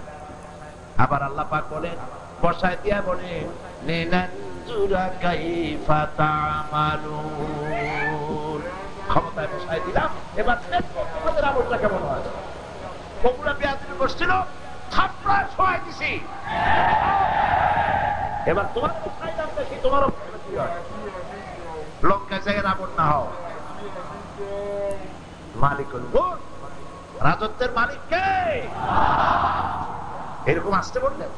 আবার আল্লাহ পাক বলেন, বসায় দিয়া বলেন, লিনানজুরা কাইফা তা'মালুন। ক্ষমতায় বসায় দিলাম, এবার দেখো তোমাদের আমলটা কেমন হয়। কবুরা বিয়াদিন বসছিল, থাপড়ায় শোয়ায় দিছি, এবার তোমার খাইলাম দেখি তোমারও কি হয়। লঙ্কা জায়গায় রাবণ না হও। মালিকুল মুলক, রাজত্বের মালিক কে? এরকম আসতে বললেন,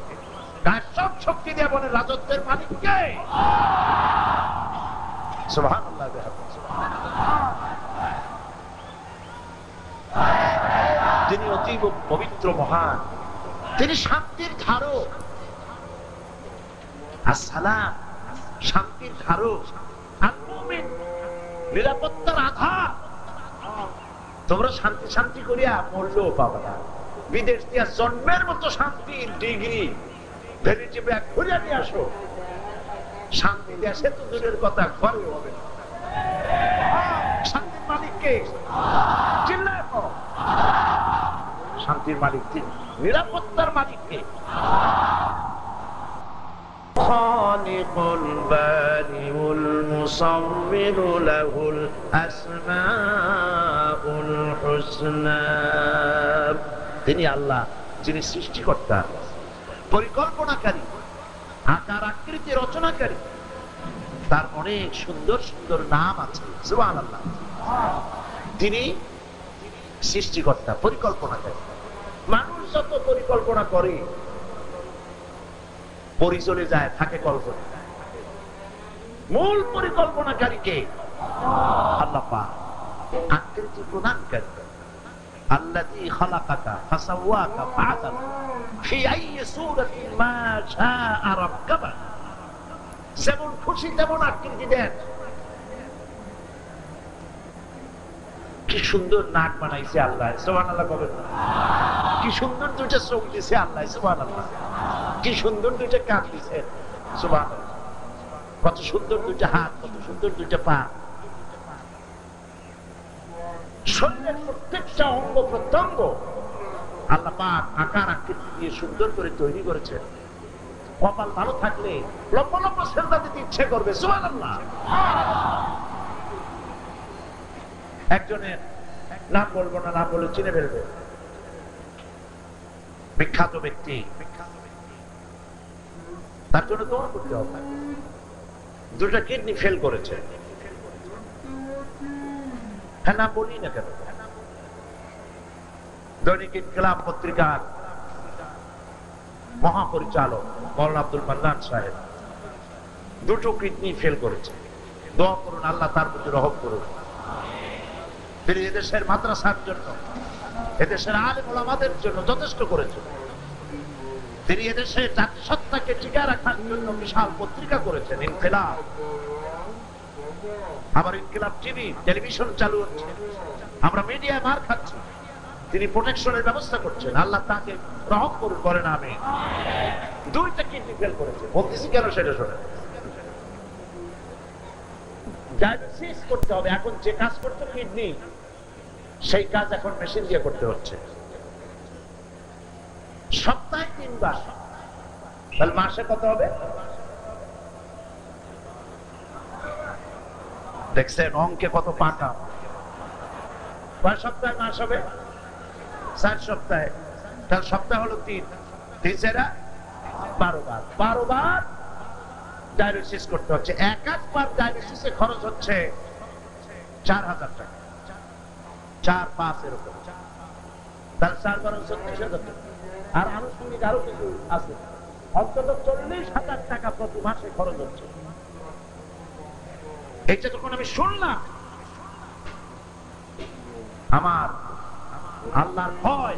গায়ের সব শক্তি দিয়ে বলেন, রাজত্বের মালিক কে? সুবহানাল্লাহ। তিনি অতীব পবিত্র, মহান, তিনি শান্তির ধারক। আসসালাম, শান্তির ধারক। আর মুমিন, নিরাপত্তার আধার। তোমরা শান্তি শান্তি করিয়া মরলেও পাবে না। বিদেশ দিয়া জন্মের মতো শান্তির ডিগ্রি ভ্যালিডি ব্যাগ ঘুরিয়ে নিয়ে আসো, শান্তি দেশে তো দূরের কথা, ঘরে হবে না। শান্তির মালিককে চিল্লায় পড়ো। শান্তির মালিক তিনি, নিরাপত্তার মালিককে। خالق البارئ المصور له الأسماء الحسنى। তিনি আল্লাহ, যিনি সৃষ্টিকর্তা, পরিকল্পনাকারী, আকার আকৃতি রচনাকারী। তার অনেক সুন্দর সুন্দর নাম আছে। সুবহানাল্লাহ। তিনি সৃষ্টিকর্তা, পরিকল্পনাকারী। মানুষ যত পরিকল্পনা করে পরি চলে যায়, থাকে কল্পনা। মূল পরিকল্পনাকারীকে আল্লাহ পাক, আকৃতি প্রদানকারী। আল্লাযী খালাকাকা ফাসাওয়াকা ফাআদালা ফি আইয়ি সূরাতিন মা শাআ রাক্কাবা। যেমন খুশি তেমন আকৃতি দেন। কি সুন্দর নাক বানাইছে আল্লাহ, সুবহানাল্লাহ বলেন। কি সুন্দর দুইটা চোখ দিছে আল্লাহ, সুবহানাল্লাহ। কি সুন্দর দুইটা কান দিছে, সুবহানাল্লাহ। কত সুন্দর দুইটা হাত, কত সুন্দর দুইটা পা। শরীরের প্রত্যেকটা অঙ্গ প্রত্যঙ্গ আল্লাহ পাক আকার আকৃতি দিয়ে সুন্দর করে তৈরি করেছেন। কপাল ভালো থাকলে লম্বা লম্বা সেজদা দিতে ইচ্ছে করবে, সুবহানাল্লাহ। একজনের নাম বলবো না, নাম বলে চিনে ফেলবে, বিখ্যাত ব্যক্তি। তার জন্য দোয়া করতে হবে। দুটা কিডনি ফেল করেছে। হ্যাঁ, নাম বলি না কেন? দৈনিক ইনকিলাব পত্রিকার মহাপরিচালক মওলানা আব্দুল মান্নান সাহেব দুটো কিডনি ফেল করেছে। দোয়া করুন, আল্লাহ তার প্রতি রহম করুন। তিনি এদেশের মাদ্রাসার জন্য, এদেশের আলেম ওলামাদের জন্য যথেষ্ট করেছেন। তিনি এদেশের জাতিসত্তাকে টিকিয়ে রাখার জন্য বিশাল পত্রিকা করেছেন, ইনকিলাব। আবার ইনকিলাব টিভি, টেলিভিশন চালু হচ্ছে, আমরা মিডিয়ায় মার খাচ্ছি। তিনি প্রোটেকশনের ব্যবস্থা করছেন, আল্লাহ তাকে রহম করুন, করেন আমিন। দুইটা কিডনি ফেল করেছে। বলতেছি কেন সেটা শোনেন। ডায়ালিসিস করতে হবে। এখন যে কাজ করতো কিডনি, সেই কাজ এখন মেশিন দিয়ে করতে হচ্ছে। সপ্তাহে 3 বার, তাহলে মাসে কত হবে? দেখছেন অঙ্কে কত পাকা। কয় সপ্তাহে মাস হবে? 4 সপ্তাহে। তাহলে সপ্তাহ হলো 3, 3 × 12 বার। 12 বার ডায়ালিসিস করতে হচ্ছে। একবার ডায়ালিসিসে খরচ হচ্ছে 4000 টাকা, 4-5 এরকম। তাহলে 4 × 36,000 টাকা। আর আনুষঙ্গিক আরো কিছু আছে, অন্তত 40,000 টাকা প্রতি মাসে খরচ হচ্ছে। এইটা যখন আমি শুনলাম, আমার আল্লাহর ভয়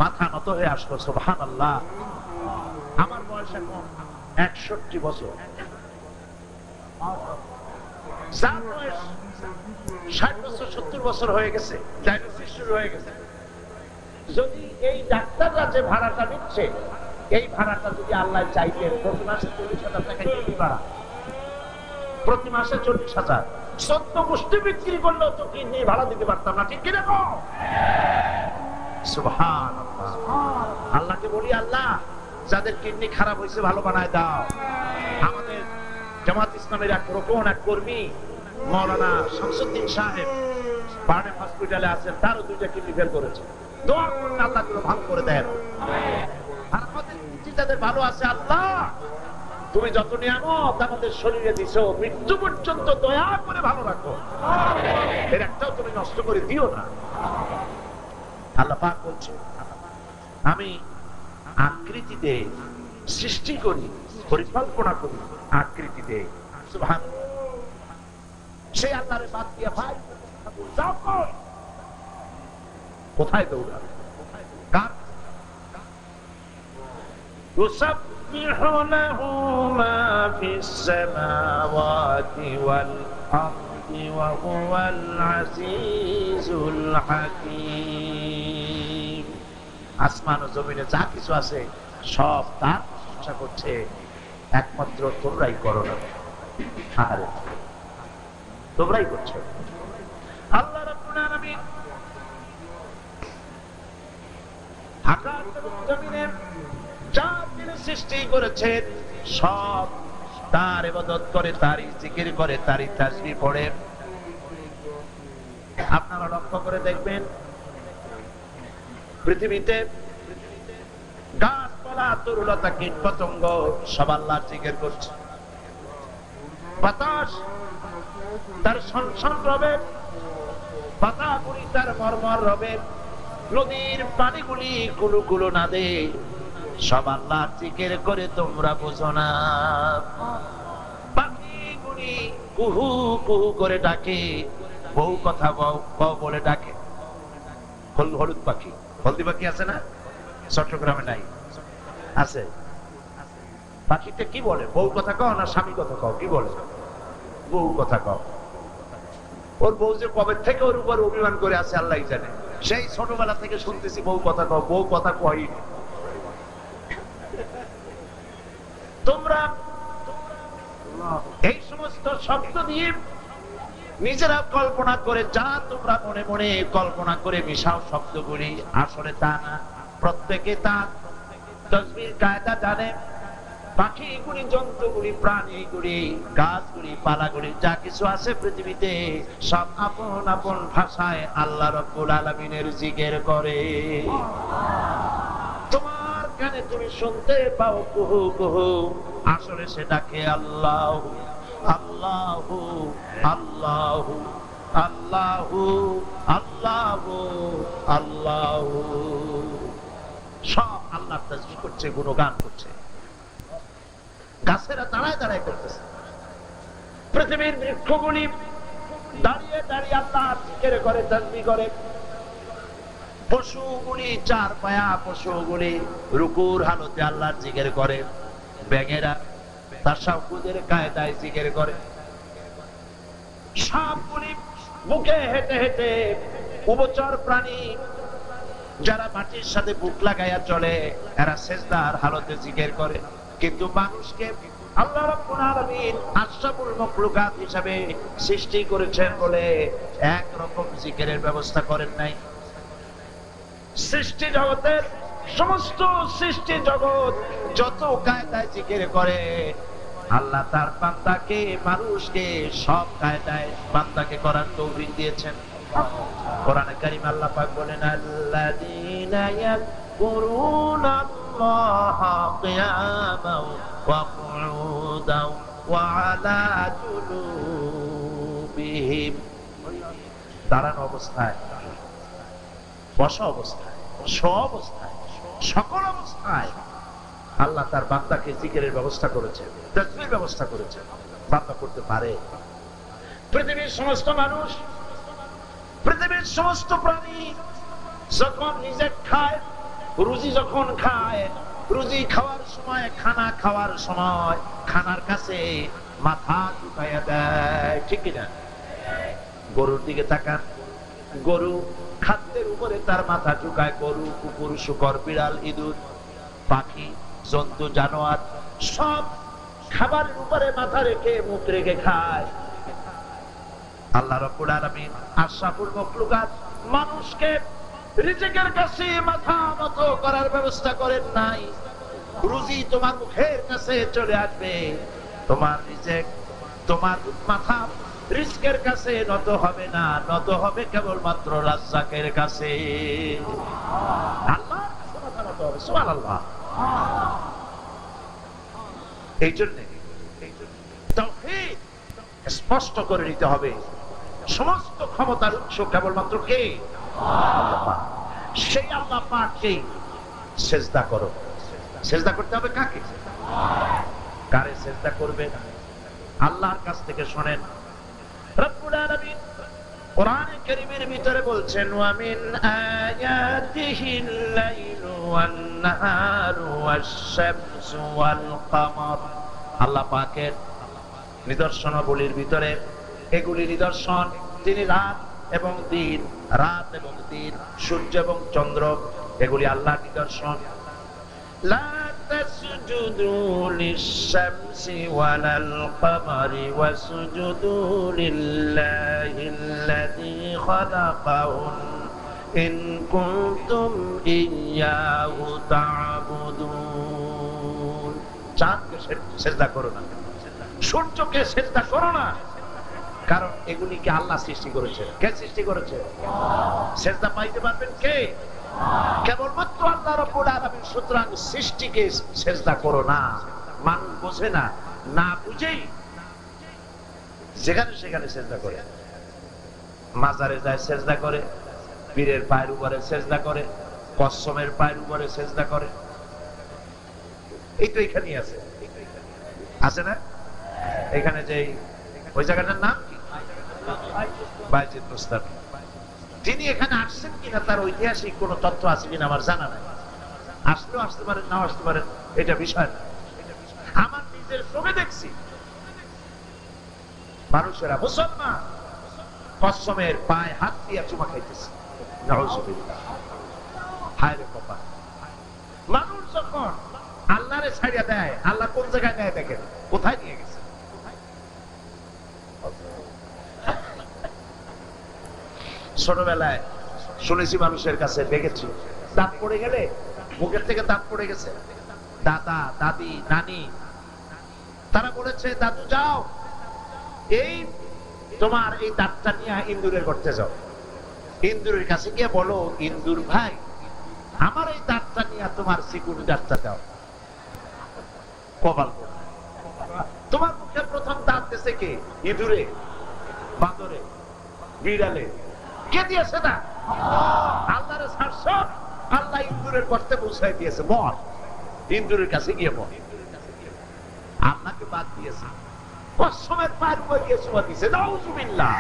মাথা নত হয়ে আসলো, সুবহানাল্লাহ। আমার বয়স এখন 61 বছর। যার বয়স 60 বছর 70 বছর হয়ে গেছে, ডায়ালিসিস শুরু হয়ে গেছে। যদি এই ডাক্তাররা যে ভাড়াটা নিচ্ছে, এই ভাড়াটা যদি আল্লাহ চাইতেন প্রতি মাসে 40,000 টাকা দিবা, প্রতি মাসে 40,000, 14 গোষ্ঠী বিক্রি করলেও তো কিডনি ভাড়া দিতে পারতাম না, ঠিক কিনা? সুবহানাল্লাহ। আল্লাহকে বলি, আল্লাহ যাদের কিডনি খারাপ হয়েছে ভালো বানায় দাও। আমাদের জামাত ইসলামের এক রোকন, এক কর্মী মাওলানা শামসুদ্দিন সাহেব বার্ডেম হসপিটালে আছেন, তারও 2টা কিডনি ফেল করেছে। দোয়া করুন আল্লাহ গুলো ভালো করে দেন। আর আমাদের যাদের ভালো আছে, আল্লাহ তুমি যত নিয়ামত আমাদের শরীরে দিছো, মৃত্যু পর্যন্ত দয়া করে ভালো রাখো। এর একটাও তুমি নষ্ট করে দিও না। আল্লাহ পাক বলছে, আমি আকৃতিতে সৃষ্টি করি, পরিকল্পনা করি, আকৃতিতে। সুবহানাল্লাহ। সেই আল্লাহরে বাদ দিয়ে ভাই যাও কই? কোথায় দৌড়াবে? কার? يسبح له ما في السماوات والأرض وهو العزيز الحكيم। আসমান ও জমিনে যা কিছু আছে সব তার প্রশংসা করছে, একমাত্র তোমরাই করো না। আরে তোমরাই করছো। আল্লাহ রাব্বুল আলামিন আকাশ এবং জমিনে যা তিনি সৃষ্টি করেছেন সব তার ইবাদত করে, তারই জিকির করে, তারই তাসবিহ পড়ে। আপনারা লক্ষ্য করে দেখবেন পৃথিবীতে গাছপালা, তরুলতা, কীট পতঙ্গ সব আল্লাহর জিকির করছে। বাতাস তার সনসন রবে, পাতাগুলি তার মরমর রবে, নদীর পানিগুলি কুলু কুলু নাদে, সব আল্লাহর জিকির করে। তোমরা বোঝো না? পাখিগুলি কুহু কুহু করে ডাকে, বহু কথা কও বলে ডাকে। হলুদ পাখি, হলদি পাখি আছে না? চট্টগ্রামে নাই? আছে। পাখিটা কি বলে? বউ কথা কও না স্বামী কথা কও? কি বলে? বউ কথা কও। ওর বউ যে কবে থেকে ওর উপর অভিমান করে আছে আল্লাহ জানে। সেই ছোটবেলা থেকে শুনতেছি বউ কথা কও, বউ কথা কই। তোমরা এই সমস্ত শব্দ দিয়ে নিজেরা কল্পনা করে, যা তোমরা মনে মনে কল্পনা করে মিশাও শব্দগুলি, আসলে তা না। প্রত্যেকে তার তাসবিহর কায়দা জানে। পাখিগুলি, জন্তুগুলি, প্রাণীগুলি, গাছগুলি, পালাগুলি, যা কিছু আছে পৃথিবীতে সব আপন আপন ভাষায় আল্লাহ রাব্বুল আলামিনের জিকির করে। তোমার কানে তুমি শুনতে পাও কুহু কুহু, আসলে সেটাকে আল্লাহ আল্লাহ আল্লাহ আল্লাহ আল্লাহ আল্লাহ, সব আল্লাহর তাসবিহ করছে, গুণগান করছে। গাছেরা দাঁড়ায় দাঁড়ায় করতেছে, পৃথিবীর বৃক্ষগুলি দাঁড়িয়ে দাঁড়িয়ে আল্লাহর জিকির করে, তাসবিহ করে। পশুগুলি, চার পায়া পশুগুলি রুকুর হালতে আল্লাহর জিকির করে। ব্যাঙেরা তাশাহুদের কায়দায় জিকির করে। সাপগুলি বুকে হেঁটে হেঁটে, উভচর প্রাণী যারা মাটির সাথে বুক লাগাইয়া চলে, এরা সেজদার হালতে জিকির করে। কিন্তু মানুষকে আল্লাহ রাব্বুল আলামিন আশরাফুল মাখলুকাত হিসাবে সৃষ্টি করেছেন বলে এক রকম জিকিরের ব্যবস্থা করেন নাই। সৃষ্টি জগতের সমস্ত সৃষ্টি জগৎ যত কায়দায় জিকির করে, আল্লাহ তার বান্দাকে, মানুষকে সব কায়দায় বান্দাকে করার তৌফিক দিয়েছেন। কোরআনে কারীম আল্লাহ পাক বলেন, আল্লাযীনা ইয়াযকুরুনা আল্লাহা কিয়ামান ওয়া কুউদান ওয়া আলা জুনুবিহিম। দাঁড়ানো অবস্থায়, বসা অবস্থায়, শোয়া অবস্থায়, সকল অবস্থায় আল্লাহ তার বান্দাকে জিকিরের ব্যবস্থা করেছেন, তাসবিহর ব্যবস্থা করেছেন। বান্দা করতে পারে। পৃথিবীর সমস্ত মানুষ, পৃথিবীর সমস্ত প্রাণী যখন নিজে খায়, রুজি যখন খায়, রুজি খাওয়ার সময়, খানা খাওয়ার সময় খানার কাছে মাথা ঝুঁকাইয়া দেয়, ঠিক না? গরুর দিকে তাকান, গরু খাদ্যের উপরে তার মাথা ঝুঁকায়। গরু, কুকুর, শূকর, বিড়াল, ইঁদুর, পাখি, জন্তু, জানোয়ার সব খাবারের উপরে মাথা রেখে, মুখ রেখে খায়। আল্লাহ রাব্বুল আলামিন আশরাফুল মাখলুকাত মানুষকে রিজিকের কাছে মাথা নত করার ব্যবস্থা করেন নাই। রুজি তোমার মুখের কাছে চলে আসবে, তোমার রিজিক, তোমার মাথা রিজকের কাছে নত হবে না, নত হবে কেবলমাত্র রাজ্জাকের কাছে। আল্লাহর কাছে মাথা নত হবে। সুবহানাল্লাহ। এই জন্য তাওহীদ স্পষ্ট করে নিতে হবে, সমস্ত ক্ষমতার উৎস কেবলমাত্র কে? আল্লাহ পাক। সেই আল্লাহ পাককেই সিজদা করো। সিজদা করতে হবে কাকে? কারে সিজদা করবে? আল্লাহর কাছ থেকে শুনেন। রব্বুল আলামিন কোরআনে কারীমের ভিতরে বলছেন, ওয়া মিন আয়াতিহিল লাইলু ওয়ান নাহারু ওয়াশ-শামসু ওয়াল কামার। আল্লাহ পাকের নিদর্শনাবলীর ভিতরে এগুলি নিদর্শন। তিনি রাত এবং দিন, রাত এবং দিন, সূর্য এবং চন্দ্র, এগুলি আল্লাহর নিদর্শন। লা তাসজুদু লিশ-শামসি ওয়ালাল কমারি ওয়াসজুদু লিল্লাহিল্লাযী খালাকাহুন ইন কুনতুম ইয়্যাহু তা'বুদুন। চাঁদকে সিজদা করো না, সূর্যকে সিজদা করো না, কারণ এগুলিকে আল্লাহ সৃষ্টি করেছেন। কে সৃষ্টি করেছে? সিজদা পাইতে পারবেন কে? কেবলমাত্র আল্লাহ রাব্বুল আলামিন। সুতরাং সৃষ্টিকে সিজদা করো না। মানুষ বোঝে না, না বুঝেই যেখানে সেখানে সিজদা করে। মাজারে যায় সিজদা করে, পীরের পায়ের উপরে সিজদা করে, কসমের পায়ের উপরে সিজদা করে। এই তো এখানেই আছে, আছে না? এখানে যে ওই জায়গাটার নাম কি? বাইতুল মুস্তাফি। তিনি এখানে আসছেন কিনা তার ঐতিহাসিক কোন তথ্য আছে কিনা আমার জানা নাই। আসলেও আসতে পারেন, নাও আসতে পারেন, এটা বিষয় না। আমার নিজের চোখে দেখছি মানুষেরা, মুসলমান, কসমের পায়ে হাত দিয়ে চুমা খাইতেছে। নাউজুবিল্লাহ। হায় রে কপাল। মানুষ যখন আল্লাহরে ছাড়িয়া দেয়, আল্লাহ কোন জায়গায় নেয় দেখেন, কোথায় নিয়ে গেছে। ছোটবেলায় শুনেছি মানুষের কাছে, দেখেছি দাঁত পড়ে গেলে, মুখের থেকে দাঁত পড়ে গেছে, দাদা দাদি নানি তারা বলেছে, দাদু যাও, এই তোমার এই দাঁতটা নিয়ে ইন্দুরের করতে যাও। ইন্দুরের কাছে গিয়ে বলো, ইন্দুর ভাই আমার এই দাঁতটা নিয়ে তোমার সিকুড়ি দাঁতটা দাও। কপাল। তোমার মুখে প্রথম দাঁত দিয়েছে কে? ইঁদুরে, বাঁদরে, বিড়ালে? কে দিয়েছে না? আল্লাহরে ছাড়ছ, আল্লাহ ইন্দুরের করতে পৌঁছায় দিয়েছে। বল, ইন্দুরের কাছে গিয়ে বল। আল্লাহকে বাদ দিয়েছে, কসমের পায়ের উপর গিয়ে চুমা দিয়েছে। নাউজুবিল্লাহ।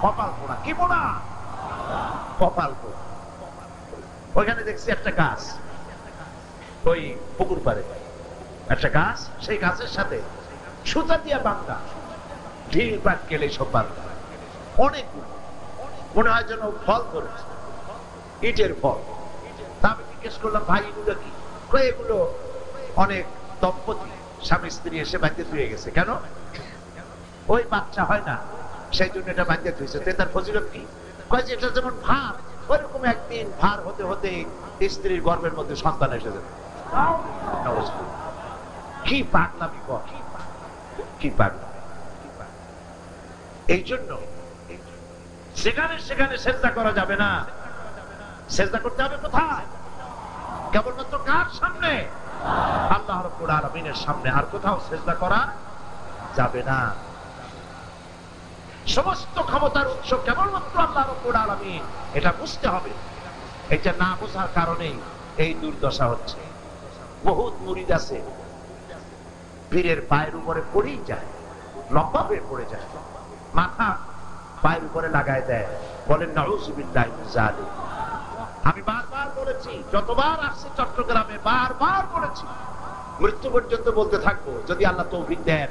কপাল পোড়া। কি পোড়া? কপাল পোড়া। ওইখানে দেখছি একটা গাছ, ওই পুকুর পাড়ে একটা গাছ, সেই গাছের সাথে সুতা দিয়া বাঁধা, ঢিল পাট কেলে সব বাঁধা, অনেকগুলো, মনে হয় যেন ফল ধরেছে, ইটের ফল। তা আমি জিজ্ঞেস করলাম, ভাই এগুলো কি? এগুলো অনেক দম্পতি স্বামী স্ত্রী এসে বাঁধতে ধুয়ে গেছে। কেন? ওই বাচ্চা হয় না, সেই জন্য এটা বাঁধতে ধুয়েছে। তার ফজিলত কি? কয় যে এটা যেমন ভার, ওইরকম একদিন ভার হতে হতে স্ত্রীর গর্ভের মধ্যে সন্তান এসে যাবে। কি পাগলামি কর, কি পাগলামি। এই জন্য সেখানে সেখানে সেজদা করা যাবে না। সেজদা করতে হবে কোথায়? কেবলমাত্র কার সামনে? আল্লাহ রাব্বুল আলামিনের সামনে। আর কোথাও সেজদা করা যাবে না। সমস্ত ক্ষমতার উৎস কেবলমাত্র আল্লাহ রাব্বুল আলামিন, এটা বুঝতে হবে। এটা না বোঝার কারণেই এই দুর্দশা হচ্ছে। বহুত মুরিদ আছে, পীরের পায়ের উপরে পড়েই যায়, লম্বা হয়ে পড়ে যায়, মাথা পায়ের উপরে লাগায় দেয়, বলেন নাউজুবিল্লাহ মিন যালিক। আমি বারবার বলেছি, যতবার আসছি চট্টগ্রামে বারবার বলেছি, মৃত্যু পর্যন্ত বলতে থাকবো, যদি আল্লাহ তৌফিক দেন।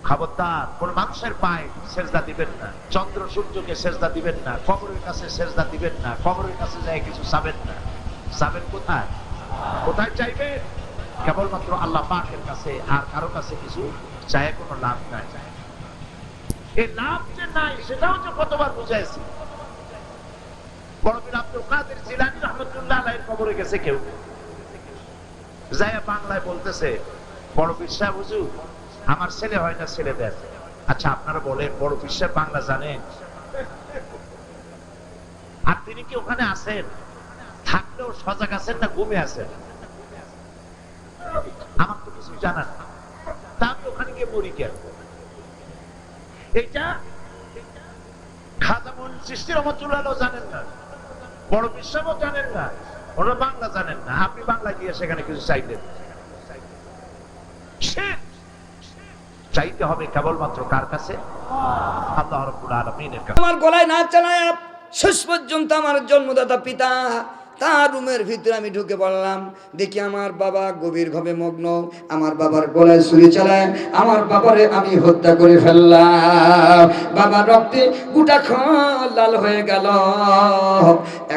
খবরদার কোন মানুষের পায়ে সেজদা দিবেন না, চন্দ্র সূর্যকে সেজদা দিবেন না, কবরের কাছে সেজদা দিবেন না, কবরের কাছে যায় কিছু চাবেন না। চাবেন কোথায়? কোথায় চাইবেন? কেবলমাত্র আল্লাহ পাকের কাছে। আর কারো কাছে কিছু চায় কোনো লাভ নাই। এই লাভ যে নাই সেটাও যে কতবার বুঝাইছি। বড় পীর আব্দুল কাদের জিলানী রাহমাতুল্লাহ আলাইহির কবরে গেছে কেউ, যায় বাংলায় বলতেছে, বড় পীর সাহেব হুজুর আমার ছেলে হয় না, ছেলে দেন। আচ্ছা আপনারা বলেন, বড় পীর সাহেব বাংলা জানেন? আর তিনি কি ওখানে আছেন? থাকলেও সজাগ আছেন না ঘুমে আছেন? আমার তো কিছু জানা না, তা আমি ওখানে গিয়ে মরি কেন? এটা খাজা মঈনুদ্দিন চিশতি রাহমাতুল্লাহ আলাইহি জানেন না, বড় পীর সাহেবও জানেন না, ওরা বাংলা জানেন না। আপনি বাংলা গিয়ে সেখানে কিছু চাইলেন, চাইতে হবে কেবলমাত্র কার কাছে? আল্লাহ রাব্বুল আলামিনের কাছে। আমার গলায় না চালায়া শেষ পর্যন্ত আমার জন্মদাতা পিতা তার রুমের ভিতরে আমি ঢুকে পড়লাম, দেখি আমার বাবা গভীর ভাবে মগ্ন, আমার বাবার গলায় ছুরি চালায় আমার বাবারে আমি হত্যা করে ফেললাম। বাবার রক্তে গোটা খাল লাল হয়ে গেল।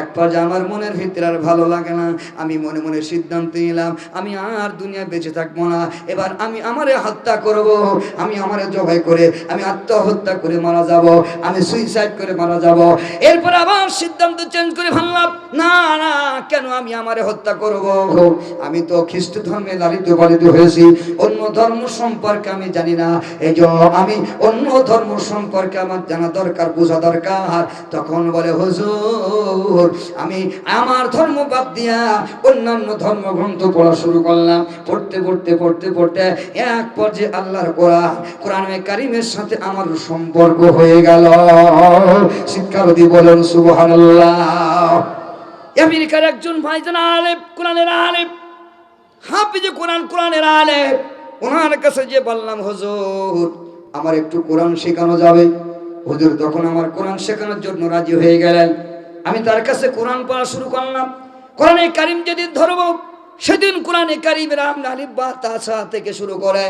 এক পর্যায়ে আমার মনের ভিতরে আর ভালো লাগে না, আমি মনে মনে সিদ্ধান্ত নিলাম আমি আর দুনিয়া বেঁচে থাকবো না, এবার আমি আমারে হত্যা করব, আমি আমারে জবাই করে আমি আত্মহত্যা করে মারা যাব, আমি সুইসাইড করে মারা যাব। এরপর আবার সিদ্ধান্ত চেঞ্জ করে ভাবলাম না না, কেন আমি আমারে হত্যা করব? আমি তো খ্রিস্ট ধর্মে লালিত পালিত হয়েছি, অন্য ধর্ম সম্পর্কে আমি জানি না, এই জন্য আমি অন্য ধর্ম সম্পর্কে আমার জানা দরকার, বোঝা দরকার। তখন বলে হুজুর আমি আমার ধর্ম বাদ দিয়া অন্যান্য ধর্মগ্রন্থ পড়া শুরু করলাম। পড়তে পড়তে পড়তে পড়তে এক পর্যায়ে আল্লাহর কোরআনে কারিমের সাথে আমার সম্পর্ক হয়ে গেল। শিক্ষা যদি বলেন সুবহানাল্লাহ। আমেরিকার একজন ভাইজান আলেম, কোরআনের আলেম, হাফিজে কোরআন, কোরআনের আলেম, ওনার কাছে যে বললাম হুজুর আমার একটু কোরআন শেখানো যাবে? হুজুর তখন আমার কোরআন শেখানোর জন্য রাজি হয়ে গেলেন। আমি তার কাছে কোরআন পড়া শুরু করলাম। কোরআনে কারিম যেদিন ধরবো সেদিন কোরআনে কারিমের আলিফ বা তাসা থেকে শুরু করে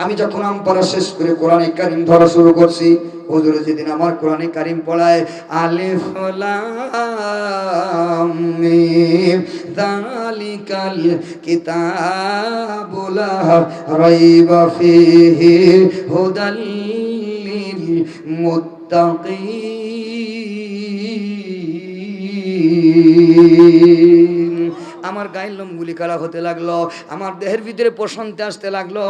আমি যখন আম পড়া শেষ করে কোরআনে কারিম ধরা শুরু করছি, হুজুর যেদিন আমার কোরআনে কারিম পড়ায় আলিফ লাম মিম যালিকাল কিতাবু লা রাইবা ফীহি হুদাল লিল মুত্তাকিন, আমার গায়ের লোমগুলি কালা হতে লাগলো, আমার দেহের ভিতরে প্রশান্তি আসতে লাগলো,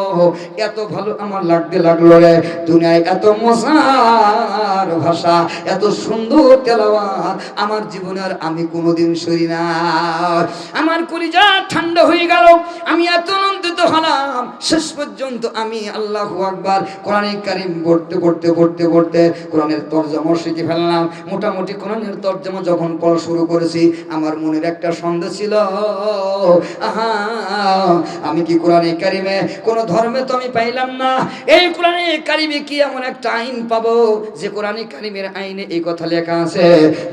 এত ভালো আমার লাগতে লাগলো রে। দুনিয়ায় এত মজার ভাষা, এত সুন্দর তেলাওয়াত আমার জীবনে আর আমি কোনোদিন শুনি না। আমার কলিজা ঠান্ডা হয়ে গেল, আমি এত আনন্দিত হলাম। শেষ পর্যন্ত আমি আল্লাহু আকবার কোরআনে কারিম পড়তে পড়তে পড়তে পড়তে কোরআনের তরজমা শিখে ফেললাম। মোটামুটি কোরআনের তরজমা যখন পড়া শুরু করেছি, আমার মনের একটা সন্দেহ ছিল, আহা আমি কি কোরআনে কারিমে কোন ধর্মে তো আমি পাইলাম না, এই কোরআনে কারিমে কি এমন একটা আইন পাবো যে কোরআনে কারিমের আইনে এই কথা লেখা আছে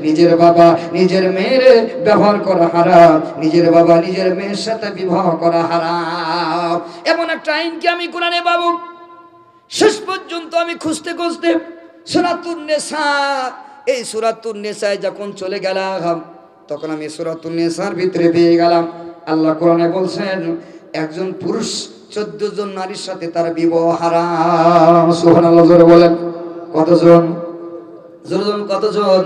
নিজের বাবা নিজের মেয়ের ব্যবহার করা হারাম, নিজের বাবা নিজের মেয়ের সাথে বিবাহ করা হারাম, এমন একটা আইন কি আমি কোরআনে পাবো? শেষ পর্যন্ত আমি খুঁজতে খুঁজতে সূরাতুন নিসা, এই সূরাতুন নিসায় যখন চলে গেলাম তখন আমি সূরাতুন নিসার ভিতরে পেয়ে গেলাম আল্লাহ কোরআনে বলছেন একজন পুরুষ 14 জন নারীর সাথে তার বিবাহ হারাম। সুবহানাল্লাহ জোরে বলেন। কতজন? জোরে কতজন?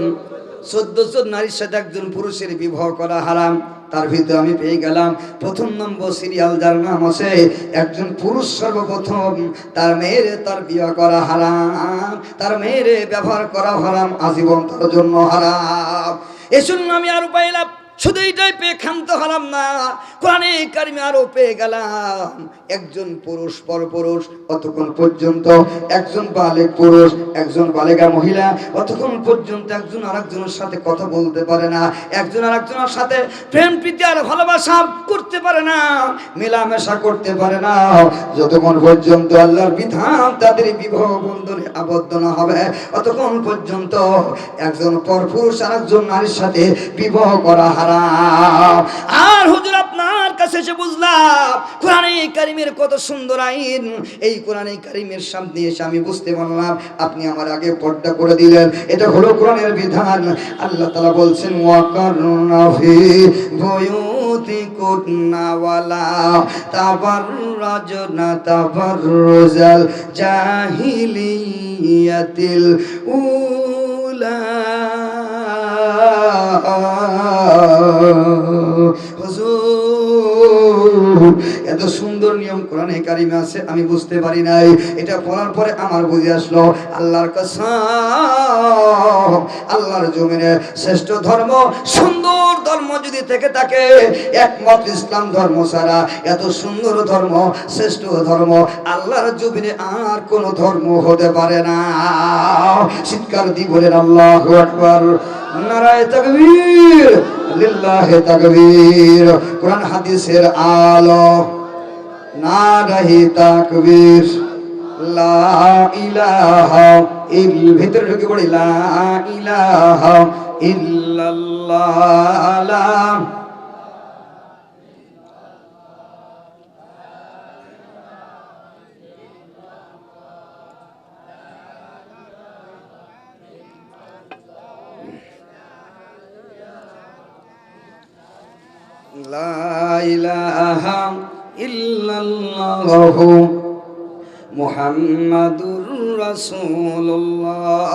14 জন নারীর সাথে একজন পুরুষের বিবাহ করা হারাম। তার ভিতরে আমি পেয়ে গেলাম প্রথম নম্বর সিরিয়াল যার নাম আছে একজন পুরুষ সর্বপ্রথম তার মেয়ের তার বিয়ে করা হারাম, তার মেয়ের ব্যবহার করা হারাম, আজীবন তার জন্য হারাম। এজন্য আমি আরো পাইলাম, শুধু এইটাই পেয়ে ক্ষান্ত হলাম না, কোরআনে কারিমে আরো পেয়ে গেলাম একজন পুরুষ পরপুরুষ অতক্ষণ পর্যন্ত, একজন বালেগ পুরুষ একজন বালেগা মহিলা অতক্ষণ পর্যন্ত একজন আরেকজনের সাথে কথা বলতে পারে না, একজন আরেকজনের সাথে প্রেম প্রীতি আর ভালোবাসা করতে পারে না, মেলামেশা করতে পারে না, যতক্ষণ পর্যন্ত আল্লাহর বিধান তাদের বিবাহ বন্ধনে আবদ্ধ না হবে অতক্ষণ পর্যন্ত একজন পরপুরুষ আরেকজন নারীর সাথে বিবাহ করা হারাম। আর হুজুর আপনার কাছে এসে বুঝলাম কোরআনে কারিমের কত সুন্দর আইন। এই কোরআনে কারিমের সামনে এসে আমি বুঝতে পারলাম আপনি আমার আগে পর্দা করে দিলেন, এটা হলো কোরআনের বিধান। আল্লাহ তাআলা বলছেন ওয়াকারনা ফি বুয়ুতিকুন্না ওয়ালা তাবাররাজনা তাবাররুজাল জাহিলিয়াতিল উলা। এত সুন্দর নিয়ম কোরআনে কারিমে আছে আমি বুঝতে পারি নাই, এটা পড়ার পরে আমার বুঝে আসলো আল্লাহর কসম আল্লাহর জমিনে শ্রেষ্ঠ ধর্ম সুন্দর ধর্ম যদি থেকে থাকে একমাত্র ইসলাম ধর্ম ছাড়া এত সুন্দর ধর্ম শ্রেষ্ঠ ধর্ম আল্লাহর জমিনে আর কোন ধর্ম হতে পারে না। চিৎকার দিয়ে বলেন আল্লাহু আকবার, নারায়ে তাকবীর, লিল্লাহি তাকবীর। কোরআন হাদিসের আলো, নারায়ে তাকবীর, লা ইলাহা ভিতরে ঢুকে পড়ি লা ইলাহা ইল্লাল্লাহ লা লা ইলাহা ইল্লাল্লাহু মুহাম্মাদুর রাসূলুল্লাহ।